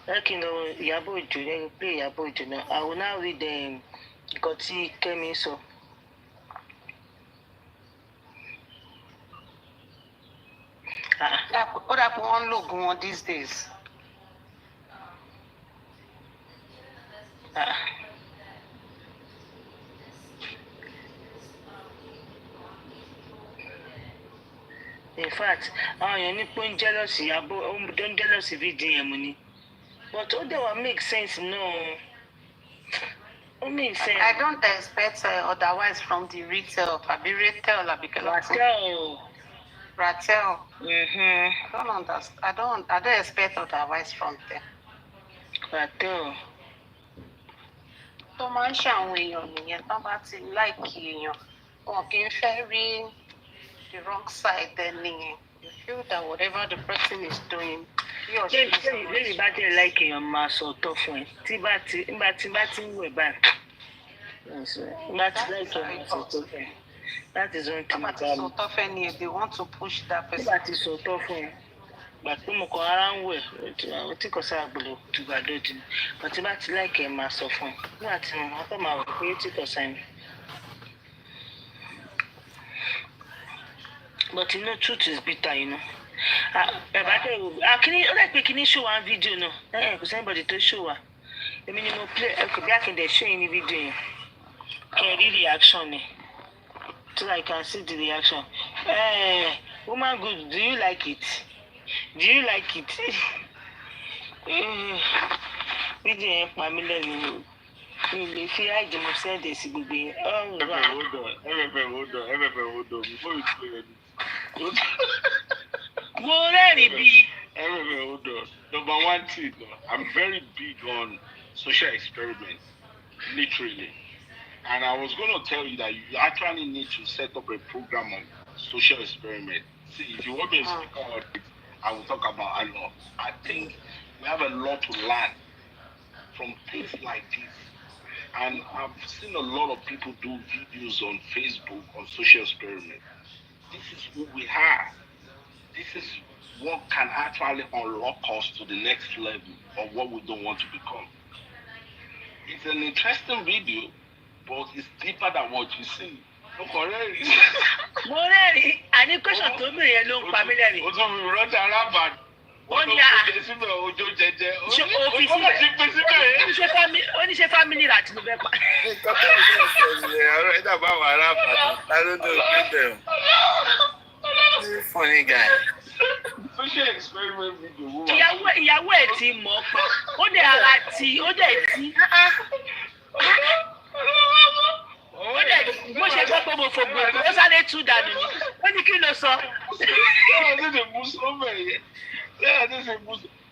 Okay, no, Iyabo Ojo, let me play Iyabo Ojo now. I will now read nǹkan tí Kemi sọ. Ó dà pé wọ́n ń lògùn wọn these days. In fact, àwọn èèyàn ní pé ń jealous Iyabo, ó ń jealous VDM ni. But ó dẹ̀ wá make sense no. Ó make sense. I don't expect otherwise from the retail. Àbí retail àbí kẹ́lọ́. Ratel. I don't understand. I don't expect otherwise from them. Ratel. Tó máa ń ṣe àwọn èèyàn nìyẹn tán bá ti láìkì èèyàn. Wọn kì í fẹ́ rí the wrong side then nìyẹn. You feel that whatever the person is doing, he or she is doing. Lẹ́yìn bá dẹ̀ láìkì èèyàn máa sọ ọ̀tọ̀ fún ẹ. Tí bá ti ń wẹ̀ báyìí. Bá ti láìkì èèyàn máa sọ ọ̀tọ̀ fún ẹ. That is one thing about me. They want to push that person. That is so tough. But pé mo kàn ara ń wẹ̀ tí kò sáà gbọ́dọ̀ tùgbà lódì ni. But tí bá ti láìkì ẹ̀ máa sọ fún un. Nígbà tí mo fẹ́ máa wọ̀ pé tí kò sáà ni. But you know, truth is bitter, you know. Kini, ó dà pé kini show one video náà. Kò sẹ́nibọ̀dì tó show wa. Èmi ni mo play bí Akíndé show yín ní video yẹn. Kẹ́ ẹ rí reaction ni. So I can see the reaction. Woman good, do you like it? Do you like it? Video yẹn pa mí lẹ́nu. Mi lè fi àìjẹ́ mo send sí gbogbo yẹn. Hold on. Before you play it. Mo rẹ́rìn bí. Hold on. Number one thing, I'm very big on social experiments, literally. And I was going to tell you that you actually need to set up a program on social experiment. See, if you want me to speak about it, I will talk about a lot. I think we have a lot to learn from things like this. And I've seen a lot of people do videos on Facebook on social experiment. This is who we are. This is what can actually unlock us to the next level of what we don't want to become. It's an interesting video, but it's deeper than what you see. Look already. Mo rẹ́rìn, àní question tó bèrè yẹn ló ń pa mí lẹ́rìn. O tún mi rántí alábàá. Ó ní ojú jẹjẹ. Ṣé oníṣẹ́ family rà tí mo fẹ́ pa. Nǹkan tó ń ṣe ọ̀rọ̀ ẹ̀dá bá wà arábàá. I don't know them. Funny guy. Social experiment video. Ìyàwó ẹ̀ ti mọ̀ pa. Ó dẹ̀ ara ti, ó dẹ̀ ti. Ó dẹ̀ bó ṣe gbọ́ pé mo fògbò ó sáré tú dànù ni. Ó ní kí ló sọ.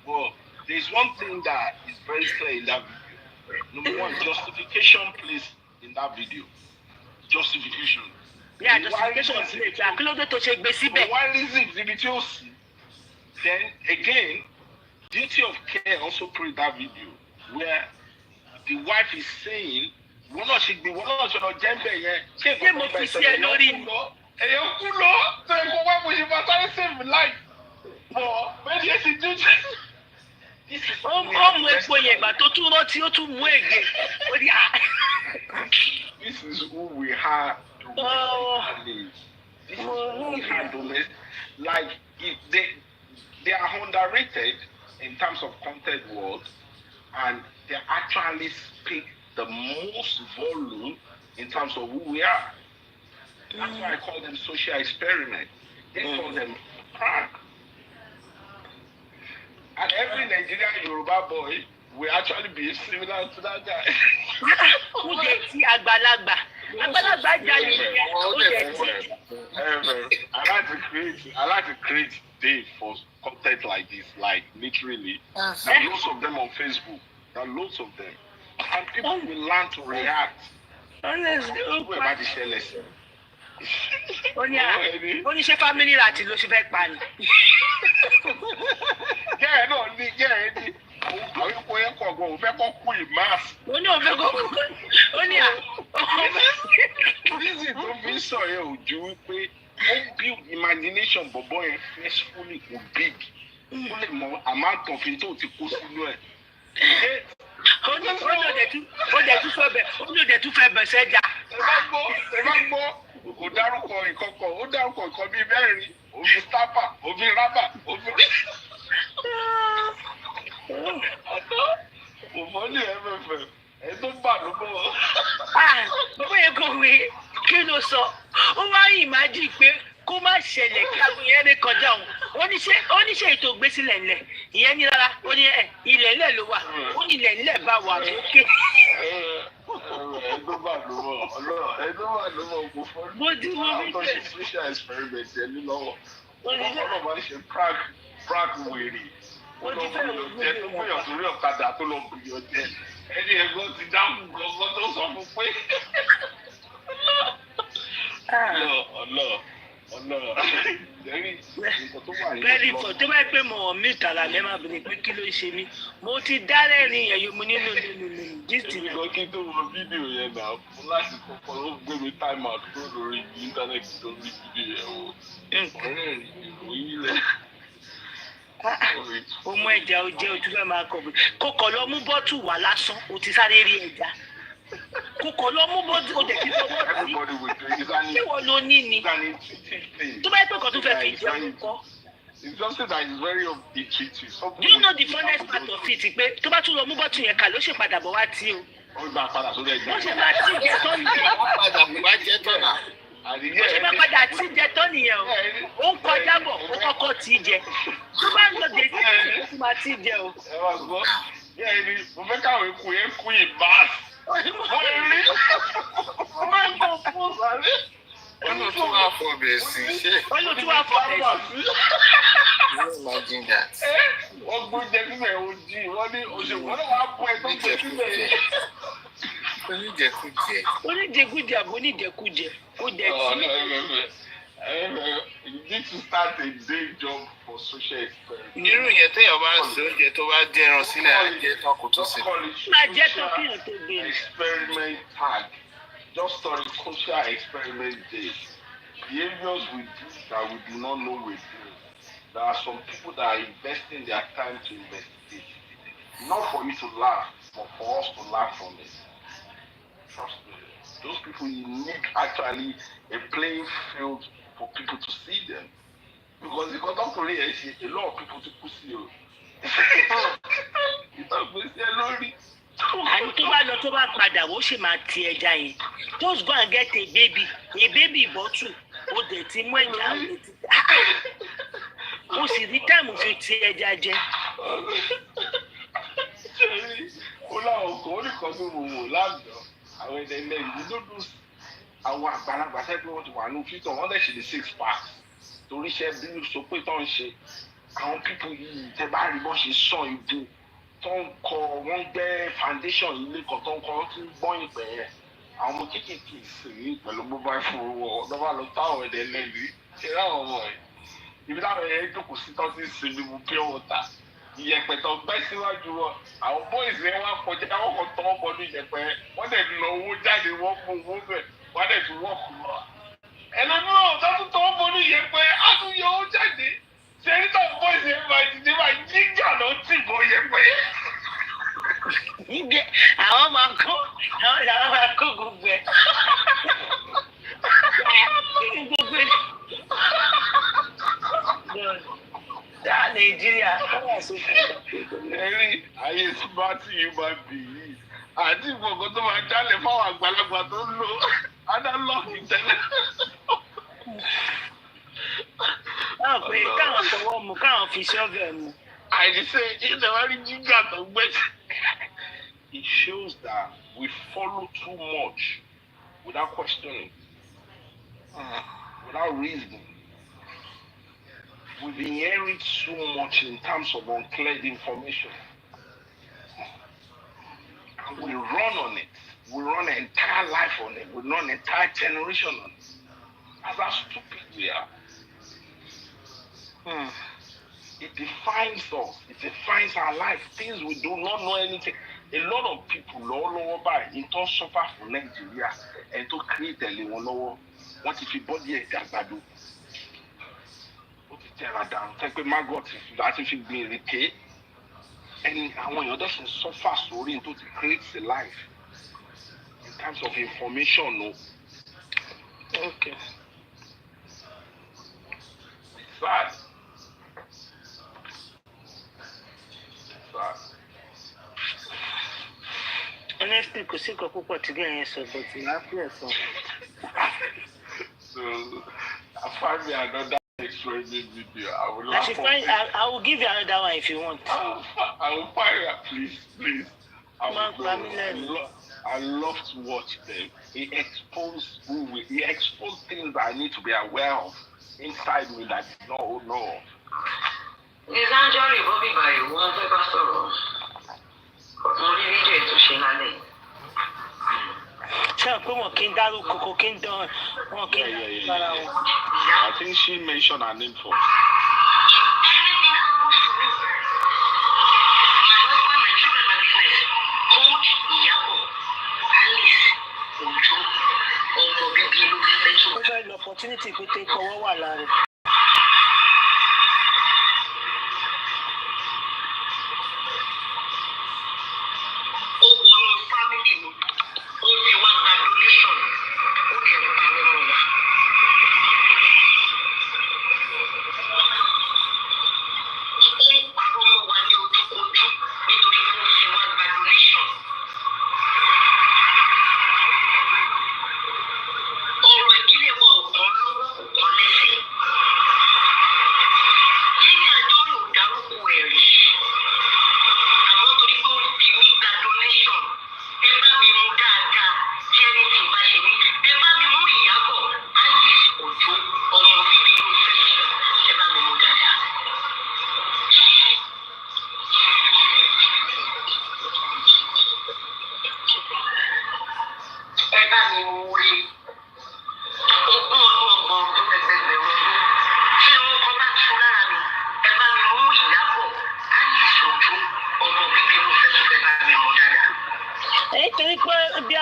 Well, there's one thing that is very clear in that video. Number one, justification, please, in that video. justification. Yeah, justification is late. Kí ló dé tó ṣe gbé síbẹ̀? One reason níbi tí ó sì. Then again, duty of care also played that video where the wife is saying, "Wọ́n náà ṣe gbé, wọ́n náà ṣe lọ jẹ́ńbẹ̀ yẹn." Ṣé mo fi sí ẹ lórí ni? Èèyàn kú lọ, ṣe kó wá mo ṣe máa sáré save life. But méjì èsì dúdú. Ó mú epo yẹn ìgbà tó tún rántí ó tún mú ègè. Ó di This is who we are. This is who we are. Like they are underrated in terms of content world, and they actually speak the most volume in terms of who we are. That's why I call them social experiment. They call them prank. And every Nigerian Yoruba boy will actually be similar to that guy. Who dey ti àgbàlagbà? Àgbàlagbà jalè yẹn. Ó dẹ̀ ti. I like to create day for content like this, like literally. There are lots of them on Facebook. There are lots of them. And people will learn to react. Honestly, Where about the share ó ní ṣe family láti ló ṣe fẹ́ pa ni. Yeah, no, yeah, àwọn ikú yẹn kọ̀ gan, ò fẹ́ kọ́ kú ìmáàsì. Ó ní òfin kókó. Ó ní Reason tó fi sọ yẹn ò ju wípé ó build imagination bọ̀bọ̀ yẹn forcefully kò big. Ó lè mọ amount of it tó ti kó sínú ẹ̀. ó dẹ̀ tún fẹ́ bẹ̀ sẹ́jà. Ẹ bá gbọ́, kò dárúkọ ìkọ̀kọ̀, ó dárúkọ ìkọ̀ bíi mẹ́rin, òfin stápà, òfin rábà, òfin. Òfò ní ẹ̀fẹ̀fẹ̀, ẹ̀ tó bà ló bọ̀. Bàbá yẹn kò wí kí ló sọ, ó wá ìmájì pé kó má ṣẹlẹ̀ kí agbóyè rẹ̀ kọjá òun. Oníṣẹ́ ètò ìgbésílẹ̀ ńlẹ̀, ìyẹn ní rárá, ó ní ilẹ̀ ńlẹ̀ ló wà, ó ní ilẹ̀ ńlẹ̀ bá wà lókè. Ẹ̀dọ́ bà ló bọ̀, ọlọ́run kò fọ́. Bó ti wọ́n Àwọn tó ṣe social experiment ẹ̀ ní lọ́wọ́. Wọ́n máa ń ṣe prank wèrè. Wọ́n lọ bùyọ̀ jẹ́ tó bùyọ̀ sórí ọ̀kadà tó lọ bùyọ̀ jẹ́. Ẹni ẹ̀gbọ́n ti dáhùn gbọ́ngàn tó sọ fún pé. Bẹ́ẹ̀ni fọ̀ tó bá pẹ́ mọ̀ mí tààrà lẹ́ẹ̀ bèrè pé kí ló ń ṣe mí. Mo ti dárẹ́ rìn yẹn mo nínú gist náà. Ìgbà kí tó wo fídíò yẹn náà fún láti kọ́kọ́ ló gbé mi time out kúrò lórí íńtánẹ́ẹ̀tì tó rí fídíò yẹn wò. Ọ̀rẹ́ ìròyìn rẹ̀. Ó mú ẹja ó jẹ́ ojú fẹ́ máa kọ̀ bí. Kókò lọ mú bọ́tù wá lásán, o ti sáré rí ẹja. Kókò lọ mú bọ́tù, o dẹ̀ ti fọwọ́ sí. Everybody will do it. Ṣé wọ́n ló ní ni? Tó bá yẹ pé kò tún fẹ́ fi jẹun kọ́. It's something that is very intuitive. Do you know the funnest part of it pé tó bá tún lọ mú bọ́tù yẹn kà ló ṣe padà bọ̀ wá tí o. Ó gbà padà sórí ẹja. Wọ́n ṣe máa tí jẹ tán nìyẹn. Padà bọ̀ wá jẹ́ tọ̀nà. Wọ́n ṣe máa padà tí jẹ tán nìyẹn o. Ó ń kọjá bọ̀ ó kọ́kọ́ tí jẹ. Tó bá ń lọ dé tí ó máa tí jẹ o. Ẹ wá gbọ́, yẹ́ ẹni, mo fẹ́ káwọn ikú yẹn kú ìbáàsì. Wọ́n rí. Wọ́n máa ń kọ́ fún sáré. Wọ́n ló tún wá fọ bẹ̀rẹ̀ sí ṣé. Wọ́n ló tún wá fọ bẹ̀rẹ̀ sí. You imagine that. Wọ́n gbé jẹ síbẹ̀ ojí, wọ́n ní oṣù wọ́n náà wá bọ́ ẹ tó gbé síbẹ̀ yẹn. Oníjẹkújẹ. Oníjẹkújẹ àbò oníjẹkújẹ ó dẹ̀ tí. You need to start a day job for social experiment. Irú yẹn téèyàn bá ń ṣe oúnjẹ tó bá jẹ́ ẹran sílẹ̀ àjẹ́ tán kò tún sí. Máa jẹ́ tán kí èèyàn tó gbé ni. Experiment tag. Just on a social experiment day. Behaviors we do that we do not know we do. There are some people that are investing their time to investigate. Not for you to laugh, but for us to laugh from it. Trust me. Those people, you need actually a playing field for people to see them. Because you got to play a lot of people to push you. You don't push you Àní tó bá lọ tó bá padà ó ṣì máa ti ẹja yẹn. Just go and get a baby bottle. O dẹ̀ ti mú ẹja o dẹ̀ ti o sì rí táìmù fi ti ẹja jẹ. Ó láwọn kan ó ní kan tó wò lánàá. Àwọn ẹ̀dẹ̀ ilẹ̀ ìlú ló dùn sí. Àwọn àgbàlagbà sẹ́pẹ́ wọ́n ti wà ní fíìtọ̀ wọ́n dẹ̀ ṣe lè 6 packs. Torí iṣẹ́ bí sopé tó ń ṣe. Àwọn pípọ̀ yìí tẹ bá rí bọ́n ṣe sàn ìbò. Tó ń kọ wọ́n gbẹ́ foundation ilé kan tó ń kọ́ tó ń gbọ́n ìpẹ́ yẹn. àwọn ọmọ kéékèèké ìsinmi pẹ̀lú mobile phone wọn lọ́wọ́ lọ táwọn ẹ̀dẹ̀ lẹ́nu ṣe láwọn ọmọ ẹ̀ ibi táwọn ẹ̀yẹ jókòó sí tán ti sinmi mu pure water ìyẹ̀pẹ̀ tó gbẹ́ síwájú wọn àwọn boys yẹn wá kọjá wọn kàn tọwọ́ bọ ní ìyẹ̀pẹ̀ wọ́n dẹ̀ lọ owó jáde wọ́n mú owó bẹ̀ wọ́n dẹ̀ tún wọ́n kù lọ. ẹlẹ́nu náà tó tún tọwọ́ bọ ní ìyẹ̀pẹ̀ á tún yọ owó jáde ṣe ní táwọn boys yẹn máa dìde máa jíjà lọ tì bọ ìyẹ̀pẹ̀. àwọn máa kó gbogbo ẹ̀. gbogbo ẹ̀. Nàìjíríà ẹ̀rí ayé smart human being àti ìgbọ̀ngàn tó máa jálẹ̀ fáwọn àgbàlagbà tó ń lo adálọ́ọ̀kì tẹ́lẹ̀. náà pé káwọn fọwọ́ mu káwọn fi ṣọ́ọ̀bù mu. àìsíṣẹ́ ìṣèwárí jíjà tó gbé. It shows that we follow too much without questioning, without reasoning. We've inherited so much in terms of uncleared information. And we run on it. We run an entire life on it. We run an entire generation on it. That's how stupid we are. It defines us. It defines our life. Things we do not know anything. A lot of people all over by in turn suffer from Nigeria and to create a little what if you body a gbado. Tẹ́ra dànù tẹ́ pé maggot láti fi gbin ìrèké ẹni àwọn èèyàn dẹ̀ sì suffer sórí tó ti create a life in terms of information o. Okay. It's sad. It's sad. Honestly, kò sí nǹkan púpọ̀ tí gẹ̀ẹ́ yẹn sọ but ìyá fi ẹ̀ sọ. So I find me another explaining video. I will laugh. I will give you another one if you want. I will find her, please. I love to watch them. He exposed things I need to be aware of inside me that I don't know. Is Anjari Bobby by one paper sorrow? Only video to Shinale. I think she mentioned her name first. Opportunity to take over.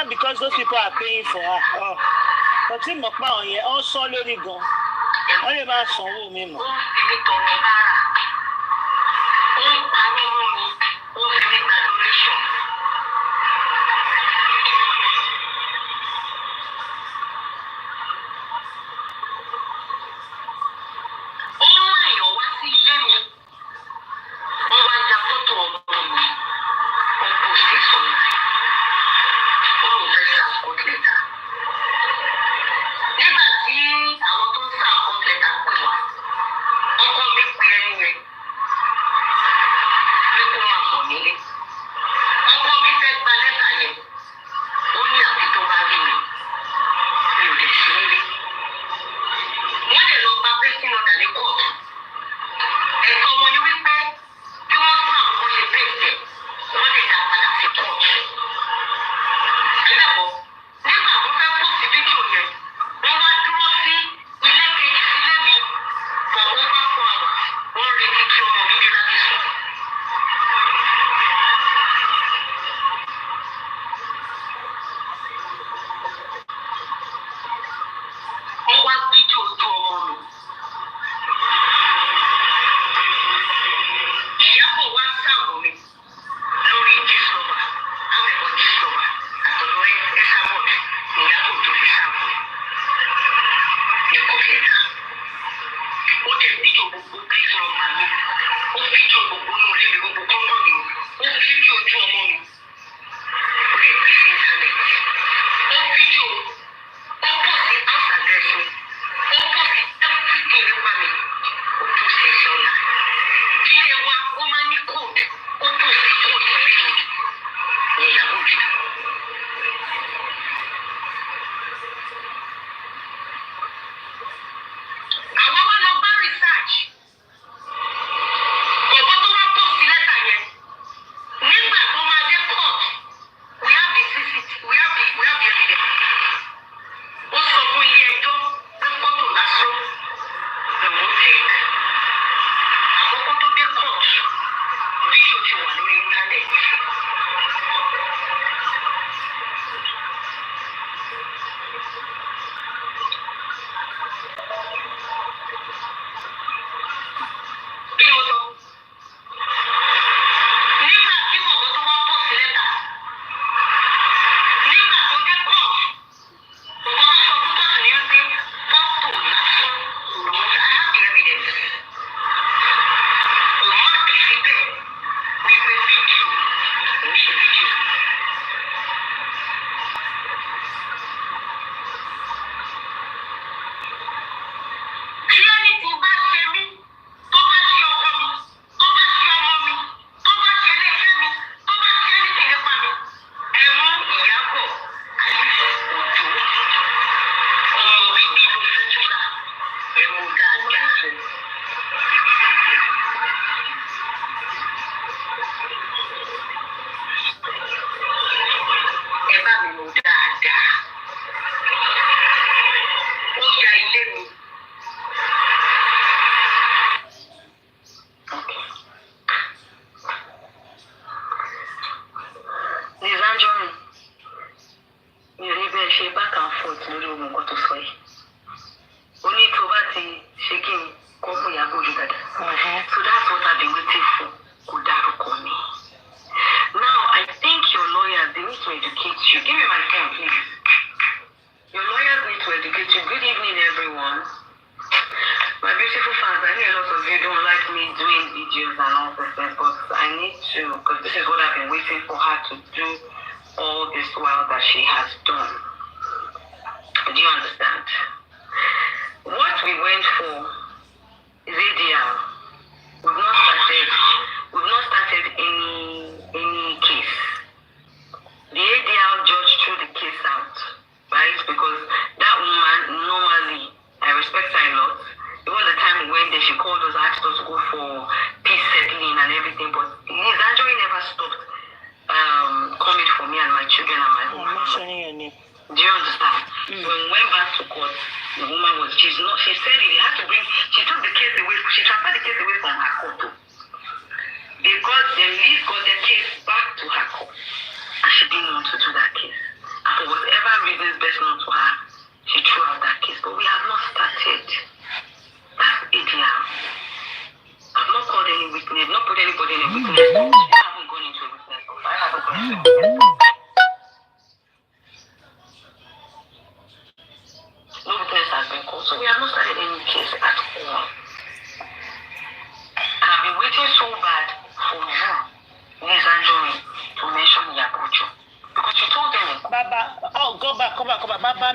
Because those people are paying for her. Oh, but tí mo pa àwọn yẹn ó sọ lórí gan wọ́n lè máa sanwó mi mọ́.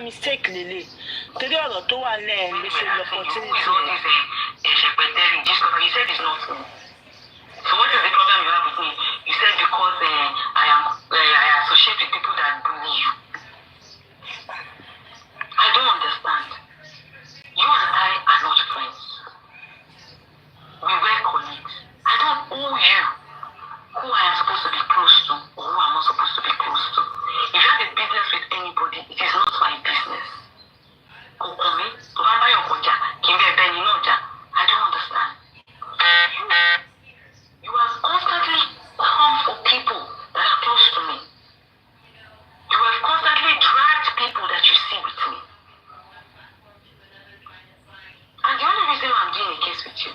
Mistake lele torí ọ̀rọ̀ tó wà lẹ́ẹ̀ ló ṣe lọ opportunity. You said it's not me. So what is the problem you have with me? You said because I associate with people that bully you. I don't understand. You and I are not friends. We were colleagues. I don't owe you who I am supposed to be close to or who I'm not supposed to be close to. If you have a business with anybody, it is not my business. I don't understand. You have constantly come for people that are close to me. You have constantly dragged people that you see with me. And the only reason I'm doing a case with you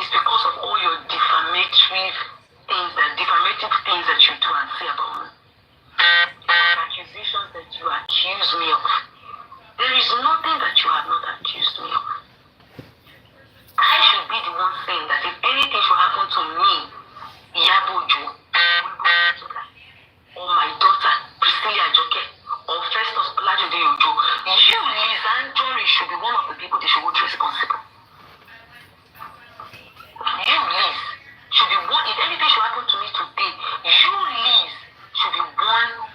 is because of all your defamatory things that you do and say about me. Accusations that you accuse me of. There is nothing that you have not accused me of. I should be the one saying that if anything should happen to me, Iyabo, or my daughter, Priscilla Joke, or Festus Olajude Ojo, you, Liz Anjorin, should be one of the people they should hold responsible. You, Liz, should be one. If anything should happen to me today, you, Liz, should be one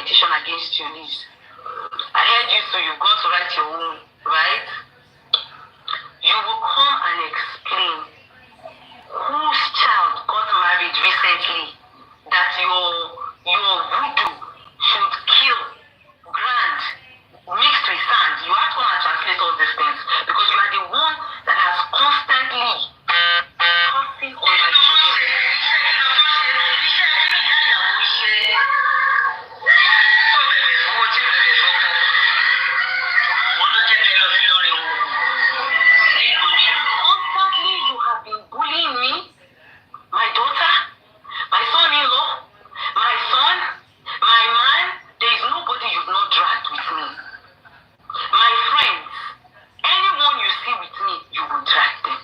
petition against your niece. I heard you, so you've gone to write your own, right? You will come and explain whose child got married recently that your voodoo should kill, grand, mixed with sand. You have to come and translate all these things because you are the one that has constantly cursing on my children. Constantly, you have been bullying me, my daughter, my son-in-law, my son, my man. There is nobody you've not dragged with me. My friends, anyone you see with me, you will drag them.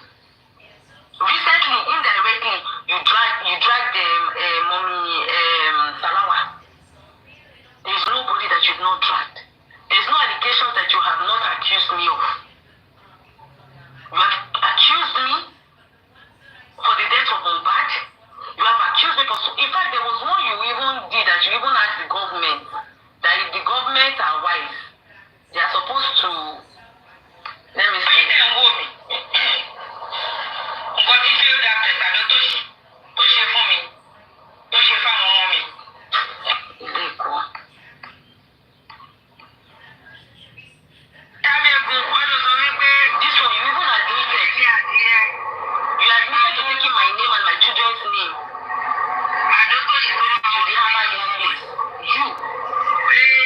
Recently, indirectly, you dragged mommy Salawa. There is nobody that you've not dragged. There is no allegations that you have not accused me of. You have accused me for the death of Mohbad. You have accused me for... In fact, there was one you even did that you even asked the government that if the government are wise, they are supposed to... Let me see. This one, you even admitted. You admitted to taking my name and my children's name to the Hammerlin place. You.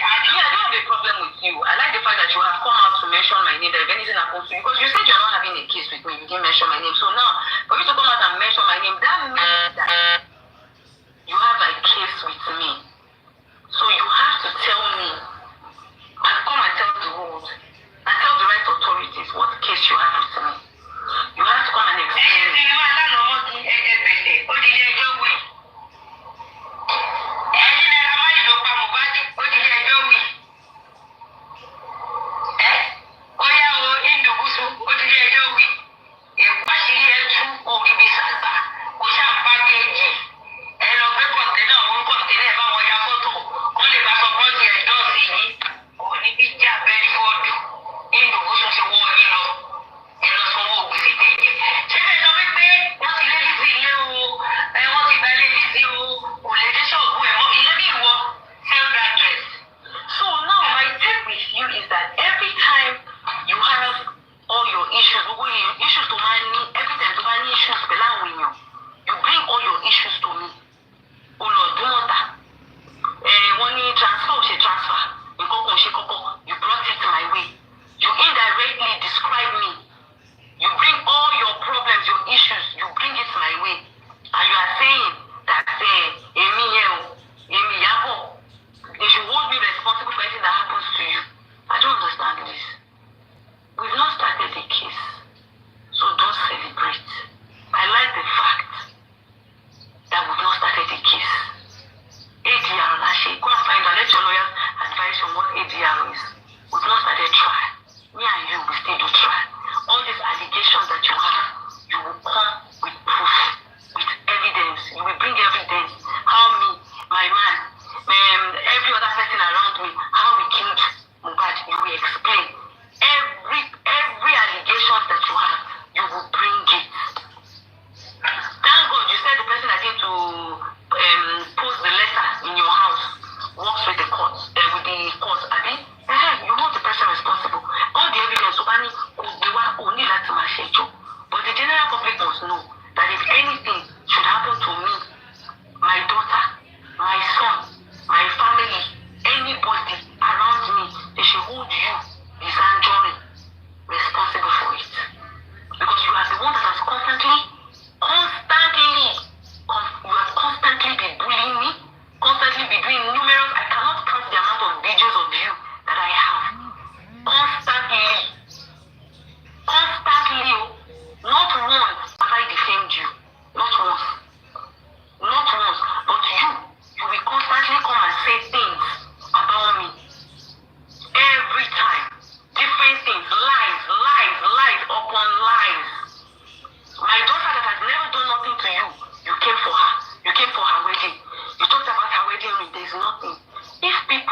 I don't have a problem with you. I like the fact that you have come out to mention my name, that if anything happens to you, because you said you're not having a case with me, you didn't mention my name. So now, for you to come out and mention my name, that means that you have a case with me. So you have to tell me and come and tell the world and tell the right authorities what case you have with me. You have to come and explain. So now my take with you is that every time you have all your issues, issues to money, every time to money issues, you bring all your issues to me. Oh Lord, do not that. When you transfer, you brought it my way. You indirectly describe me. You bring all your problems, your issues, you bring it my way. And you are saying that, Iyabo, they should hold me responsible for anything that happens to you. I don't understand this. We've not started the case, so don't celebrate. I like the fact that we've not started the case. ADR, go and find out, let your lawyers advise on what ADR is. We've not started trial. Me and you will still do trial. All these allegations that you have, you will come with proof, with evidence. You will bring evidence. How me, my man, every other person around me, how we killed Mohbad. You will explain. Every allegation that you have, you will bring it. Thank God you said the person that came to post the letter in your house works with the court, I mean?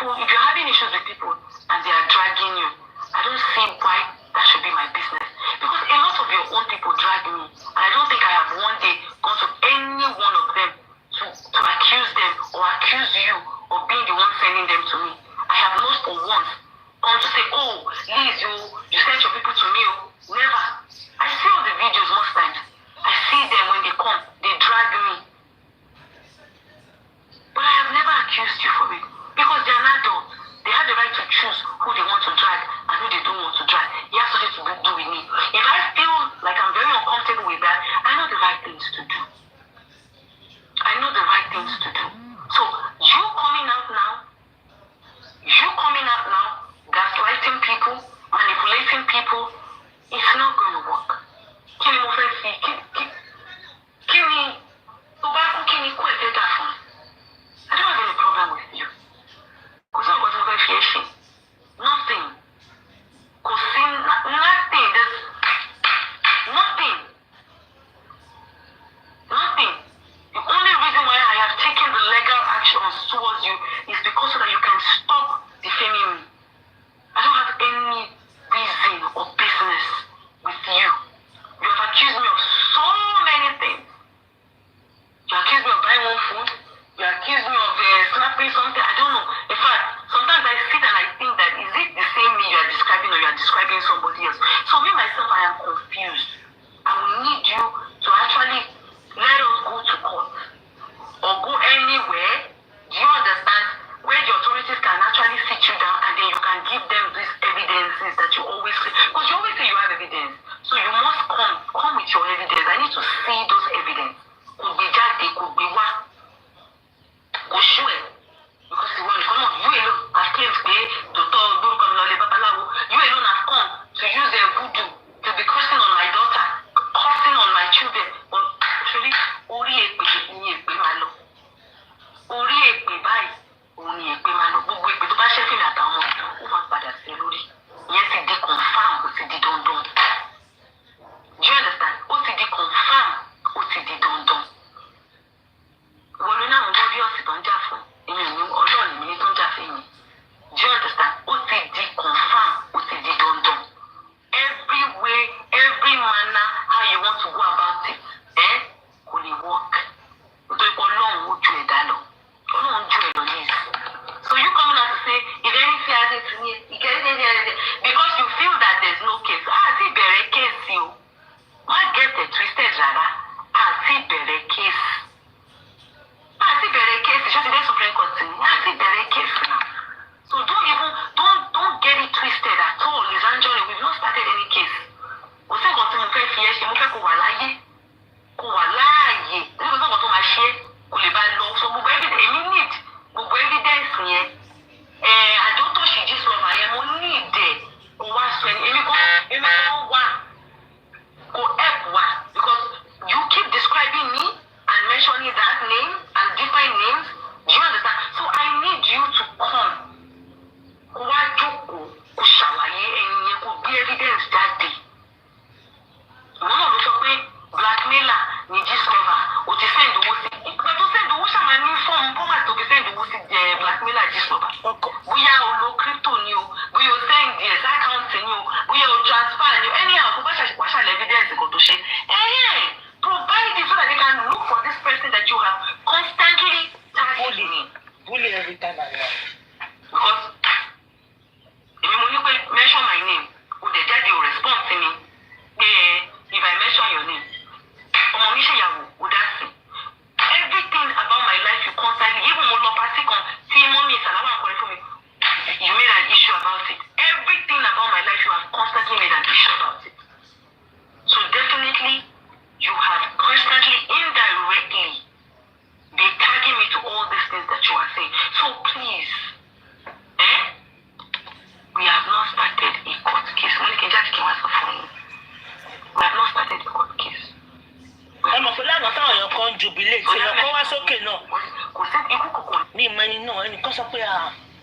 people, if you're having issues with people and they are dragging you, I don't see why that should be my business. Because a lot of your own people drag me, and I don't think I have one day gone to any one of them to accuse them or accuse you of being the one sending them to me. I have not for once come to say, oh, Liz, you sent your people to me. Never. I see all the videos most times. I see them when they come, they drag me. But I have never accused you for it. Because they are adults. They have the right to choose who they want to drag and who they don't want to drag. It has something to do with me. If I feel like I'm very uncomfortable with that, I know the right things to do. I know the right things to do. So, you coming out now, gaslighting people, manipulating people, it's not going to work. Kini mo fẹ́ fi, kini, tó bá kú kini kú ẹ̀fẹ́ dà fún. I don't have any problem with you. Kò sí nǹkan tó fẹ́ fi ẹ́ ṣe. Nothing. Kò sí nothing. There's nothing. Nothing. The only reason why I have taken the legal actions towards you is because so that you can stop defaming me. I don't have any reason or business with you. You have accused me of so many things. You accused me of buying one food. You accused me of snapping something. I don't know. In fact, sometimes I sit and I think that is it the same me you are describing or you are describing somebody else? So me myself, I am confused. I will need you to actually let us go to court or go anywhere. Do you understand? Where the authorities can actually sit you down and then you can give them these evidences that you always say. Because you always say you have evidence. So you must come with your evidence. I need to see those evidence. Could be jade, could be what? Go show it. Because you alone have claimed you alone have come to use their voodoo to be cursing on my daughter, cursing on my children. But actually, Ori Ekpe ni Ekpe ma lọ. Ori Ekpe báyìí, òun ni Ekpe ma lọ. Gbogbo Ekpe tó bá ṣe fèmí àtàwọn ọmọ, ó máa padà sí lórí. Ìyẹn ti di confirm, ó ti di dandan. Do you understand? Ó ti di confirm, ó ti di dandan. Wọ́n ló náà ń gbọ́ bí ọ̀sìn tó ń jà fún. Èmi ò ní ọlọ́ọ̀ni mi ní tó ń jà fún mi. Do you understand? Ó ti di confirm, ó ti di dandan. Every way, every manner, how you want to go about it, kò lè work. Nítorí pé Ọlọ́run ó ju ẹ̀dá lọ. Ọlọ́run ju ẹ̀dá ní ìsìn. So you coming out to say, if anything happens to me, you get anything, because you feel that there's no case. Àti ìbẹ̀rẹ̀ case o. Má get it twisted rárá. Àti ìbẹ̀rẹ̀ case. Àti ìbẹ̀rẹ̀ case. Ṣé ti dé Supreme Court ni? Àti ìbẹ̀rẹ̀ case now. So don't get it twisted at all. Liz Anjorin, we've not started any case. Kò sí nǹkan tí mo fẹ́ fi ẹ́ ṣe, mo fẹ́ kó wà láyé. Kó wà láàyè. Nígbà tó nǹkan tó máa ṣe kò lè bá lọ. So gbogbo evidence, èmi need gbogbo evidence yẹn. Àjọ tó ṣì jí sọ̀rọ̀ yẹn, mo need ẹ̀. Kò wá sọ ẹni, èmi kan wà. Kò help wà. Because you keep describing me and mentioning that name and different names. Do you understand? So I need you to come. Kó wá jókòó, kó ṣàlàyé ẹni yẹn, kó gbé evidence jáde. Ìwọ́n náà ló sọ pé blackmailer ni Gistlover, o ti send owó sí. Ìgbà tó send owó ṣàmà ní fọ́ọ̀mù format tó fi send owó sí blackmailer Gistlover. Bóyá o lo crypto ni o, bóyá o send yes account ni o, bóyá o transfer ni o, anyhow kó bá ṣàlẹ̀ evidence kan tó ṣe. Provide it so that they can look for this person that you have constantly targeting. Bully every time I want. Because èmi mo ní pé mention my name, o dẹ̀ jáde o respond sí mi pé if I mention your name, ọmọ mi ṣèyàwó o dá sí. Everything about my life you constantly, even mo lọ pàṣẹ kan tí mọ́mí ìsàlámà àkọrin fún mi, you made an issue about it. Everything about my life you have constantly made an issue about it. So definitely you have constantly, indirectly been tagging me to all these things that you are saying. So please, we have not started a court case. We have not started a court case. Mọ̀ fún lánàá táwọn èèyàn kan jubilate èèyàn kan wá sókè náà. Kò sí ikú kòkò. Ní ìmọ̀ ẹni náà ẹnìkan sọ pé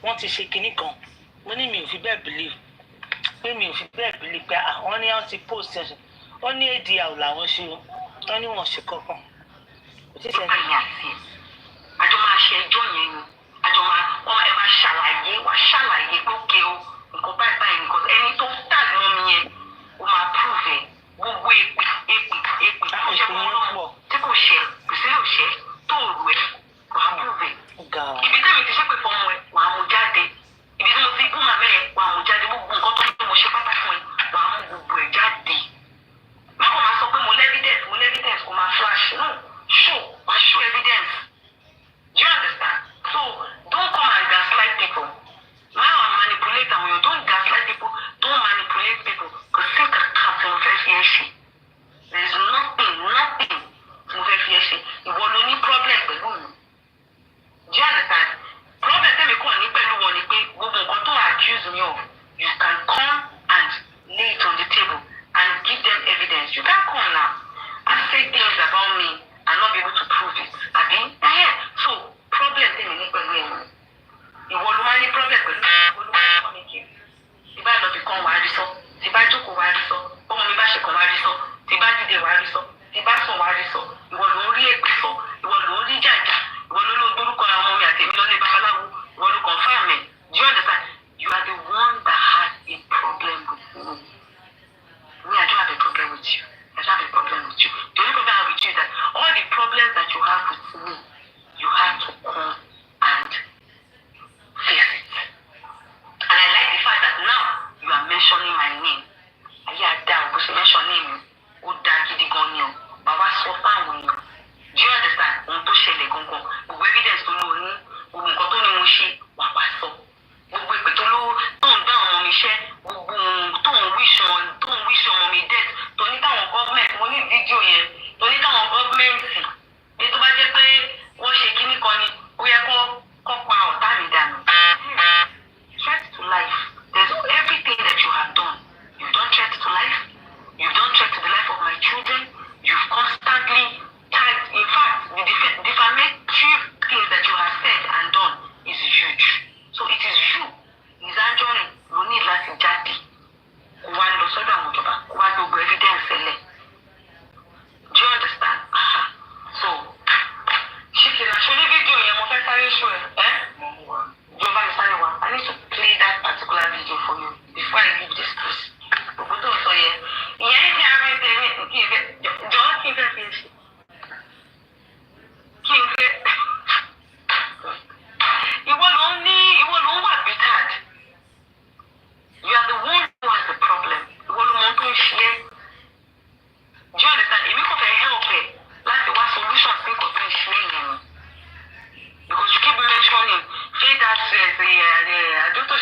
wọ́n ti ṣe kinní kan. Mo ní mi ò fi bẹ́ẹ̀ believe. Pé mi ò fi bẹ́ẹ̀ believe pé wọ́n ní wọ́n ti post ẹ̀. Wọ́n ní ADR làwọn ṣe o. Wọ́n ní wọ́n ṣe kankan. Kò tí ì sẹ́ni. Àjọ máa ṣe ẹjọ́ yẹn ni. Àjọ máa ṣàlàyé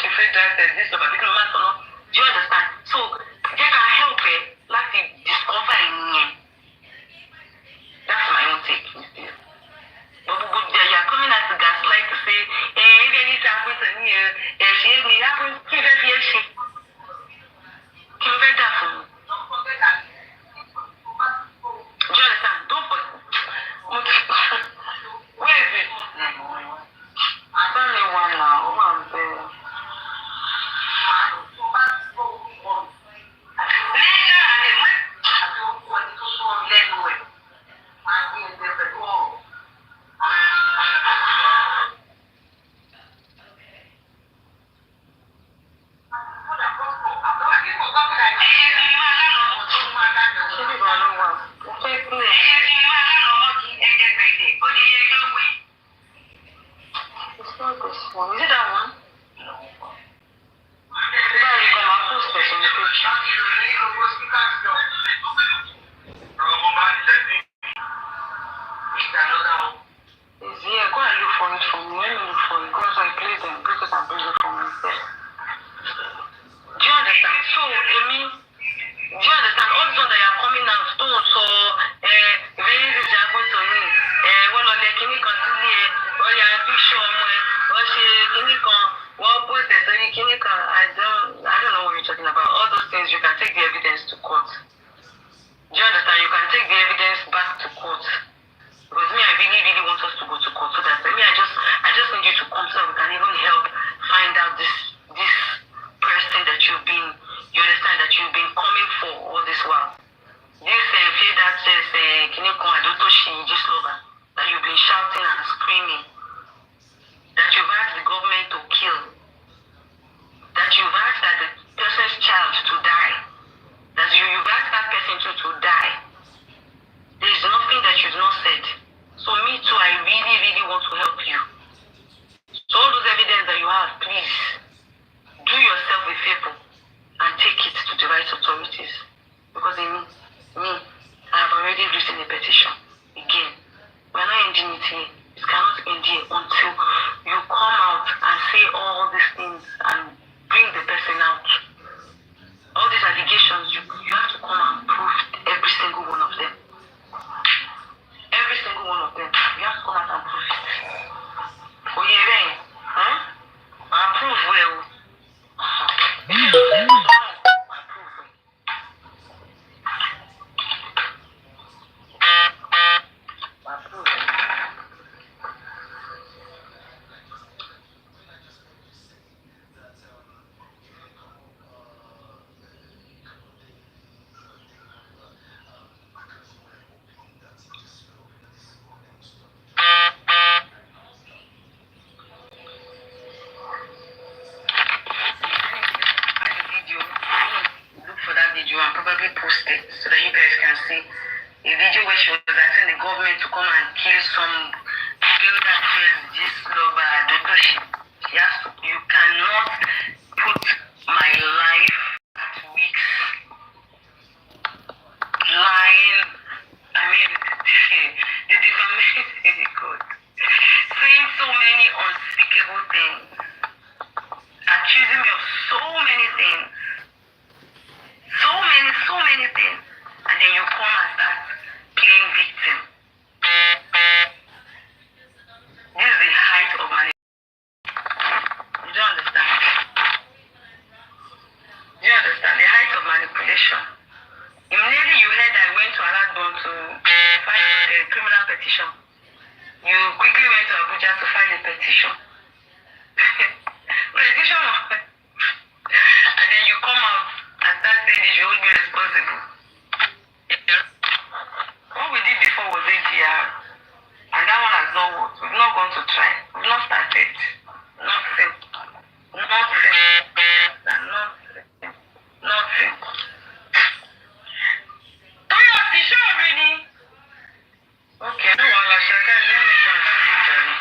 she fẹ́ drive test this number because no matter no. Do you understand? So they can help her like to discover in. That's my own take. But you are coming out to gaslight to say, if anything happens to me, she has me happen, she does hear she. Can you get that for me? Do you understand? Don't forget. Where is it? I don't know one now. One there. Is it that one? Yeah, go and look for it for me. Let me look for it because I play them because I'm busy for myself. Do you understand? So, do you understand? All the that are coming out, so, very this happened to me. One of the Kimi continue, or your picture, or she Kimi what post it, or Kimi I don't know what you're talking about. All those things, you can take the evidence to court. Do you understand? You can take the evidence back to court. Because me, I really want us to go to court so that I just need you to come so we can even help find out this person that you understand that you've been coming for all this while. This feel that says just lover that you've been shouting and screaming, that you've asked the government to kill, that you've asked that the person's child to die, that you've asked that person to die. There is nothing that you've not said. So me too, I really want to help you. So all those evidence that you have, please do yourself a favor and take it to the right authorities. Because in me, I have already written a petition. Again, we're not ending it here. It cannot end here until you come out and say all these things and bring the person out. All these allegations, you have to come and prove every single one of them. Every single one of them. You have to come out and prove it. Oh, yeah, then. Huh? I prove well. If you don't let us know, I prove well. I prove well. Look for that video and probably post it so that you guys can see a video where she was asking the government to come and kill some girl that says this lover Dotoshi. You cannot put my life at risk lying. I mean, the defamation code, saying so many unspeakable things, accusing me of so many things. So many things. And then you come and start playing victim. This is the height of manipulation. You don't understand? Do you understand? The height of manipulation. Immediately you heard I went to Aladdin to file a criminal petition. You quickly went to Abuja to file a petition. Petition. And then you come out and start saying that you will be responsible. Yeah. What we did before was AGR. And that one has not worked. We've not gone to try. We've not started. Nothing. Toyosi, sure already. Okay, no one like that. Let me go and see it, Jerry.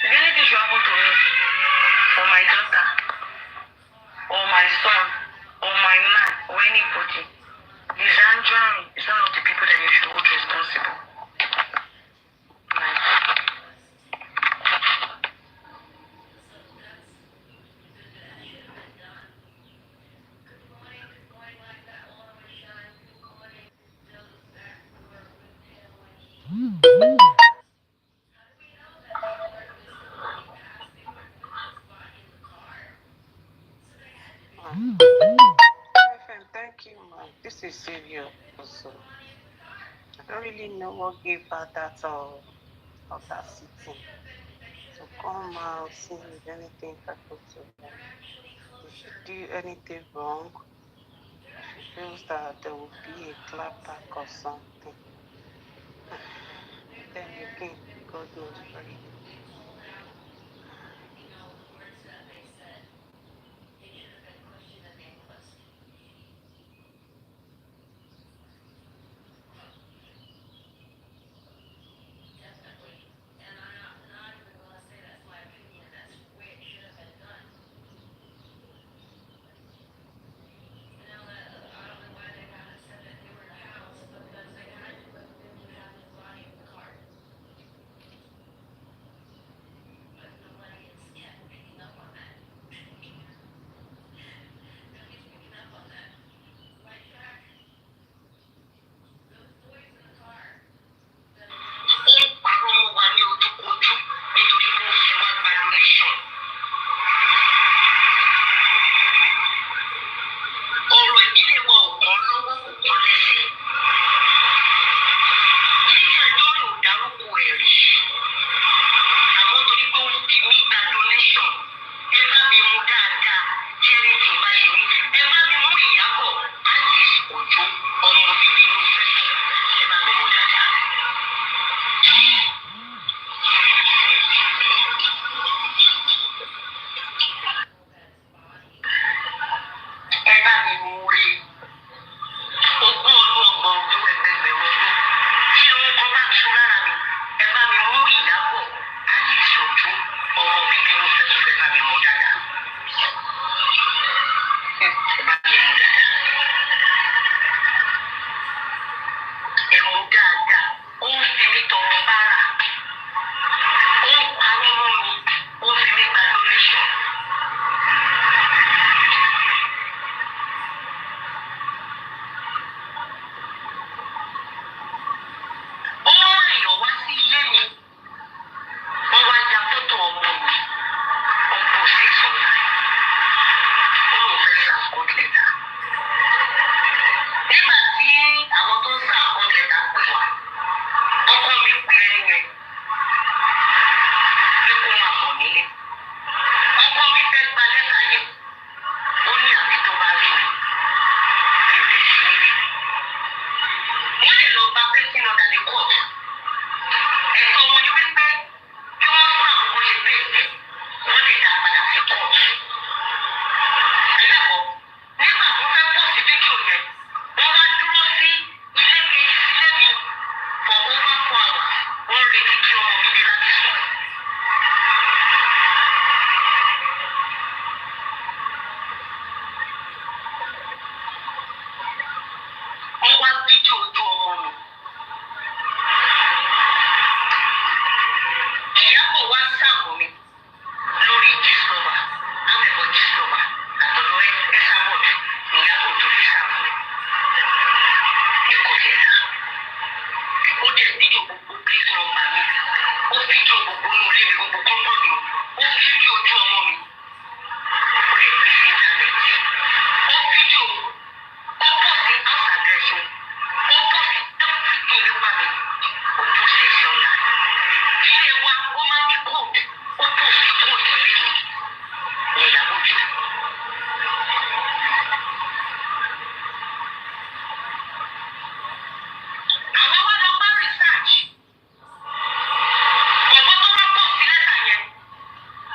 If anything should happen to me, or my daughter, or my son, or my man, or anybody, Lisandra is one of the people that you should hold responsible. Like, FM, thank you, man. This is Savior also. I don't really know what gave her that audacity to come out saying if anything happened to her. Did she do anything wrong? She feels that there will be a clapback or something. Then again, God knows best.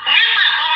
Nígbà tó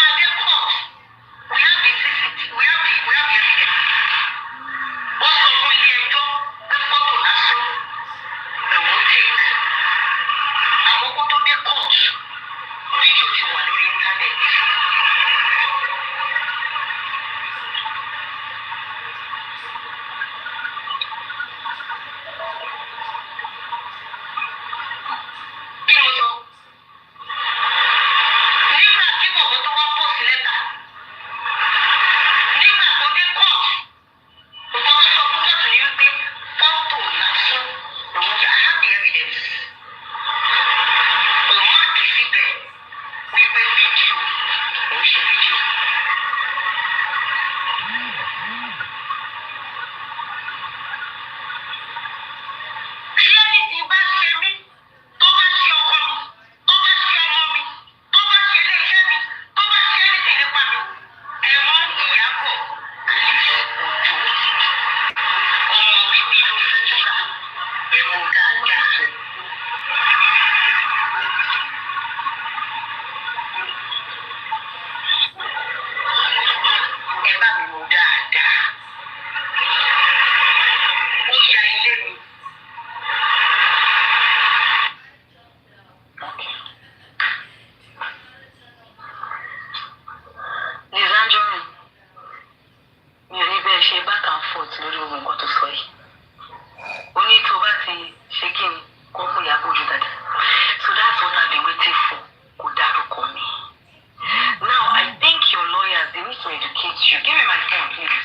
you. Give me my phone, please.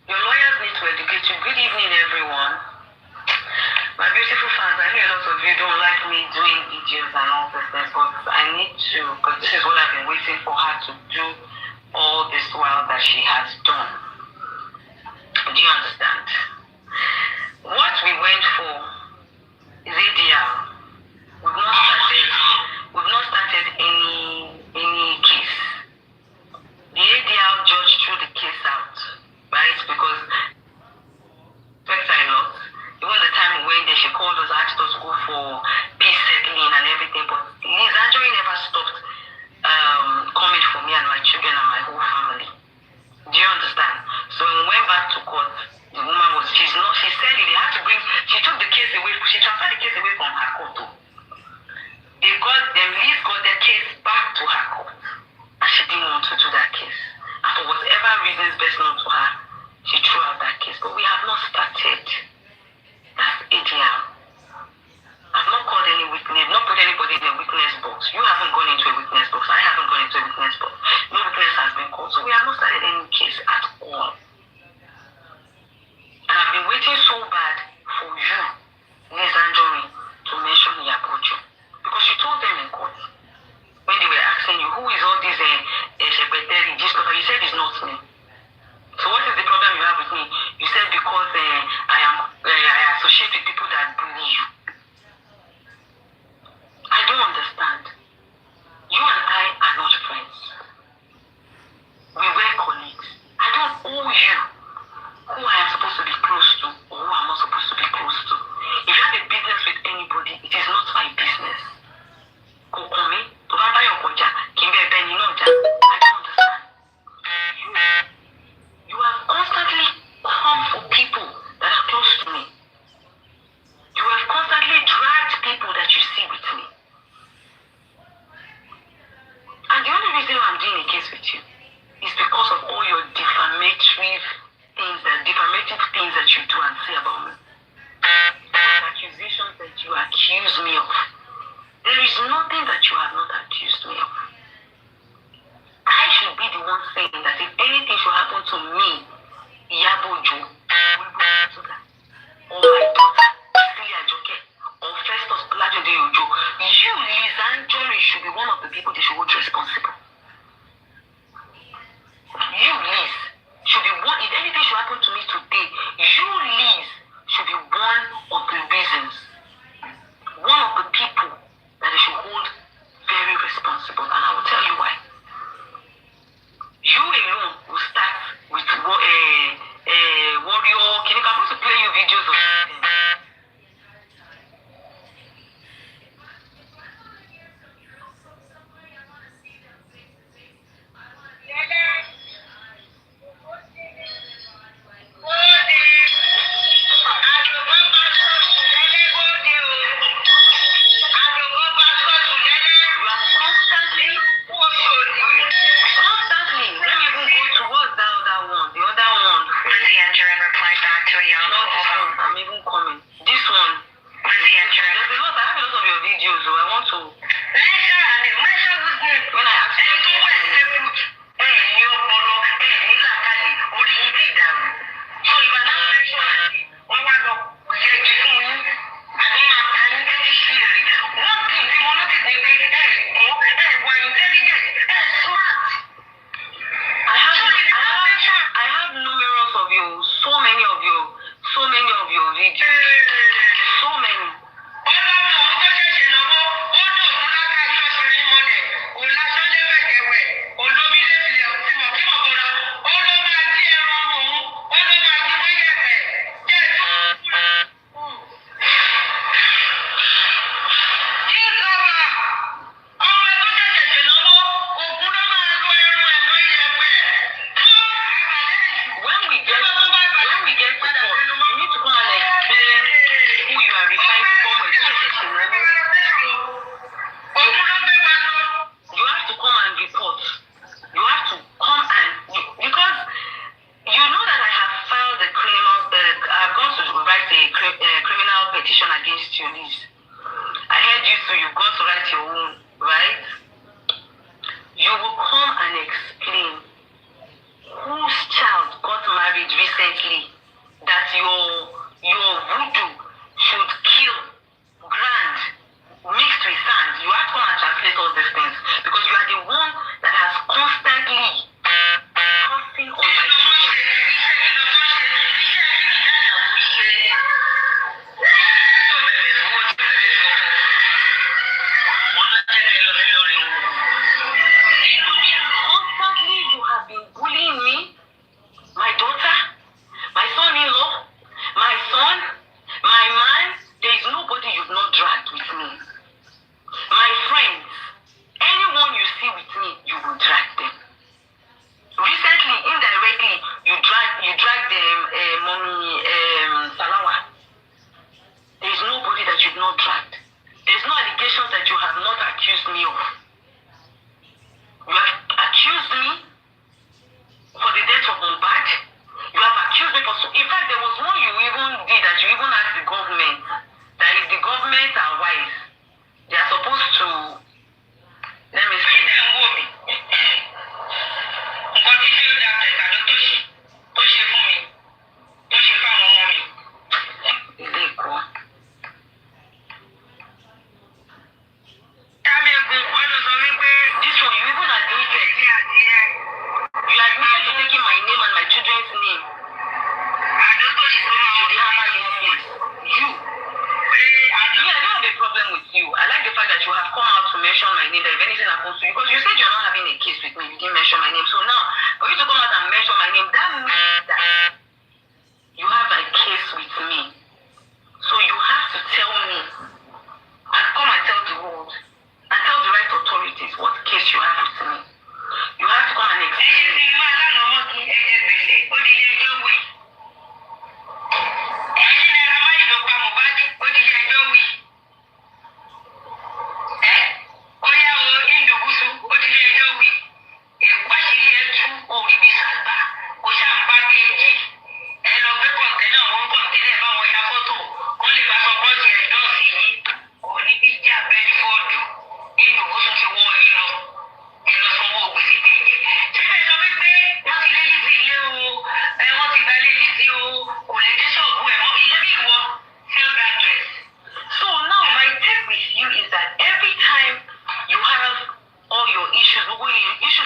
Your lawyers need to educate you. Good evening, everyone. My beautiful fans, I know a lot of you don't like me doing videos and all this things, but I need to, because this is what I've been waiting for her to do all this while that she has done. Do you understand? What we went for is ADR. We've not started any case. The ADR judge threw the case out, right? Because I lost. It was the time when she called us, asked us to go for peace settling and everything, but Liz Anjorin never stopped coming for me and my children and my whole family. Do you understand? So when we went back to court, the woman was, she said it, they had to bring, she took the case away, she transferred the case away from her court too. Liz got the case back to her court, and she didn't want to do that case. And for whatever reasons best known to her, she threw out that case. But we have not started. That's ADR. I've not called any witness, not put anybody in a witness box. You haven't gone into a witness box. I haven't gone into a witness box. No witness has been called. So we have not started any case at all. And I've been waiting so bad for you, Liz Anjorin, to mention Iyabo. Because you told them in court, when they were asking you, who is all these secretary, you said it's not me. So what is the problem you have with me? You said because I associate with people that bully you. I don't understand. You and I are not friends. We were colleagues. I don't owe you who I am supposed to be close to or who I'm not supposed to be close to. If you have a business with anybody, it is not my business. I don't understand. You have constantly come for people that are close to me. You have constantly dragged people that you see with me. And the only reason why I'm doing a case with you is because of all your defamatory things that you do and say about me. The accusations that you accuse me of. There is nothing that you have not accused me of. I should be the one saying that if anything should happen to me, Iyabo, or my daughter, Cecilia Joke, or Festus Olajide Ojo, you, Liz Anjorin, should be one of the people they should hold responsible. You, Liz, should be one. If anything should happen to me today, you, Liz, should be one of the reasons, one of the people that they should hold very responsible. And I will tell you why. You alone will start with warrior. Can you come to play your videos of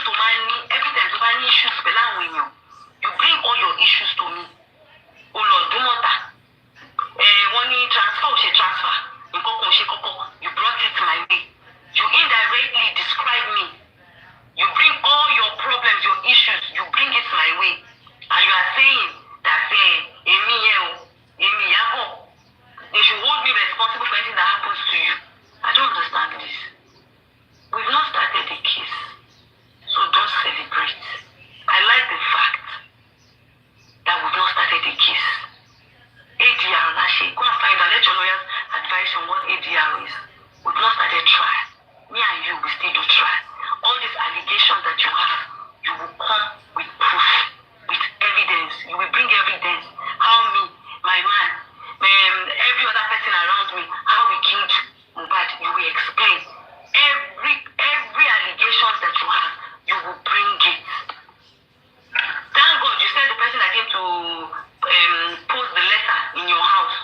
issue to money, every time to buy issues, you bring all your issues to me. Oh Lord, do not that. Money transfer, she transfer. You brought it my way. You indirectly describe me. You bring all your problems, your issues, you bring it my way. And you are saying that, Iyabo, they should hold me responsible for anything that happens to you. I don't understand this. We've not started the case, so don't celebrate. I like the fact that we've not started the case. ADR, go and find out, let your lawyers advise on what ADR is. We've not started trial. Me and you, we still do trial. All these allegations that you have, you will come with proof, with evidence. You will bring evidence. How me, my man, every other person around me, how we killed Mohbad, you will explain. Every allegation that you have, you will bring it. Thank God you said the person that came to post the letter in your house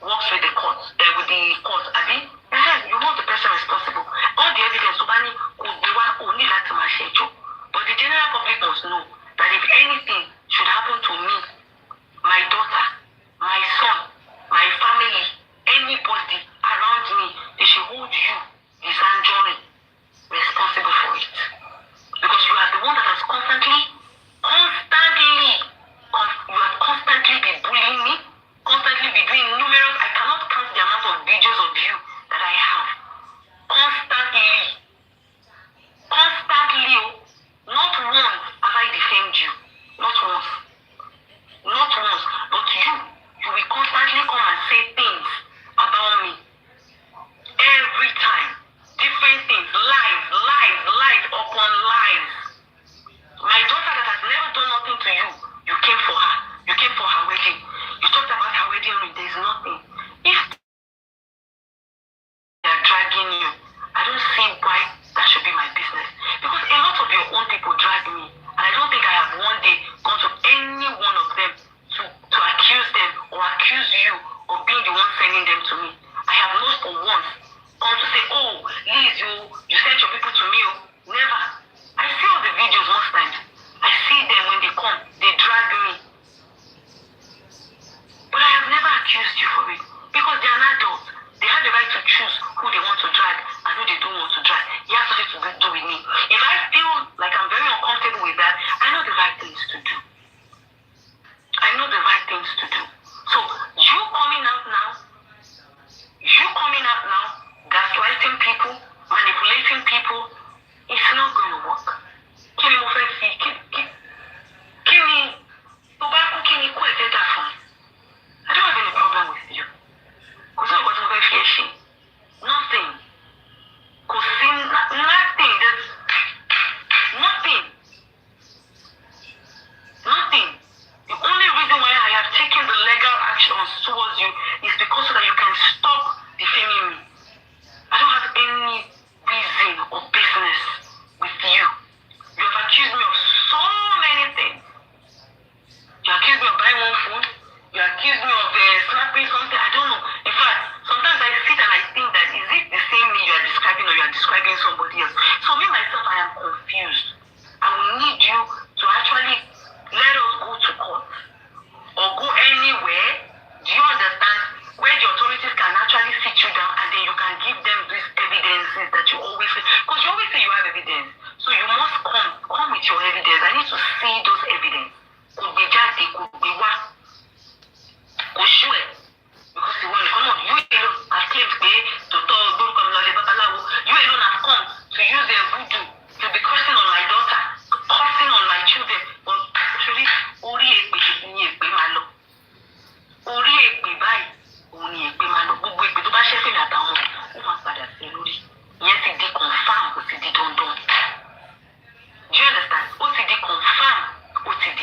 works with the court, Abi. You hold the person responsible. All the evidence only like to my schedule. But the general public must know that if anything should happen to me, my daughter, my son, my family, anybody around me, they should hold you, his Johnny, responsible for it. Because you are the one that has constantly been bullying me, constantly been doing numerous, I cannot count the amount of videos of you that I have. Constantly, not once have I defamed you. Not once. But you will constantly come and say things about me. Every time. Different things. Lies upon lies. My daughter that has never done nothing to you, you came for her. You came for her wedding. You talked about her wedding ring. There's nothing. If they are dragging you, I don't see why that should be my business. Because a lot of your own people drag me. And I don't think I have one day gone to any one of them to accuse them or accuse you of being the one sending them to me. I have not for once come to say, oh, Liz, you sent your people to me. Never. I see all the videos most times. I see them when they come. They drag me. But I have never accused you for it. Because they are an adult. They have the right to choose who they want to drag and who they don't want to drag. It has nothing to do with me. If I feel like I'm very uncomfortable with that, I know the right things to do. So, you coming out now, gaslighting people, manipulating people, it's not going to work. Kini mo fẹ́ fi kini tó bá kú kini kú ẹ̀jẹ̀ dà fún. I don't have any problem with you. Kò sí ọ̀pọ̀ tí mo fẹ́ fi ẹ́ ṣe. Nothing. Kò sí nothing. There's nothing. The only reason why I have taken the legal actions towards you is because so that you can stop defaming me. I don't have any reason or business with you. You have accused me of so many things. You accused me of buying one phone. You accused me of snapping something. I don't know. In fact, sometimes I sit and I think that is it the same me you are describing or you are describing somebody else? So me myself, I am confused. I will need you to actually let us go to court or go anywhere. Do you understand? Where the authorities can actually sit you down and then you can give them these evidences that you always say. Because you always say you have evidence. So you must come with your evidence. I need to see those evidence. Could be just, could be what? Could show it. Because you alone have claimed to you alone have come to use their voodoo to be cursing on my daughter, cursing on my children. But actually, Ori Ekpe Malo. Ori Ekpe báyìí, òun ni Ekpe Malo. Gbogbo Ekpe tó bá ṣẹ́ fèmí àtàwọn ó máa padà sí lórí. Ìyẹn ti di confirm, ó ti di dandan. Do you understand? Ó ti di confirm, ó ti di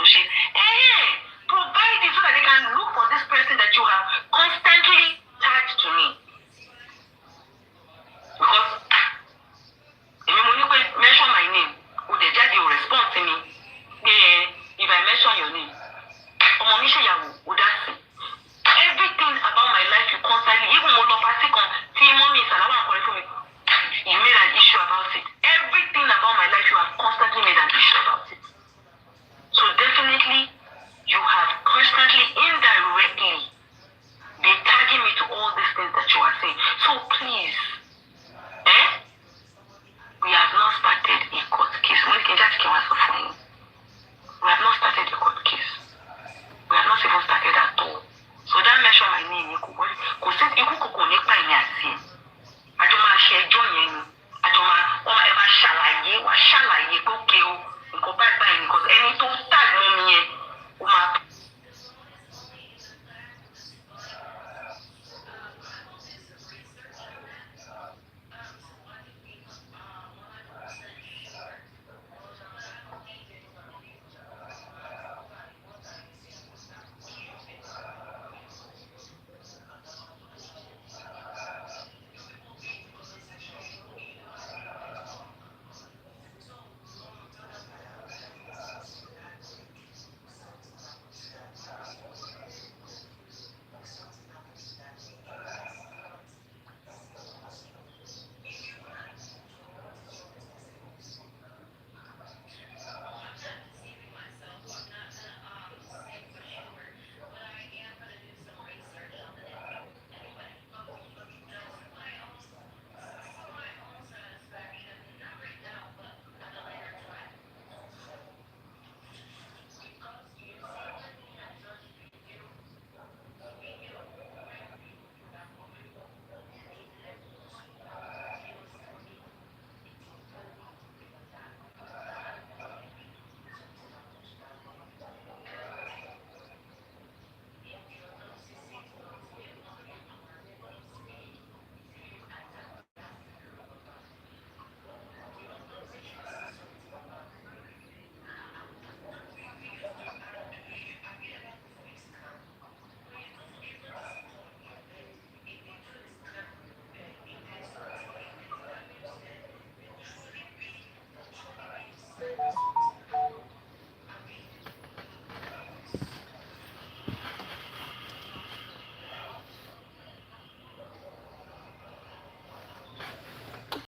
to share. Provide it so that they can look for this person that you have constantly tagged to me. Because if you mention my name, would the judge will respond to me? If I mention your name, would that